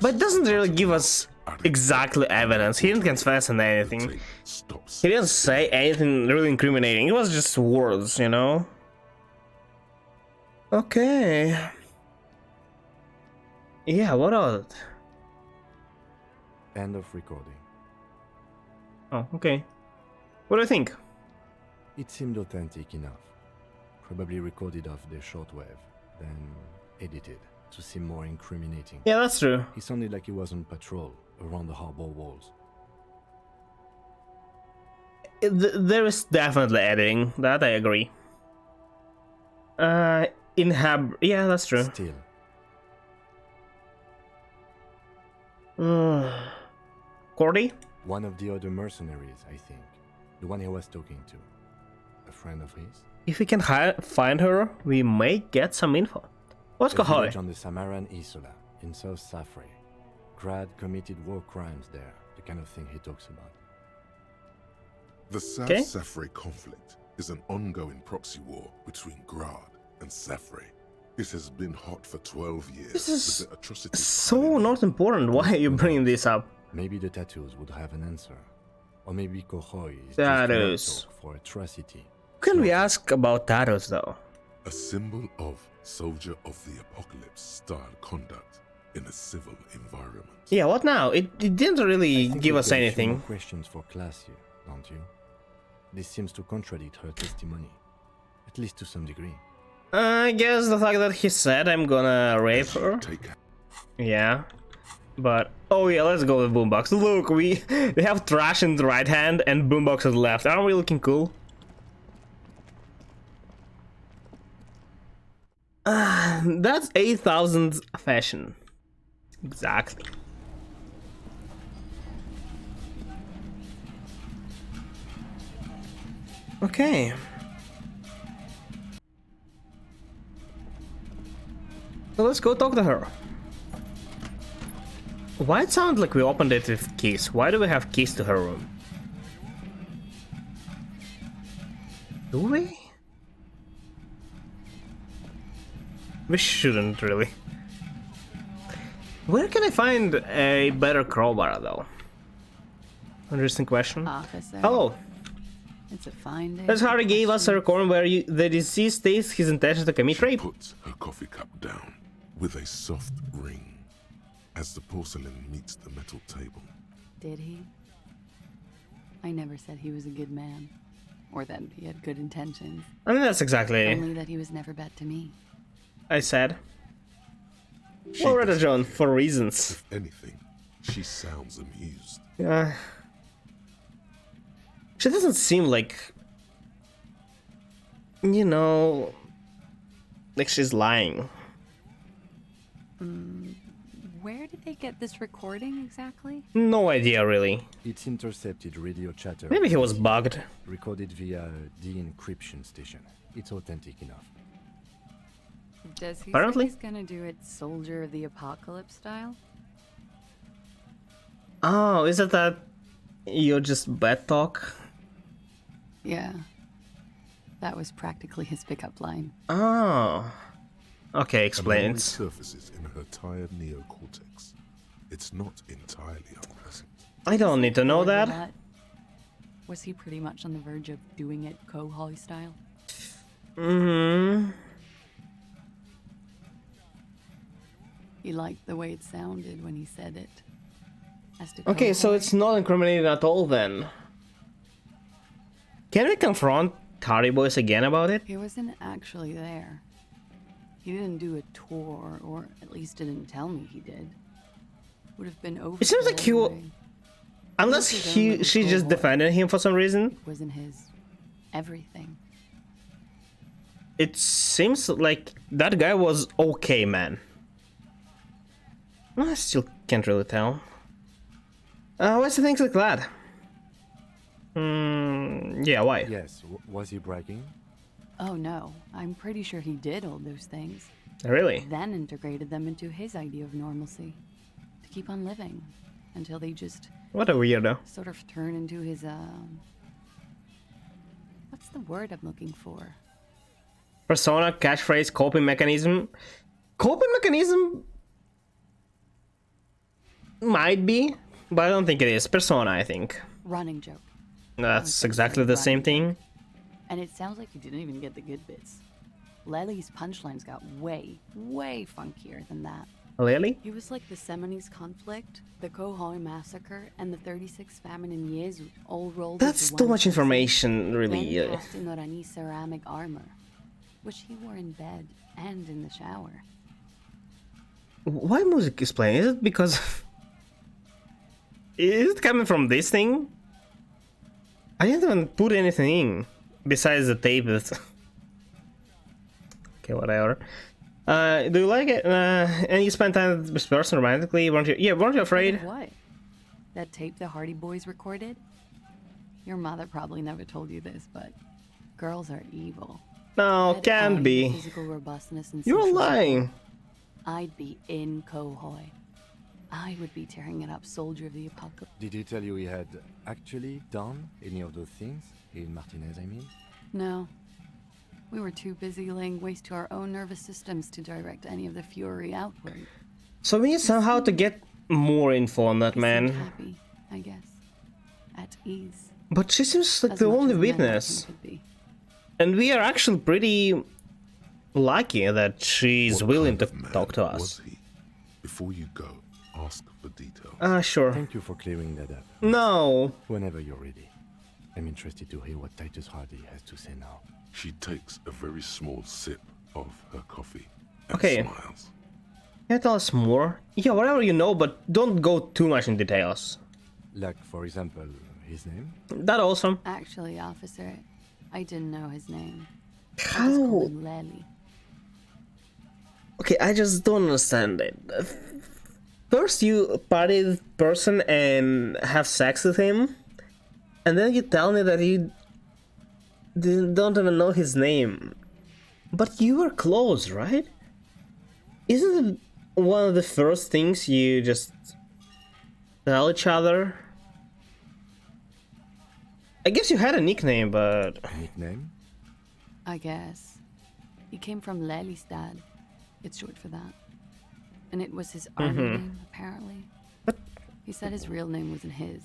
But it doesn't really give us exactly evidence. He didn't confess on anything. He didn't say anything really incriminating. It was just words, you know? Okay. Yeah, what else? End of recording. Oh, okay. What do you think? It seemed authentic enough. Probably recorded off the shortwave, then edited to seem more incriminating. Yeah, that's true. He sounded like he was on patrol around the harbor walls. There is definitely editing, that I agree. Yeah, that's true. Still. Cordy? One of the other mercenaries, I think. The one he was talking to. A friend of his? If we can find her, we may get some info. What's Kohoi? On the Samaran Isola, in South Safri. Grad committed war crimes there, the kind of thing he talks about. The South Safri conflict is an ongoing proxy war between Grad and Safri. It has been hot for 12 years. This is so not important. Why are you bringing this up? Maybe the tattoos would have an answer. Or maybe Kohoi is tattoos just talk for atrocity. Can we ask about tattoos though? A symbol of soldier of the apocalypse style conduct in a civil environment. Yeah, what now? It didn't really give us anything. More questions for class here, don't you? This seems to contradict her testimony, at least to some degree. I guess the fact that he said I'm gonna rape her. Yeah, but oh yeah, let's go with boombox. Look, we have trash in the right hand and boombox at the left. Aren't we looking cool? That's 8,000 fashion. Exactly. Okay. So let's go talk to her. Why it sounds like we opened it with keys? Why do we have keys to her room? Do we? We shouldn't really. Where can I find a better crowbar though? Interesting question. Officer. Hello. It's a fine day. As Harry gave us a recording where the deceased states his intention to commit rape. Puts her coffee cup down with a soft ring as the porcelain meets the metal table. Did he? I never said he was a good man, or that he had good intentions. I mean, that's exactly. Only that he was never bad to me. I said. Loretta John, for reasons. If anything, she sounds amused. Yeah. She doesn't seem like, you know, like she's lying. Where did they get this recording exactly? No idea, really. It's intercepted radio chatter. Maybe he was bugged. Recorded via de-encryption station. It's authentic enough. Does he Apparently. say he's gonna do it Soldier of the Apocalypse style? Oh, is it that you're just bad talk? Yeah. That was practically his pickup line. Oh. Okay, explain it. Surfaces in her tired neocortex. It's not entirely unpleasant. I don't need to know that. Was he pretty much on the verge of doing it Kohoi style? Mm-hmm. He liked the way it sounded when he said it. Okay, so it's not incriminating at all then. Can we confront Tardy Boys again about it? He wasn't actually there. He didn't do a tour, or at least didn't tell me he did. Would have been over. It seems like he will... Unless she just defended him for some reason. It wasn't his everything. It seems like that guy was okay, man. I still can't really tell. What's the things like that? Yeah, why? Yes, was he bragging? Oh no, I'm pretty sure he did all those things. Really? Then integrated them into his idea of normalcy. To keep on living. Until they just... What a weirdo. Sort of turn into his, what's the word I'm looking for? Persona, catchphrase, coping mechanism. Coping mechanism? Might be, but I don't think it is. Persona, I think. Running joke. That's exactly the same thing. And it sounds like you didn't even get the good bits. Lely's punchlines got way, way funkier than that. Lely? He was like the Seminoles conflict, the Kohoi massacre, and the 36 famine in Yezu all rolled That's into too one much person. information, really. Then cast in Norani's ceramic armor, which he wore in bed and in the shower. Why music is playing? Is it because... Is it coming from this thing? I didn't even put anything in besides the tape. Okay, whatever. Do you like it? And you spend time with this person romantically? Weren't you? Yeah, weren't you afraid? Of what? That tape the Hardy Boys recorded? Your mother probably never told you this, but girls are evil. No, Had can't I be. Physical robustness and You're social lying. support, I'd be in Kohoi. I would be tearing it up, soldier of the apocalypse. Did he tell you he had actually done any of those things? In Martinez, I mean? No. We were too busy laying waste to our own nervous systems to direct any of the fury outward. So we need somehow to get more info on that He man. seemed happy, I guess. At ease. But she seems like As the much only as men like him witness. could be. And we are actually pretty lucky that she's willing to talk to us. Was he? Before you go, ask for details. Sure. Thank you for clearing that up. No. Whenever you're ready. I'm interested to hear what Titus Hardy has to say now. She takes a very small sip of her coffee and Okay. smiles. Can you tell us more? Yeah, whatever you know, but don't go too much in details. Like, for example, his name? That also. Actually, officer, I didn't know his name. I How? just called him Lely. Okay, I just don't understand it. First you party with person and have sex with him, and then you tell me that you don't even know his name. But you were close, right? Isn't it one of the first things you just tell each other? I guess you had a nickname, but... A nickname? I guess. He came from Lely's dad. It's short for that. And it was his army name, apparently. He said his real name wasn't his.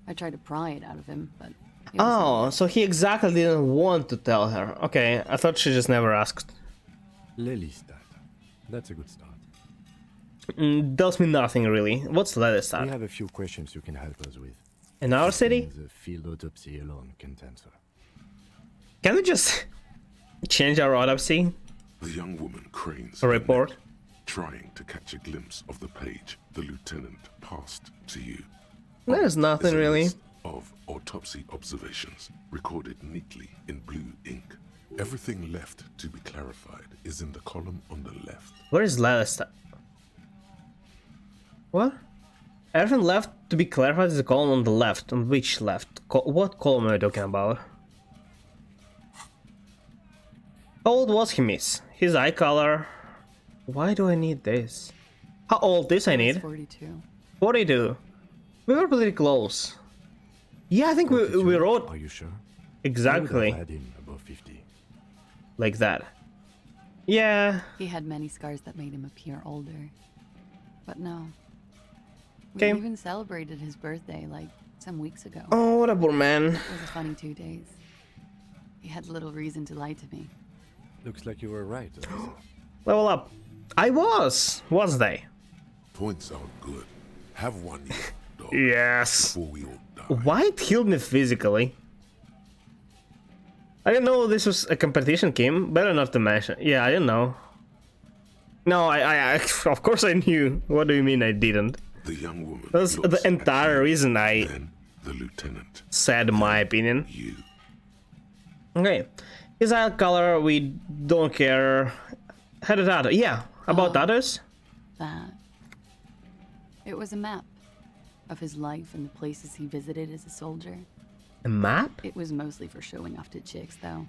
I tried to pry it out of him, but... Oh, so he exactly didn't want to tell her. Okay, I thought she just never asked. Lely's dad. That's a good start. Tells me nothing, really. What's the latest We start? have a few questions you can help us with. In our city? The field autopsy alone can't answer. Can we just change our autopsy? The young woman cranes A report? her neck, trying to catch a glimpse of the page the lieutenant passed to you. There's nothing Is a really. list of autopsy observations recorded neatly in blue ink. Everything left to be clarified is in the column on the left. Where is latest? What? Everything left to be clarified is the column on the left. On which left? What column am I talking about? How old was he, miss? His eye color. Why do I need this? How old this I He was need? 42. 42. We were pretty close. Yeah, I think we wrote Are you sure? exactly I would have had him above 50. like that. Yeah. He had many scars that made him appear older. But no. We Okay. even celebrated his birthday, like, some weeks ago. Oh, what a poor man. It was a funny 2 days. He had little reason to lie to me. Looks like you were right, officer. Level up. I was they? Points are good. Have one yet, dog. Yes. Before we all die. Why it healed me physically? I didn't know this was a competition game. Better not to mention. Yeah, I didn't know. No, I of course I knew. What do you mean I didn't? The young woman. That's the entire reason I the lieutenant said my opinion. You. Okay. His eye color, we don't care. How did that? Yeah, about others? That. It was a map of his life and the places he visited as a soldier. A map? It was mostly for showing off to chicks, though.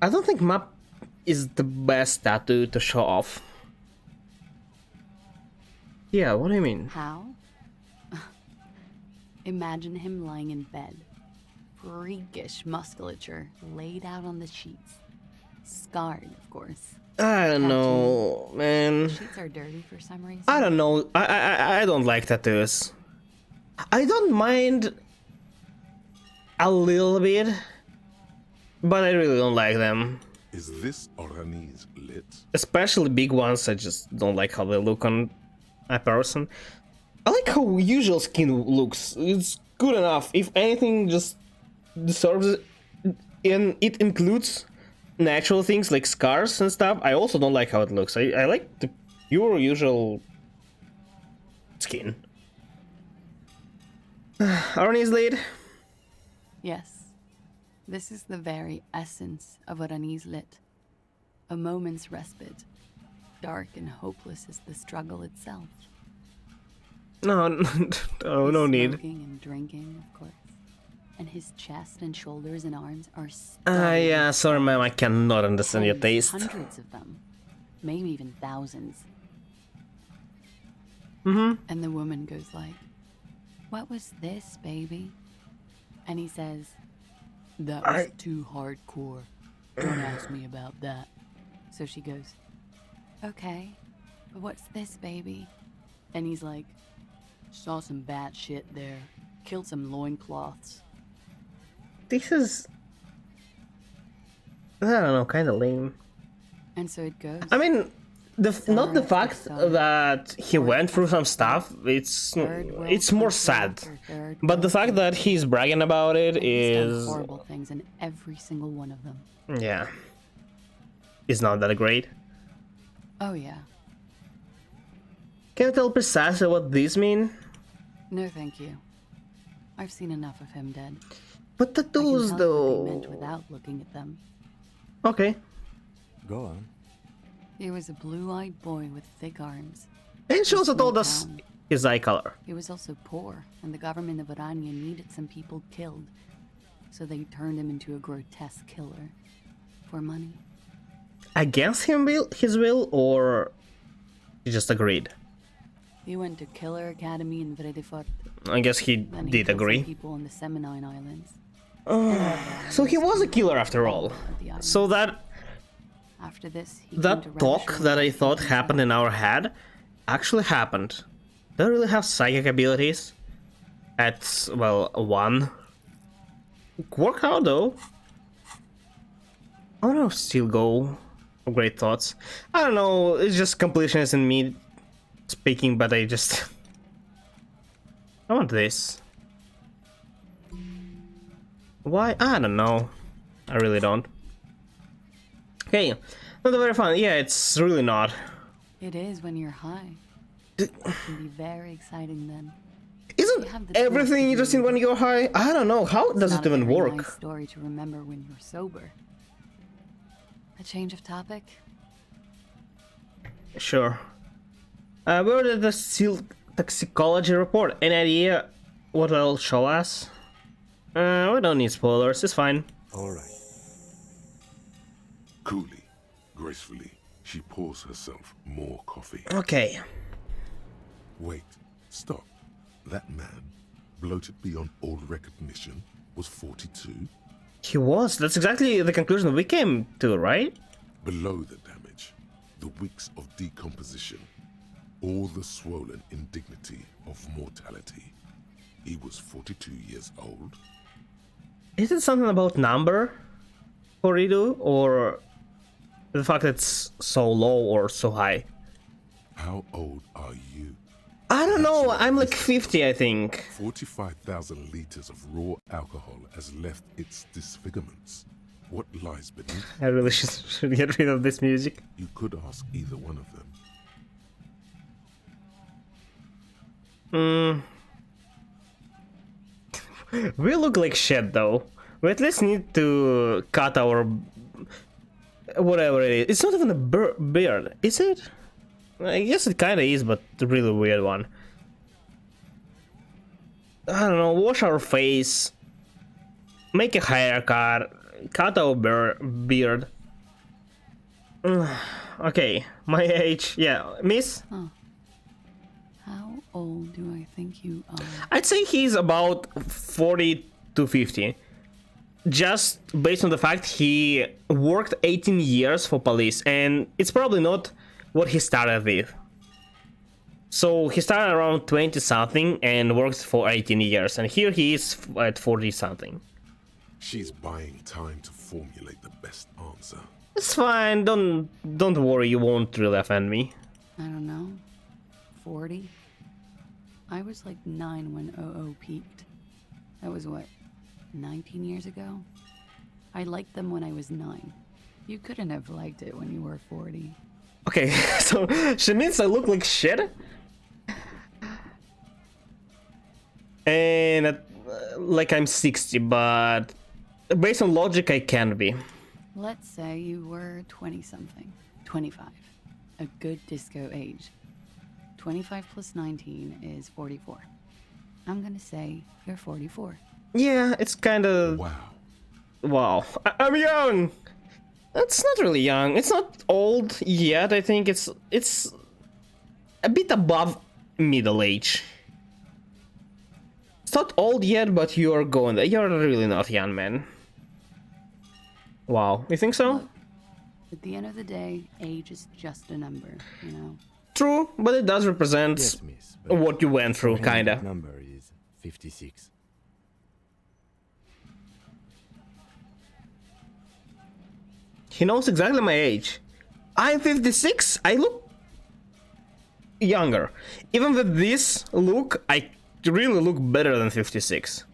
I don't think map is the best tattoo to show off. Yeah, what do you mean? How? Imagine him lying in bed. Freakish musculature laid out on the sheets. Scarred, of course. I don't know, man. Sheets are dirty for some reason. I don't know. I don't like tattoos. I don't mind a little bit, but I really don't like them. Is this Orani's lit? Especially big ones. I just don't like how they look on a person. I like how usual skin looks. It's good enough. If anything, just deserves it. And it includes natural things like scars and stuff. I also don't like how it looks. I like the pure usual skin. Arnie's lead? Yes. This is the very essence of what Anis lit. A moment's respite. Dark and hopeless as the struggle itself. No, no need. Smoking and drinking, of course. And his chest and shoulders and arms are Yeah, sorry ma'am, I cannot understand your taste. Hundreds of them. Maybe even thousands. Mm-hmm. And the woman goes like, "What was this, baby?" And he says, "That was too hardcore. Don't ask me about that." So she goes, "Okay, but what's this, baby?" And he's like, "Saw some bad shit there. Killed some loincloths." This is... I don't know, kind of lame. And so it goes. I mean, not the fact that he went through some stuff, it's more sad. But the fact that he's bragging about it is... horrible things in every single one of them. Yeah. It's not that great. Oh yeah. Can you tell precisely what these mean? No, thank you. I've seen enough of him dead. But tattoos, I can tell you what though. they meant without looking at them. Okay. Go on. He was a blue-eyed boy with thick arms. And she also told us his eye color. He was also poor, and the government of Orania needed some people killed. So they turned him into a grotesque killer. For money. Against his will, or he just agreed? He went to Killer Academy in Vredefort. I guess he Then did killed some agree. people in the Seminine Islands. So he was a killer after all. So that After this, he that came to talk Radishar that I with thought his happened in our head actually happened. Don't really have psychic abilities. At, well, 1. Work out though. I don't know, still go. Great thoughts. I don't know, it's just completionist in me speaking, but I just... I want this. Why? I don't know. I really don't. Okay, not very fun. Yeah, it's really not. It is when you're high. It can be very exciting then. Isn't everything interesting when you're high? I don't know. How does it even work? Nice story to remember when you're sober. A change of topic? Sure. Where did the toxicology report? Any idea what it'll show us? We don't need spoilers. It's fine. All right. Coolly, gracefully, she pours herself more coffee. Okay. Wait, stop. That man, bloated beyond all recognition, was 42? He was. That's exactly the conclusion we came to, right? Below the damage, the weeks of decomposition, all the swollen indignity of mortality. He was 42 years old. Is it something about number for Ridu, or the fact that it's so low or so high? How old are you? I don't know, I'm like 50, I think. 45,000 liters of raw alcohol has left its disfigurements. What lies beneath? I really should get rid of this music. You could ask either one of them. We look like shit though. We at least need to cut our... whatever it is. It's not even a beard, is it? I guess it kinda is, but a really weird one. I don't know, wash our face, make a haircut, cut our beard. Okay, my age, yeah, miss? Huh. How old do I think you are? I'd say he's about 40 to 50. Just based on the fact he worked 18 years for police, and it's probably not what he started with. So he started around 20 something and worked for 18 years, and here he is at 40 something. She's buying time to formulate the best answer. It's fine, don't worry, you won't really offend me. I don't know. 40? I was like 9 when OO peaked. That was what, 19 years ago? I liked them when I was 9. You couldn't have liked it when you were 40. Okay, so she means I look like shit? And like I'm 60, but based on logic I can be. Let's say you were 20-something. 25. A good disco age. 25 plus 19 is 44. I'm gonna say you're 44. Yeah, it's kinda... Wow. I'm young! That's not really young. It's not old yet. I think it's a bit above middle age. It's not old yet, but you're going there. You're really not young, man. Wow, you think so? Look, at the end of the day, age is just a number, you know? True, but it does represent Yes, miss, but what you went through, for him, kinda. that number is 56. He knows exactly my age. I'm 56. I look younger. Even with this look, I really look better than 56.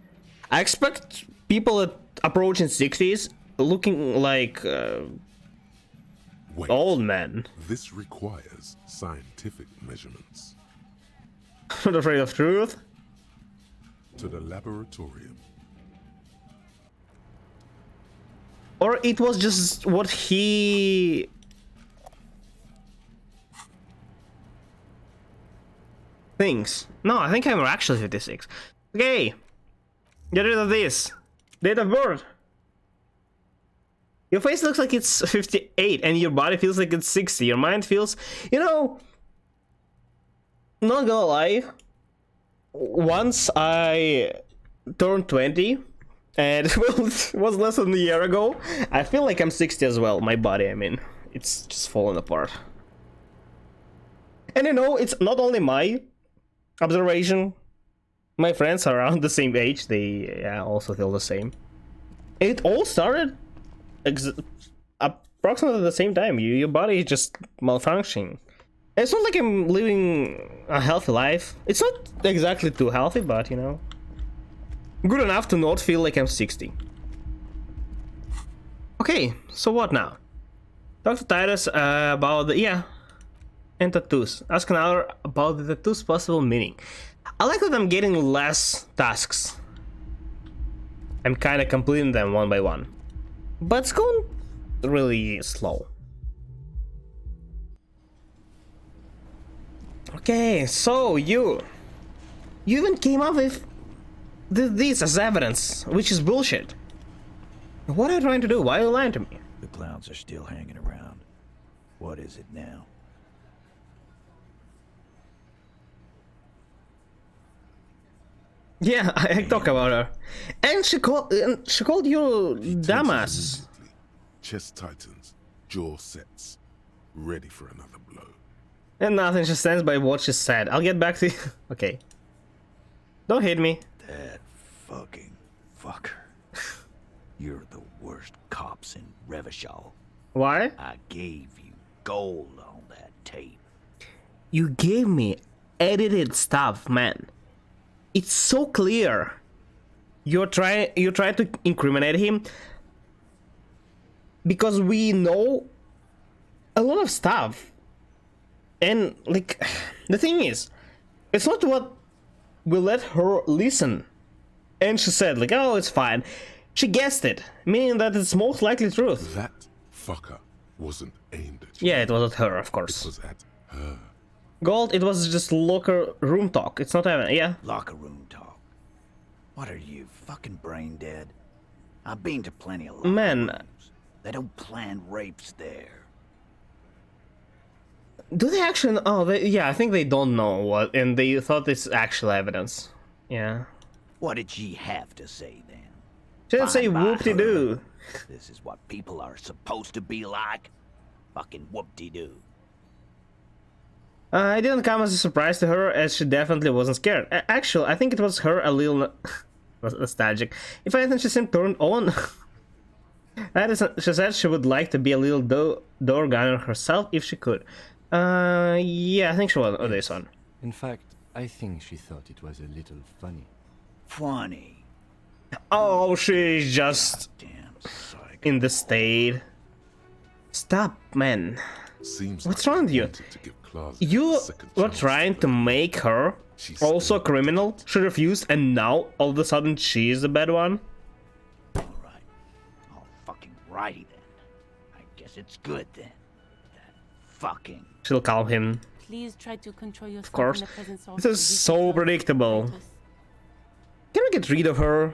I expect people at approaching 60s looking like old men. This requires scientific measurements. Not afraid of truth. To the laboratorium. Or it was just what he... thinks. No, I think I'm actually 56. Okay. Get rid of this. Date of birth. Your face looks like it's 58 and your body feels like it's 60. Your mind feels... You know... Not gonna lie. Once I turned 20... and it was less than a year ago. I feel like I'm 60 as well. My body, I mean. It's just falling apart. And you know, it's not only my observation. My friends are around the same age. They also feel the same. It all started approximately the same time. Your body is just malfunctioning. It's not like I'm living a healthy life. It's not exactly too healthy, but you know. Good enough to not feel like I'm 60. Okay, so what now? Talk to Titus about the... yeah. And tattoos. Ask an hour about the tattoos' possible meaning. I like that I'm getting less tasks. I'm kinda completing them one by one. But it's going really slow. Okay, so you even came up with this as evidence, which is bullshit. What are you trying to do? Why are you lying to me? The clowns are still hanging around. What is it now? Yeah, I talk about her, and she called you dumbass. Chest tightens, jaw sets, ready for another blow. And nothing, she stands by what she said. I'll get back to you. Okay. Don't hit me. That fucking fucker. You're the worst cops in Revachol. Why? I gave you gold on that tape. You gave me edited stuff, man. It's so clear. You try to incriminate him because we know a lot of stuff. And like the thing is, it's not what we let her listen. And she said like, oh, it's fine. She guessed it, meaning that it's most likely truth. That fucker wasn't aimed at you. Yeah, it was at her, of course. It was at her. Gold, it was just locker room talk. It's not even, yeah. Locker room talk. What are you, fucking brain dead? I've been to plenty of locker Man, rooms. They don't plan rapes there. do they actually? Oh, yeah. I think they don't know what, and they thought it's actual evidence. Yeah. What did she have to say then? She didn't say Fine by whoop-de-doo. her. This is what people are supposed to be like? Fucking whoop-de-doo. It didn't come as a surprise to her, as she definitely wasn't scared. Actually, I think it was her a little nostalgic. If anything, she seemed turned on. She said she would like to be a little door gunner herself if she could. Yeah, I think she was on this one. In fact, I think she thought it was a little funny. Funny? Oh, she's just in the state. Stop, man. What's wrong with you? You were trying to make her also a criminal. She refused, and now all of a sudden she is the bad one. Fucking righty then. I guess it's good then. That fucking... She'll calm him. Please try to control yourself. Of course. In the presence of This is so predictable. Can we get rid of her?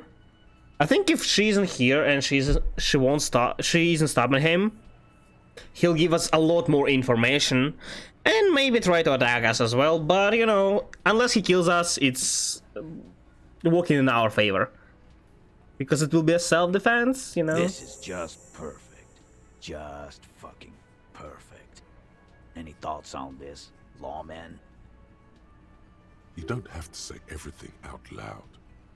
I think if she isn't here and she isn't stopping him, he'll give us a lot more information and maybe try to attack us as well. But you know, unless he kills us, it's working in our favor because it will be a self-defense. You know. This is just perfect. Just fucking perfect. Any thoughts on this, lawman? You don't have to say everything out loud.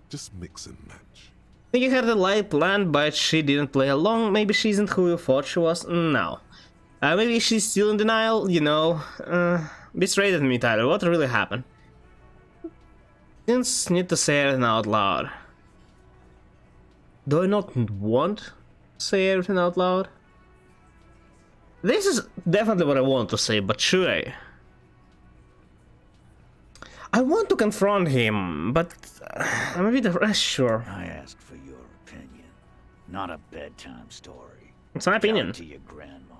Just mix and match. I think you had a light plan, but she didn't play along. Maybe she isn't who you thought she was. No. Maybe she's still in denial, you know. Be straight with me, Tyler. What really happened? Didn't need to say it out loud. Do I not want to say everything out loud? This is definitely what I want to say, but should I? I want to confront him, but I'm a bit unsure. I asked for your opinion, not a bedtime story. It's my opinion. Tell it to your grandma.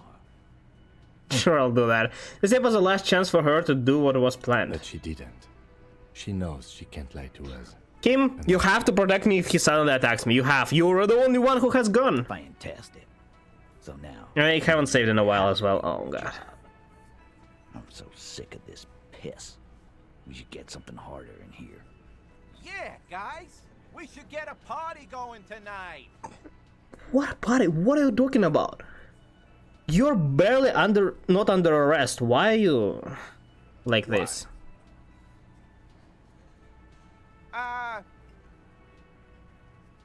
Sure, I'll do that. This was the last chance for her to do what was planned. But she didn't. She knows she can't lie to us. Kim, you have to protect me if he suddenly attacks me. You have. You're the only one who has gun. Fantastic. So now... I haven't saved in a while as well. Oh, God. I'm so sick of this piss. We should get something harder in here. Yeah, guys. We should get a party going tonight. What party? What are you talking about? You're barely not under arrest. Why are you like this?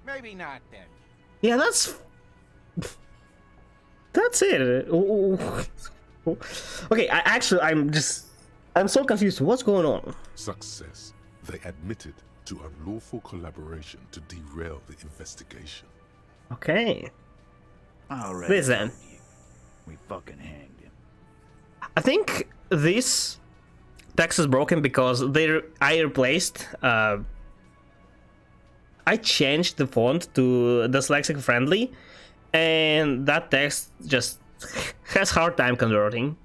Maybe not then. Yeah, that's it. Okay, I'm so confused. What's going on? Success. They admitted to unlawful collaboration to derail the investigation. Okay. Already This then. We fucking hanged him. I think this text is broken because I replaced. I changed the font to dyslexic friendly, and that text just has hard time converting.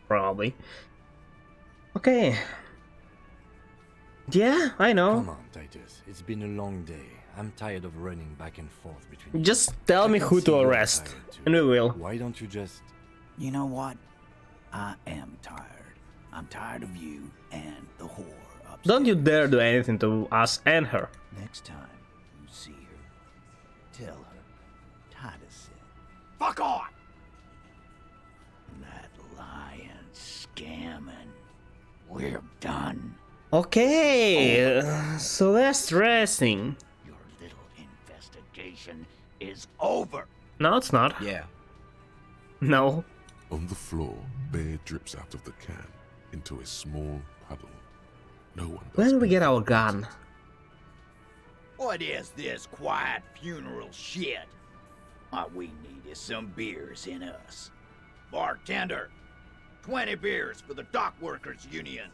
Probably. Okay. Yeah, I know. Come on, Titus. It's been a long day. I'm tired of running back and forth between. Just tell me who to arrest, and we will. Why don't you just... You know what? I am tired. I'm tired of you and the whore upstairs. Don't you dare do anything to us and her. Next time you see her, tell her Titus said, "Fuck on!" That lying, scamming. We're done. Okay, so that's stressing. Your little investigation is over. No, it's not. Yeah. No. On the floor, beer drips out of the can into a small puddle. No one Where do we get our gun? What is this quiet funeral shit? All we need is some beers in us. Bartender, 20 beers for the Dock Workers Union.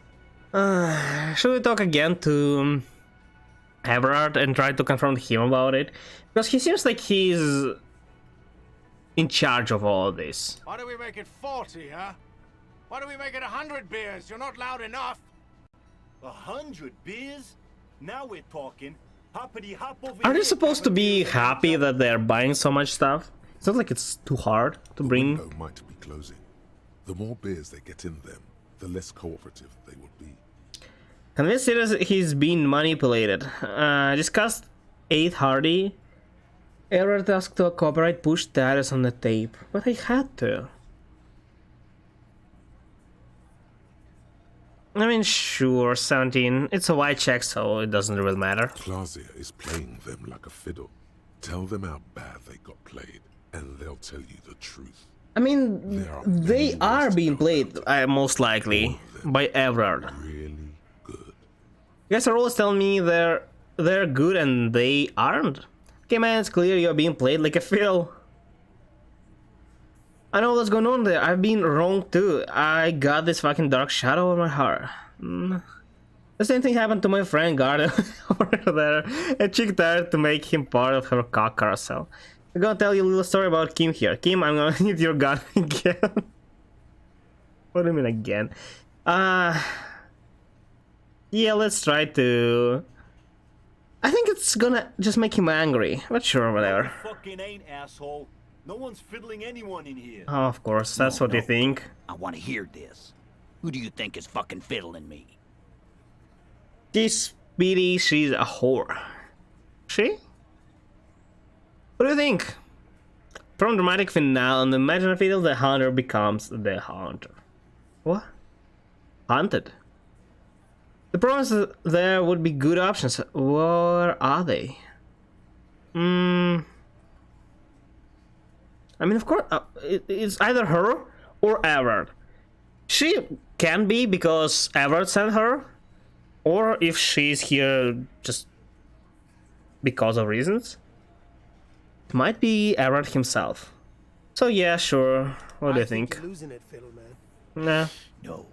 Should we talk again to Everard and try to confront him about it? Because he seems like he's in charge of all of this. Why do we make it 40, huh? Why do we make it 100 beers? You're not loud enough. 100 beers? Now we're talking. Hoppity hop over Are they here, supposed to be happy that they're buying so much stuff? It's not like it's too hard to bring. The window might be closing. The more beers they get in them, the less cooperative they will be. Convinced he's being manipulated. Discussed 8 Hardy. Everard asked to cooperate, push Titus on the tape, but I had to. I mean, sure, 17. It's a white check, so it doesn't really matter. Clausia is playing them like a fiddle. Tell them how bad they got played, and they'll tell you the truth. I mean, they are being played, most likely, by Everard. Really good. You guys are always telling me they're good and they aren't. Okay, man, it's clear you're being played like a fiddle. I know what's going on there. I've been wrong too. I got this fucking dark shadow on my heart. The same thing happened to my friend Garden over there. A chick tried to make him part of her cock carousel. I'm gonna tell you a little story about Kim here. Kim, I'm gonna need your gun again. What do you mean again? Yeah, let's try to... I think it's gonna just make him angry. But sure, whatever. No, fucking ain't, asshole. No one's fiddling anyone in here. Oh, of course, that's what you think. I want to hear this. Who do you think is fucking fiddling me? This Speedy, she's a whore. She? What do you think? From dramatic finale, on the imaginary fiddle, the hunter becomes the hunter. What? Hunted? The problem is that there would be good options. Where are they? I mean, of course, it's either her or Everard. She can be because Everard sent her, or if she's here just because of reasons. It might be Everard himself. So yeah, sure. What do you think? You're losing it, Fiddle Man. Nah. No.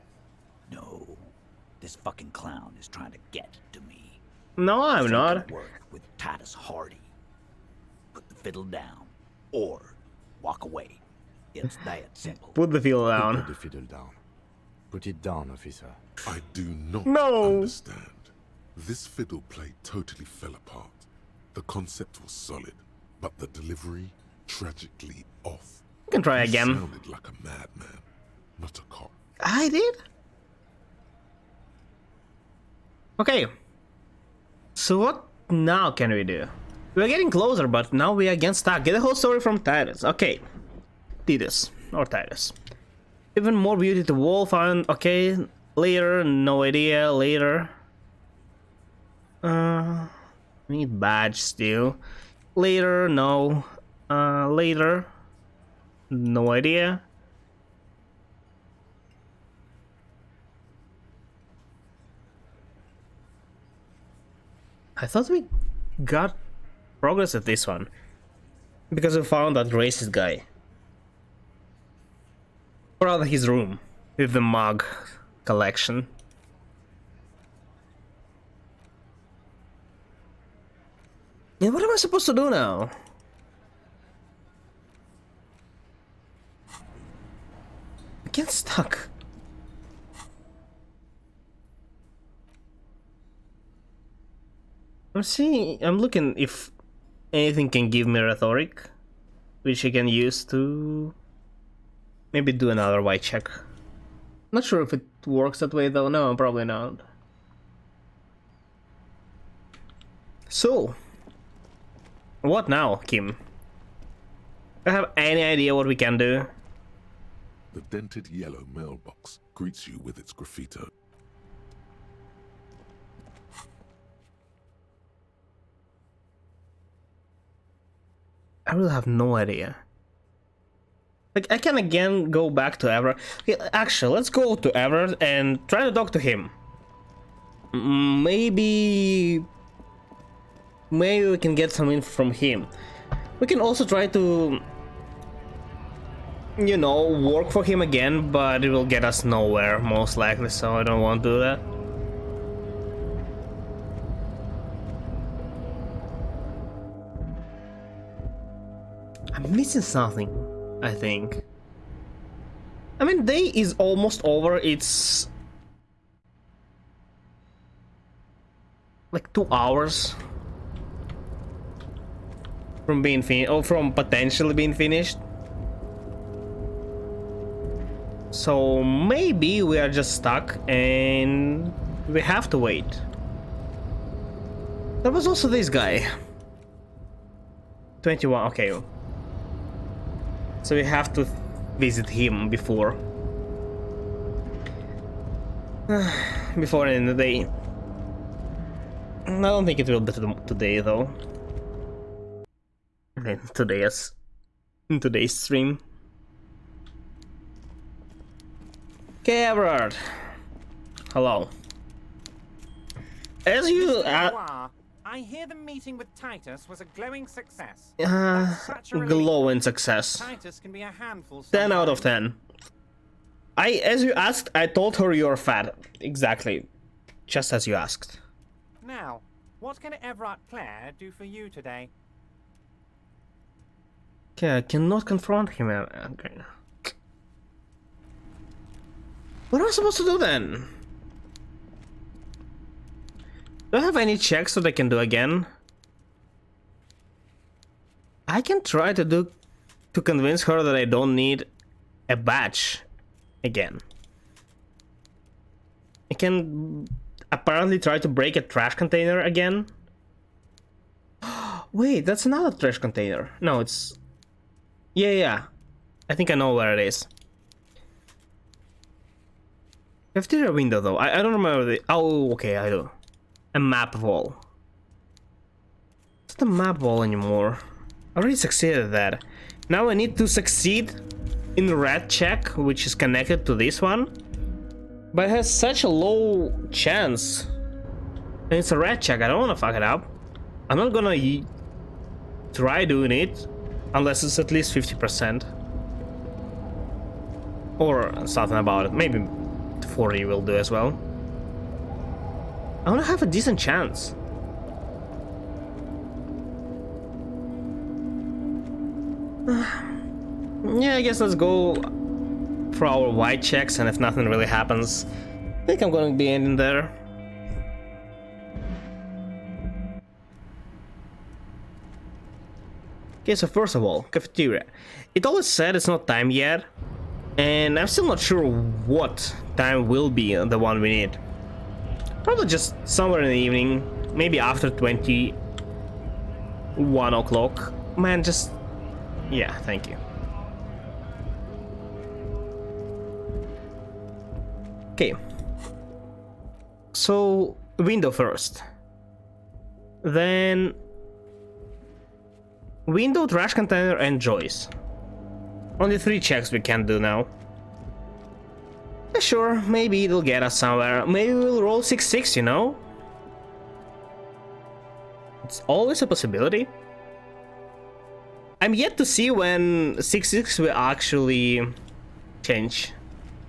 This fucking clown is trying to get to me. No, I'm not. Work with Titus Hardy. Put the fiddle down, or walk away. It's that simple. Put the fiddle down. Put the fiddle down. Put it down, officer. I do not No. understand. This fiddle play totally fell apart. The concept was solid, but the delivery tragically off. You can try You again. sounded like a madman, not a cop. I did? Okay. So what now can we do? We're getting closer, but now we are again stuck. Get the whole story from Titus. Okay. Titus. Or Titus. Even more beauty to wall found. Okay. Later. No idea. Later. We need badge still. Later. No. Later. No idea. I thought we got progress at this one. Because we found that racist guy. Or rather his room. With the mug collection. And what am I supposed to do now? I get stuck. I'm looking if anything can give me rhetoric, which I can use to maybe do another white check. Not sure if it works that way though. No, probably not. So, what now, Kim? Do you have any idea what we can do? The dented yellow mailbox greets you with its graffito. I really have no idea. Like, I can again go back to Everard. Okay, actually, let's go to Everard and try to talk to him. Maybe we can get some info from him. We can also try to, you know, work for him again, but it will get us nowhere most likely, so I don't want to do that. I'm missing something, I think. I mean, day is almost over. It's like 2 hours from being finished, or from potentially being finished. So maybe we are just stuck and we have to wait. There was also this guy. 21, okay. So we have to visit him before before the end of the day. I don't think it will be today though. In today's stream. Okay, Everard. Hello. As you I hear the meeting with Titus was a glowing success. Glowing success. Titus can be a handful. 10 out of 10. As you asked, I told her you're fat. Exactly. Just as you asked. Now, what can Everard Clare do for you today? Okay, I cannot confront him. Okay. What am I supposed to do then? Do I have any checks that I can do again? I can try to convince her that I don't need a badge again. I can apparently try to break a trash container again. Wait, that's another trash container. No, it's... Yeah. I think I know where it is. Cafeteria window though. I don't remember the... Oh, okay, I do. A map wall. It's not a map wall anymore. I already succeeded at that. Now I need to succeed in the red check, which is connected to this one. But it has such a low chance. And it's a red check, I don't want to fuck it up. I'm not gonna try doing it unless it's at least 50%. Or something about it. Maybe 40 will do as well. I want to have a decent chance. Yeah, I guess let's go for our white checks, and if nothing really happens, I think I'm going to be ending there. Okay, so first of all, cafeteria. It always said it's not time yet, and I'm still not sure what time will be the one we need. Probably just somewhere in the evening, maybe after 21 o'clock. Man, just... yeah, thank you. Okay. So, window first. Then... window, trash container, and Joyce. Only 3 checks we can do now. Yeah, sure, maybe it'll get us somewhere. Maybe we'll roll 6-6, you know? It's always a possibility. I'm yet to see when 6-6 will actually change.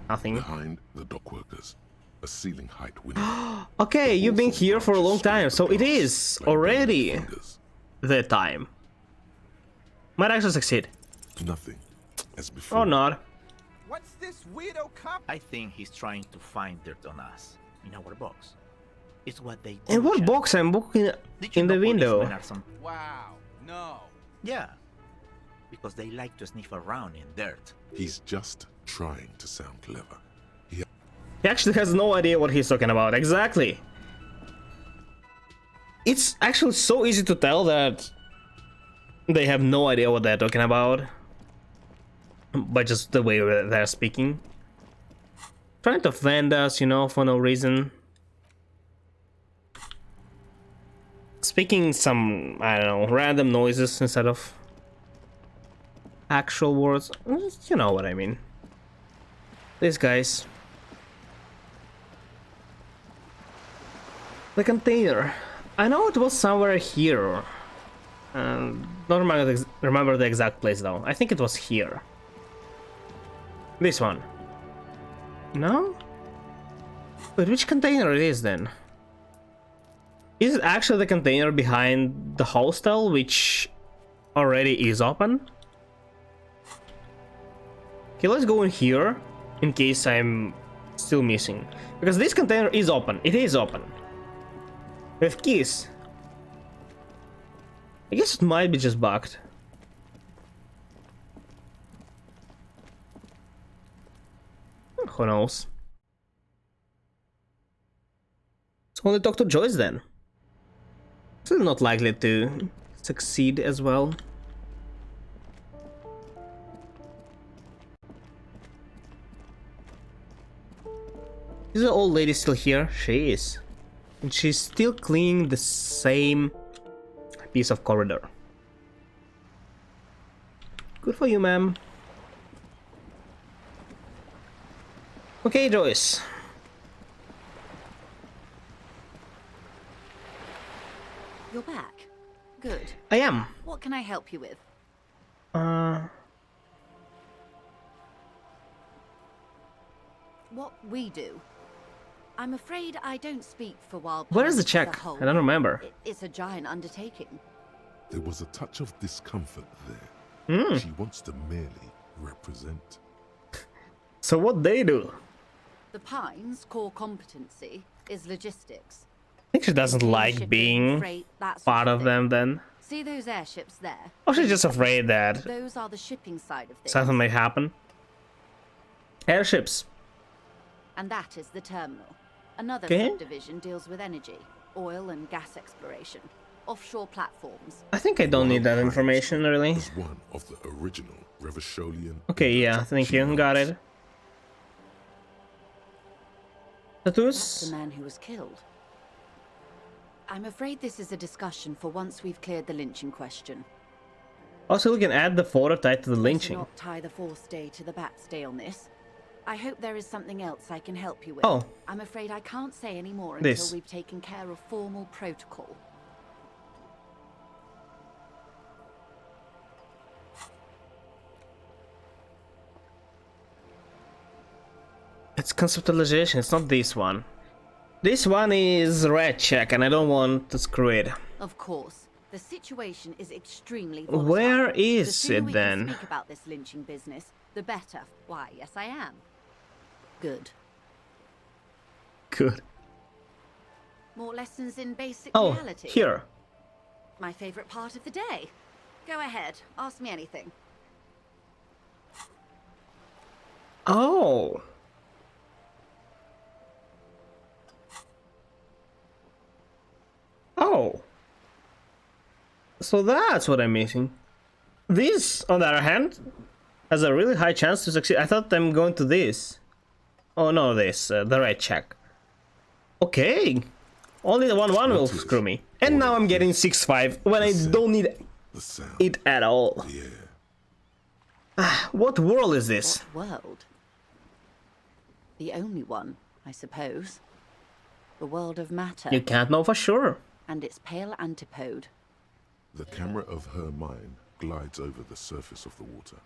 Nothing. Behind the dock workers, a ceiling height window. Okay, you've been here for a long time, so it is already the time. Might actually succeed. Nothing, as before. Or not. What's this weirdo cop? I think he's trying to find dirt on us in our box. It's what they do. In what box? I'm looking in the window. Wow, no. Yeah, because they like to sniff around in dirt. He's just trying to sound clever. He actually has no idea what he's talking about. Exactly. It's actually so easy to tell that they have no idea what they're talking about. By just the way they're speaking. Trying to offend us, you know, for no reason. Speaking some, I don't know, random noises instead of actual words. You know what I mean. These guys. The container. I know it was somewhere here. Don't remember the exact place though. I think it was here. This one. No? But which container it is then? Is it actually the container behind the hostel, which already is open? Okay, let's go in here, in case I'm still missing. Because this container is open. It is open. With keys. I guess it might be just bugged. Who knows? Let's only talk to Joyce then. Still not likely to succeed as well. Is the old lady still here? She is. And she's still cleaning the same piece of corridor. Good for you, ma'am. Okay, Joyce. You're back. Good. I am. What can I help you with? What we do. I'm afraid I don't speak for Wild Where is the Planet as a check? whole. I don't remember. It's a giant undertaking. There was a touch of discomfort there. She wants to merely represent. So what they do? The Pines' core competency is logistics. I think she doesn't like Shipping, being freight, that sort part of thing. them then. See those airships there? Or she's just afraid that Those are the shipping side of things. something may happen. Airships. And that is the terminal. Another Okay. subdivision deals with energy, oil and gas exploration, offshore platforms. I think I don't need that information really. Was one of the original Revacholian. Okay, yeah, thank you. Got it. That's Tattoos? the man who was killed. I'm afraid this is a discussion for once we've cleared the lynching question. Also, we can add the photo tied to the To lynching. not tie the fourth day to the Bat's day on this. I hope there is something else I can help you with. Oh. I'm afraid I can't say any more This. until we've taken care of formal protocol. It's conceptualization, it's not this one. This one is red check and I don't want to screw it. Of course, the situation is extremely volatile. Where The is sooner it we then? can speak about this lynching business, the better. Why, yes I am. Good. Good. More lessons in basic Oh, reality. here. My favorite part of the day. Go ahead, ask me anything. Oh. Oh. So that's what I'm missing. This, on the other hand, has a really high chance to succeed. I thought I'm going to this. Oh no, this, the red check. Okay. Only the 1-1 will screw me. And now I'm getting 6-5 when I don't need it at all. What world is this? What world? The only one, I suppose. The world of matter. You can't know for sure. And its pale antipode. The camera of her mind glides over the surface of the water.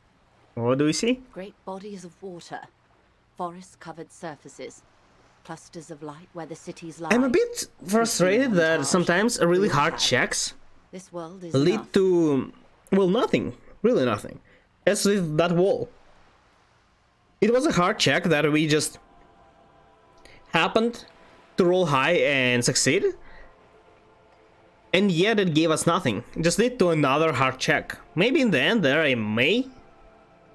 What do we see? Great bodies of water. Forest-covered surfaces. Clusters of light where the cities lie. I'm a bit frustrated that sometimes really hard checks This world is lead enough. to, well, nothing. Really nothing. As with that wall. It was a hard check that we just happened to roll high and succeed. And yet it gave us nothing. Just lead to another hard check. Maybe in the end there I may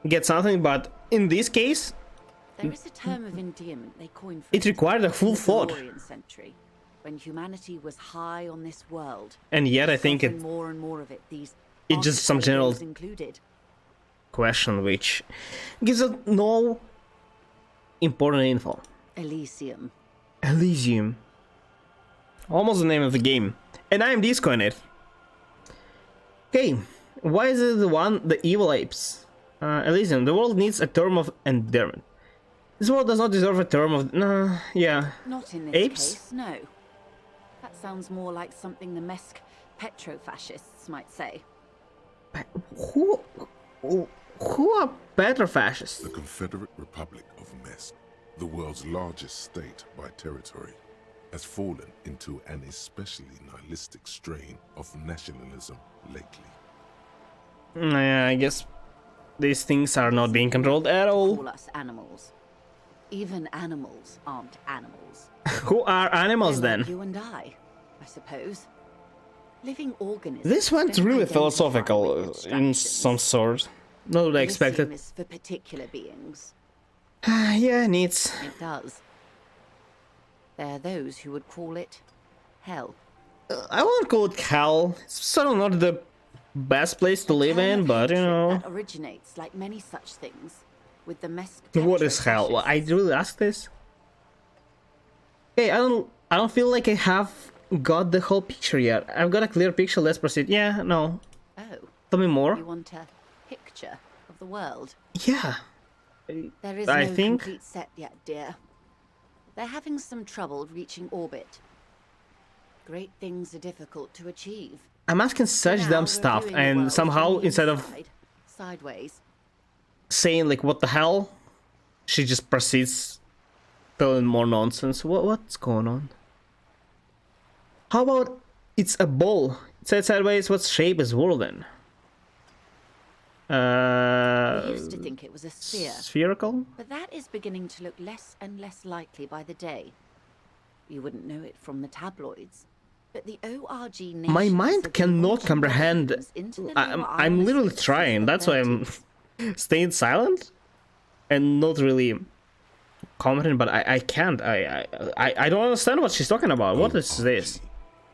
get something, but in this case, There is a term of endearment they coined for it required a full in the thought. Valorian century, when humanity was high on this world. And yet I think Suffering it more and more of it. These it's just some general archipelagos included. question which gives us no important info. Elysium. Elysium. Almost the name of the game. And I am Disco in it. Okay, why is it the evil apes? Elysium, the world needs a term of endearment. This world does not deserve a term of... yeah. Not in this Apes? case, no. That sounds more like something the Mesk petro-fascists might say. Who are petro-fascists? The Confederate Republic of Mesk, the world's largest state by territory, has fallen into an especially nihilistic strain of nationalism lately. Yeah, I guess these things are not being controlled at all. Call us animals. Even animals aren't animals. Who are animals They're then? like you and I suppose. Living organisms. This went don't really identify philosophical with in some sort. Not what I expected. Elysium is for particular beings. Yeah, needs. It does. There are those who would call it hell. I won't call it hell. It's sort of not the best place to live in, but you know. That originates, like many such things, with the Mesk. What is hell? Well, I really ask this. Hey, I don't feel like I have got the whole picture yet. I've got a clear picture. Let's proceed. Yeah, no. Oh. Tell me more. You want a picture of the world? Yeah. There is I no think. complete set yet, dear. They're having some trouble reaching orbit. Great things are difficult to achieve. I'm asking such Now dumb we're stuff, viewing the and world somehow from the instead of inside, sideways. saying like what the hell, she just proceeds telling more nonsense. What's going on? How about it's a ball? It said sideways. What shape is world then? We used to think it was a sphere. Spherical? But that is beginning to look less and less likely by the day. You wouldn't know it from the tabloids. But the ORG nations My mind have been cannot launching comprehend. weapons into the I'm lower literally ionosphere since trying. the That's why I'm 30s. staying silent and not really commenting. But I can't. I don't understand what she's talking about. What is this?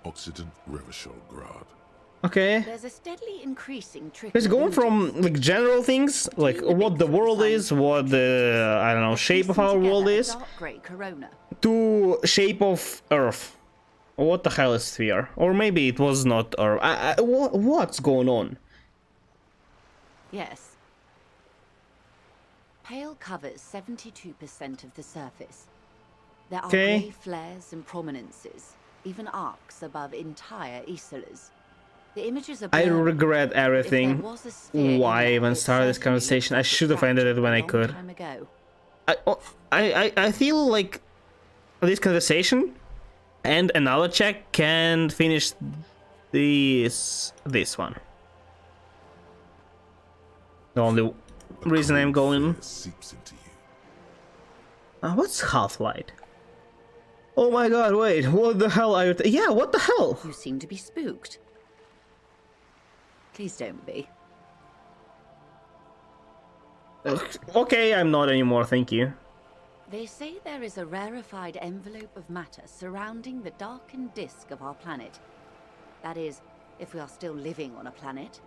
Occident Revachol-Grad. Okay. There's a steadily increasing trick. It's going from like general things, like what the world is, what the I don't know shape of our world is, Dark grey corona. to shape of Earth. What the hell is sphere? Or maybe it was not Earth. What's going on? Yes. Pale covers 72% of the surface. There are Okay. grey flares and prominences, even arcs above entire isolas. The images are I blurry, regret but if everything. there was a sphere Why in I there, even it started this certainly conversation? I looks like should have ended it when I fractured a could. long time ago. I feel like this conversation and another check can finish this one. The only reason I'm going. Seeps into you. What's half-light? Oh my god, wait, what the hell are you yeah, what the hell? You seem to be spooked. Please don't be. Okay, I'm not anymore, thank you. They say there is a rarefied envelope of matter surrounding the darkened disk of our planet. That is, if we are still living on a planet.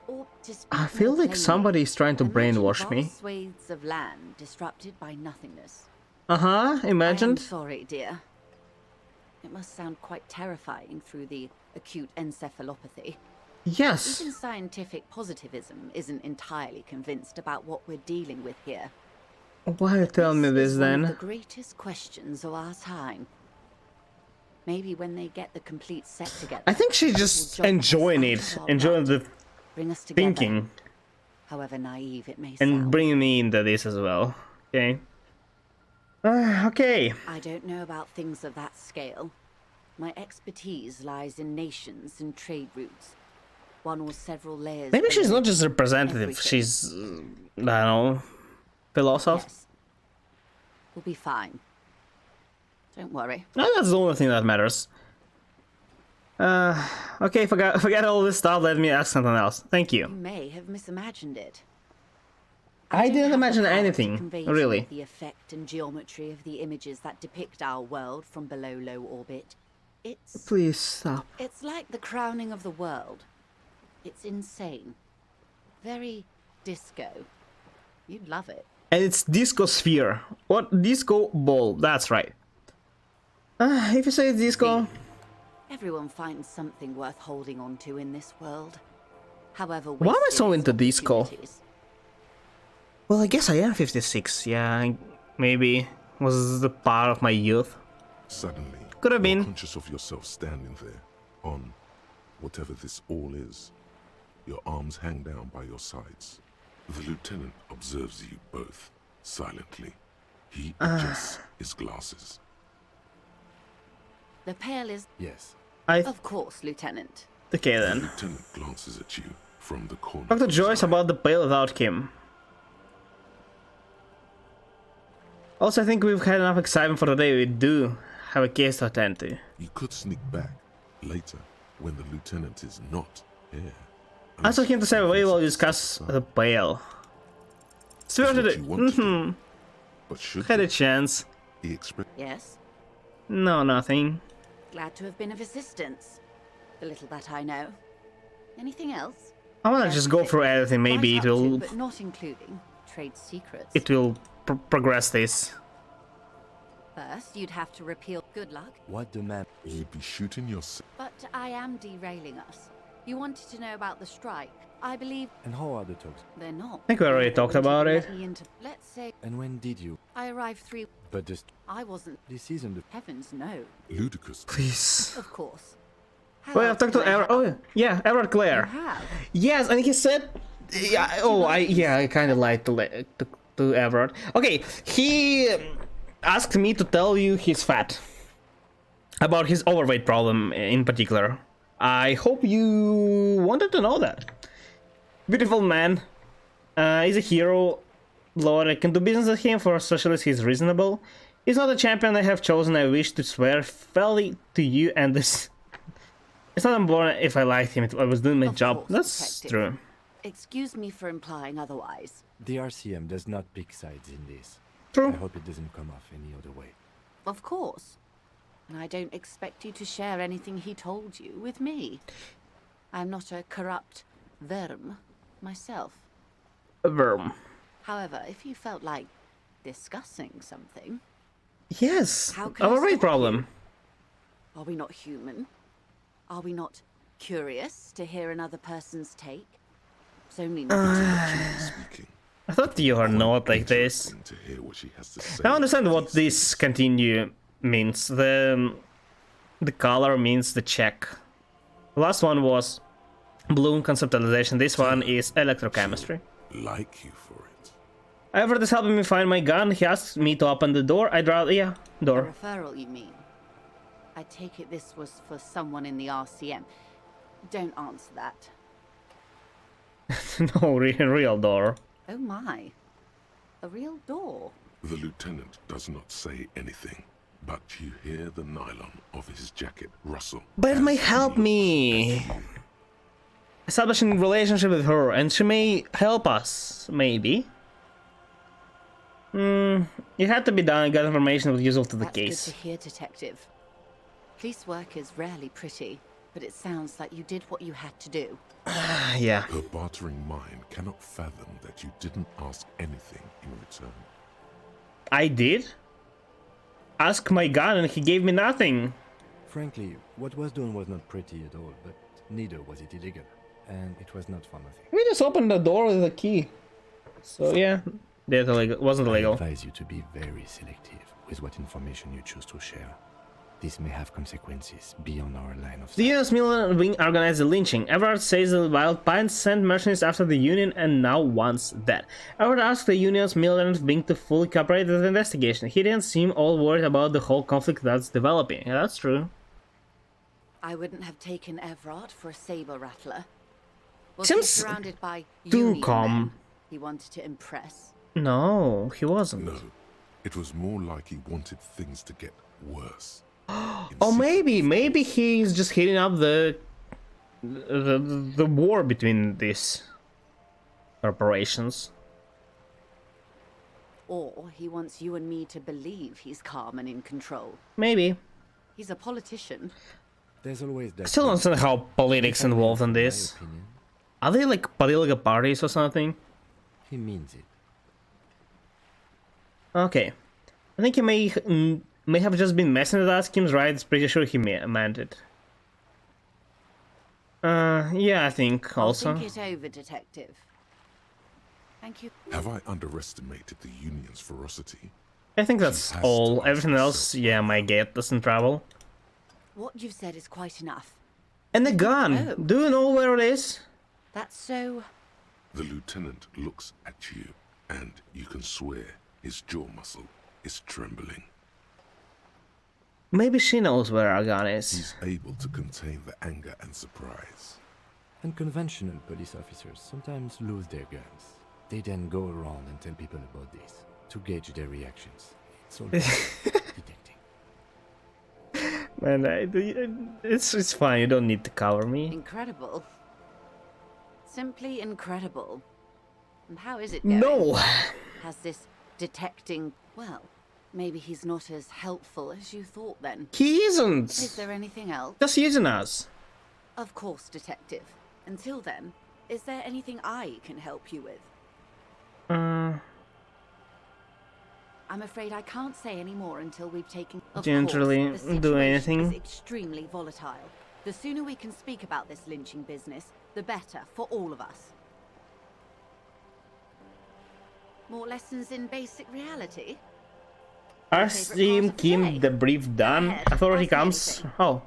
Or to speak I feel more like plainly, somebody is trying to imagine brainwash me. vast swathes of land disrupted by nothingness. Uh-huh, I am imagined. sorry, dear. It must sound quite terrifying through the acute encephalopathy. Yes. Even scientific positivism isn't entirely convinced about what we're dealing with here. Why are you telling me this Is one of the then? greatest questions of our time. Maybe when they get the complete set together. I think she's just enjoying it, enjoying the Bring us together, thinking, however naive it may and sound. bringing me into this as well. Okay. Okay. I don't know about things of that scale. My expertise lies in nations and trade routes. One or several layers. Maybe she's below not just representative. everything. She's, I don't know, philosopher. Yes. We'll be fine. Don't worry. No, that's the only thing that matters. Okay, forget all this stuff. Let me ask something else. Thank You you. may have misimagined it. I don't didn't have the imagine power to anything, convey to you really. the effect and geometry of the images that depict our world from below low orbit. Please stop. It's like the crowning of the world. It's insane. Very disco. You'd love it. And it's disco sphere. What? Disco ball. That's right. If you say it's disco. Everyone finds something worth holding on to in this world. However, Why am I so wasted into its disco? opportunities. Well, I guess I am 56. Yeah, maybe was the part of my youth. Suddenly, Could have You're been. conscious of yourself standing there, on whatever this all is. Your arms hang down by your sides. The lieutenant observes you both, silently. He adjusts his glasses. The pail is... Yes. Of course, Lieutenant. Okay The then. lieutenant glances at you from the corner. Talk to Joyce about the pail without Kim. Also, I think we've had enough excitement for today. We do have a case to attend to. You could sneak back later when the lieutenant is not here. I asked him to say we will discuss the pail. So It's what what did you it? want to do. But should Had a you? chance. He expressed. Yes? No, nothing. Glad to have been of assistance. The little that I know. Anything else? I wanna just go through everything. Maybe Right it up to, will. but not including trade secrets. It will progress this. First, you'd have to repeal. Good luck. What the map? You'd be shooting yourself. But I am derailing us. You wanted to know about the strike. I believe And how are the talks? they're not. I think we already talked about it. Let me into, let's say And when did you? I arrived 3. But just I wasn't. this isn't the. Heavens no. Ludicrous. Please. Of course. Well, I've talked to Everett. Oh, yeah, Everett Clare. You have. Yes, and he said. Yeah, I kind of lied to Everett. Okay, he asked me to tell you he's fat. About his overweight problem in particular. I hope you wanted to know that. Beautiful man. He's a hero. Lord, I can do business with him. For a socialist, he's reasonable. He's not a champion I have chosen. I wish to swear fairly to you and this. It's not important if I liked him. I was doing my job. course, That's detective. true. Excuse me for implying otherwise. The RCM does not pick sides in this. True. I hope it doesn't come off any other way. Of course. And I don't expect you to share anything he told you with me. I'm not a corrupt verm myself. A worm. However, if you felt like discussing something, Yes. How can I Overweight stop problem. are we not human? Are we not curious to hear another person's take? It's only Speaking. I thought you were not like this. To hear what she has to say. I understand what this continue means. The color means the check. The last one was bloom conceptualization. This one is electrochemistry. Like you for it. Everett is helping me find my gun. He asked me to open the door. I'd rather, yeah, A door. referral, you mean? I take it this was for someone in the RCM. Don't answer that. No, real door. Oh my. A real door. The lieutenant does not say anything, but you hear the nylon of his jacket rustle. But it may help me. Establishing relationship with her, and she may help us, maybe. It had to be done. I got information that was useful to the That's case. good to hear, Detective. Police work is rarely pretty, but it sounds like you did what you had to do. Yeah. Her bartering mind cannot fathom that you didn't ask anything in return. I did. Ask my gun, and he gave me nothing. Frankly, what was done was not pretty at all, but neither was it illegal. And it was not fun of him. We just opened the door with a key. So yeah, that wasn't I illegal. advise you to be very selective with what information you choose to share. This may have consequences beyond our line of sight. The Union's militant wing organized the lynching. Everard says the Wild Pines sent mercenaries after the Union and now wants that. Everard asked the Union's militant wing to fully cooperate with the investigation. He didn't seem all worried about the whole conflict that's developing. Yeah, that's true. I wouldn't have taken Everard for a saber rattler. Was Seems he surrounded by too Union calm. men he wanted to impress? No, he wasn't. No, it was more like he wanted things to get worse. Or maybe he's just heating up the war between these corporations. Or he wants you and me to believe he's calm and in control. Maybe. He's a politician. There's always I that. still don't understand how politics involved in this. Are they like political parties or something? He means it. Okay. I think he may have just been messing with us. Kim's right. It's pretty sure he meant it. Yeah, I think also. Think it over, Detective. Thank you. Have I underestimated the Union's ferocity? I think that's all. Everything else, yeah, my gate doesn't travel. What you've said is quite enough. And the gun. Oh. Do you know where it is? That's so... The lieutenant looks at you, and you can swear his jaw muscle is trembling. Maybe she knows where our gun is. He's able to contain the anger and surprise. Unconventional police officers sometimes lose their guns. They then go around and tell people about this to gauge their reactions. It's all detecting. Man, it's fine. You don't need to cover me. Incredible. Simply incredible. And how is it going? No! Has this detecting... Well, maybe he's not as helpful as you thought then. He isn't! Is there anything else? Just using us. Of course, Detective. Until then, is there anything I can help you with? I'm afraid I can't say any more until we've taken... Didn't really do anything. Is extremely volatile. The sooner we can speak about this lynching business, the better for all of us. More lessons in basic reality? Our team Kim the brief done. Authority comes. Oh,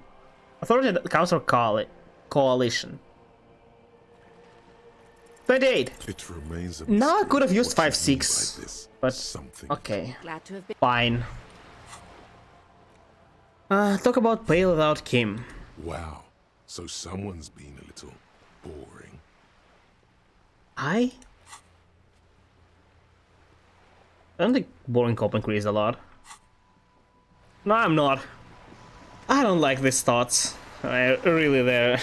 authority comes from coalition. 28. It remains a Now I could have used what you mean 5-6, by this. but Something. okay, Glad to have been... fine. Talk about Pale without Kim. Wow. So someone's been a little boring. I don't think boring cop increased a lot. No, I'm not. I don't like these thoughts. Really, they're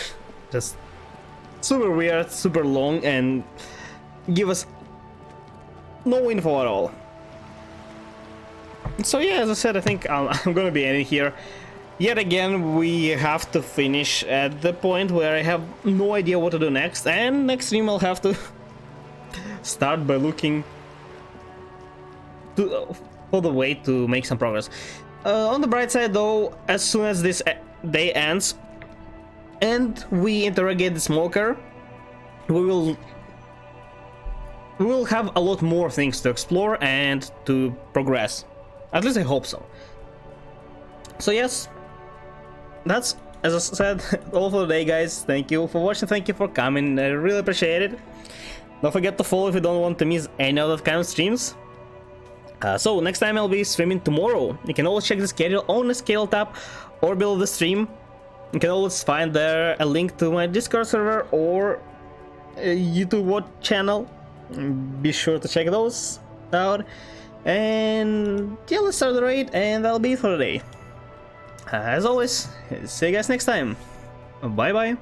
just super weird, super long, and give us no info at all. So yeah, as I said, I think I'm gonna be ending here. Yet again, we have to finish at the point where I have no idea what to do next, and next stream I'll have to start by looking for the way to make some progress. On the bright side though, as soon as this day ends and we interrogate the smoker, we will have a lot more things to explore and to progress. At least I hope so. So yes, that's, as I said, all for today, guys. Thank you for watching, thank you for coming, I really appreciate it. Don't forget to follow if you don't want to miss any of that kind of streams. So next time I'll be streaming tomorrow. You can always check the schedule on the schedule tab or below the stream. You can always find there a link to my Discord server or YouTube watch channel. Be sure to check those out. And yeah, let's start the raid, and that'll be it for today. As always, see you guys next time. Bye bye.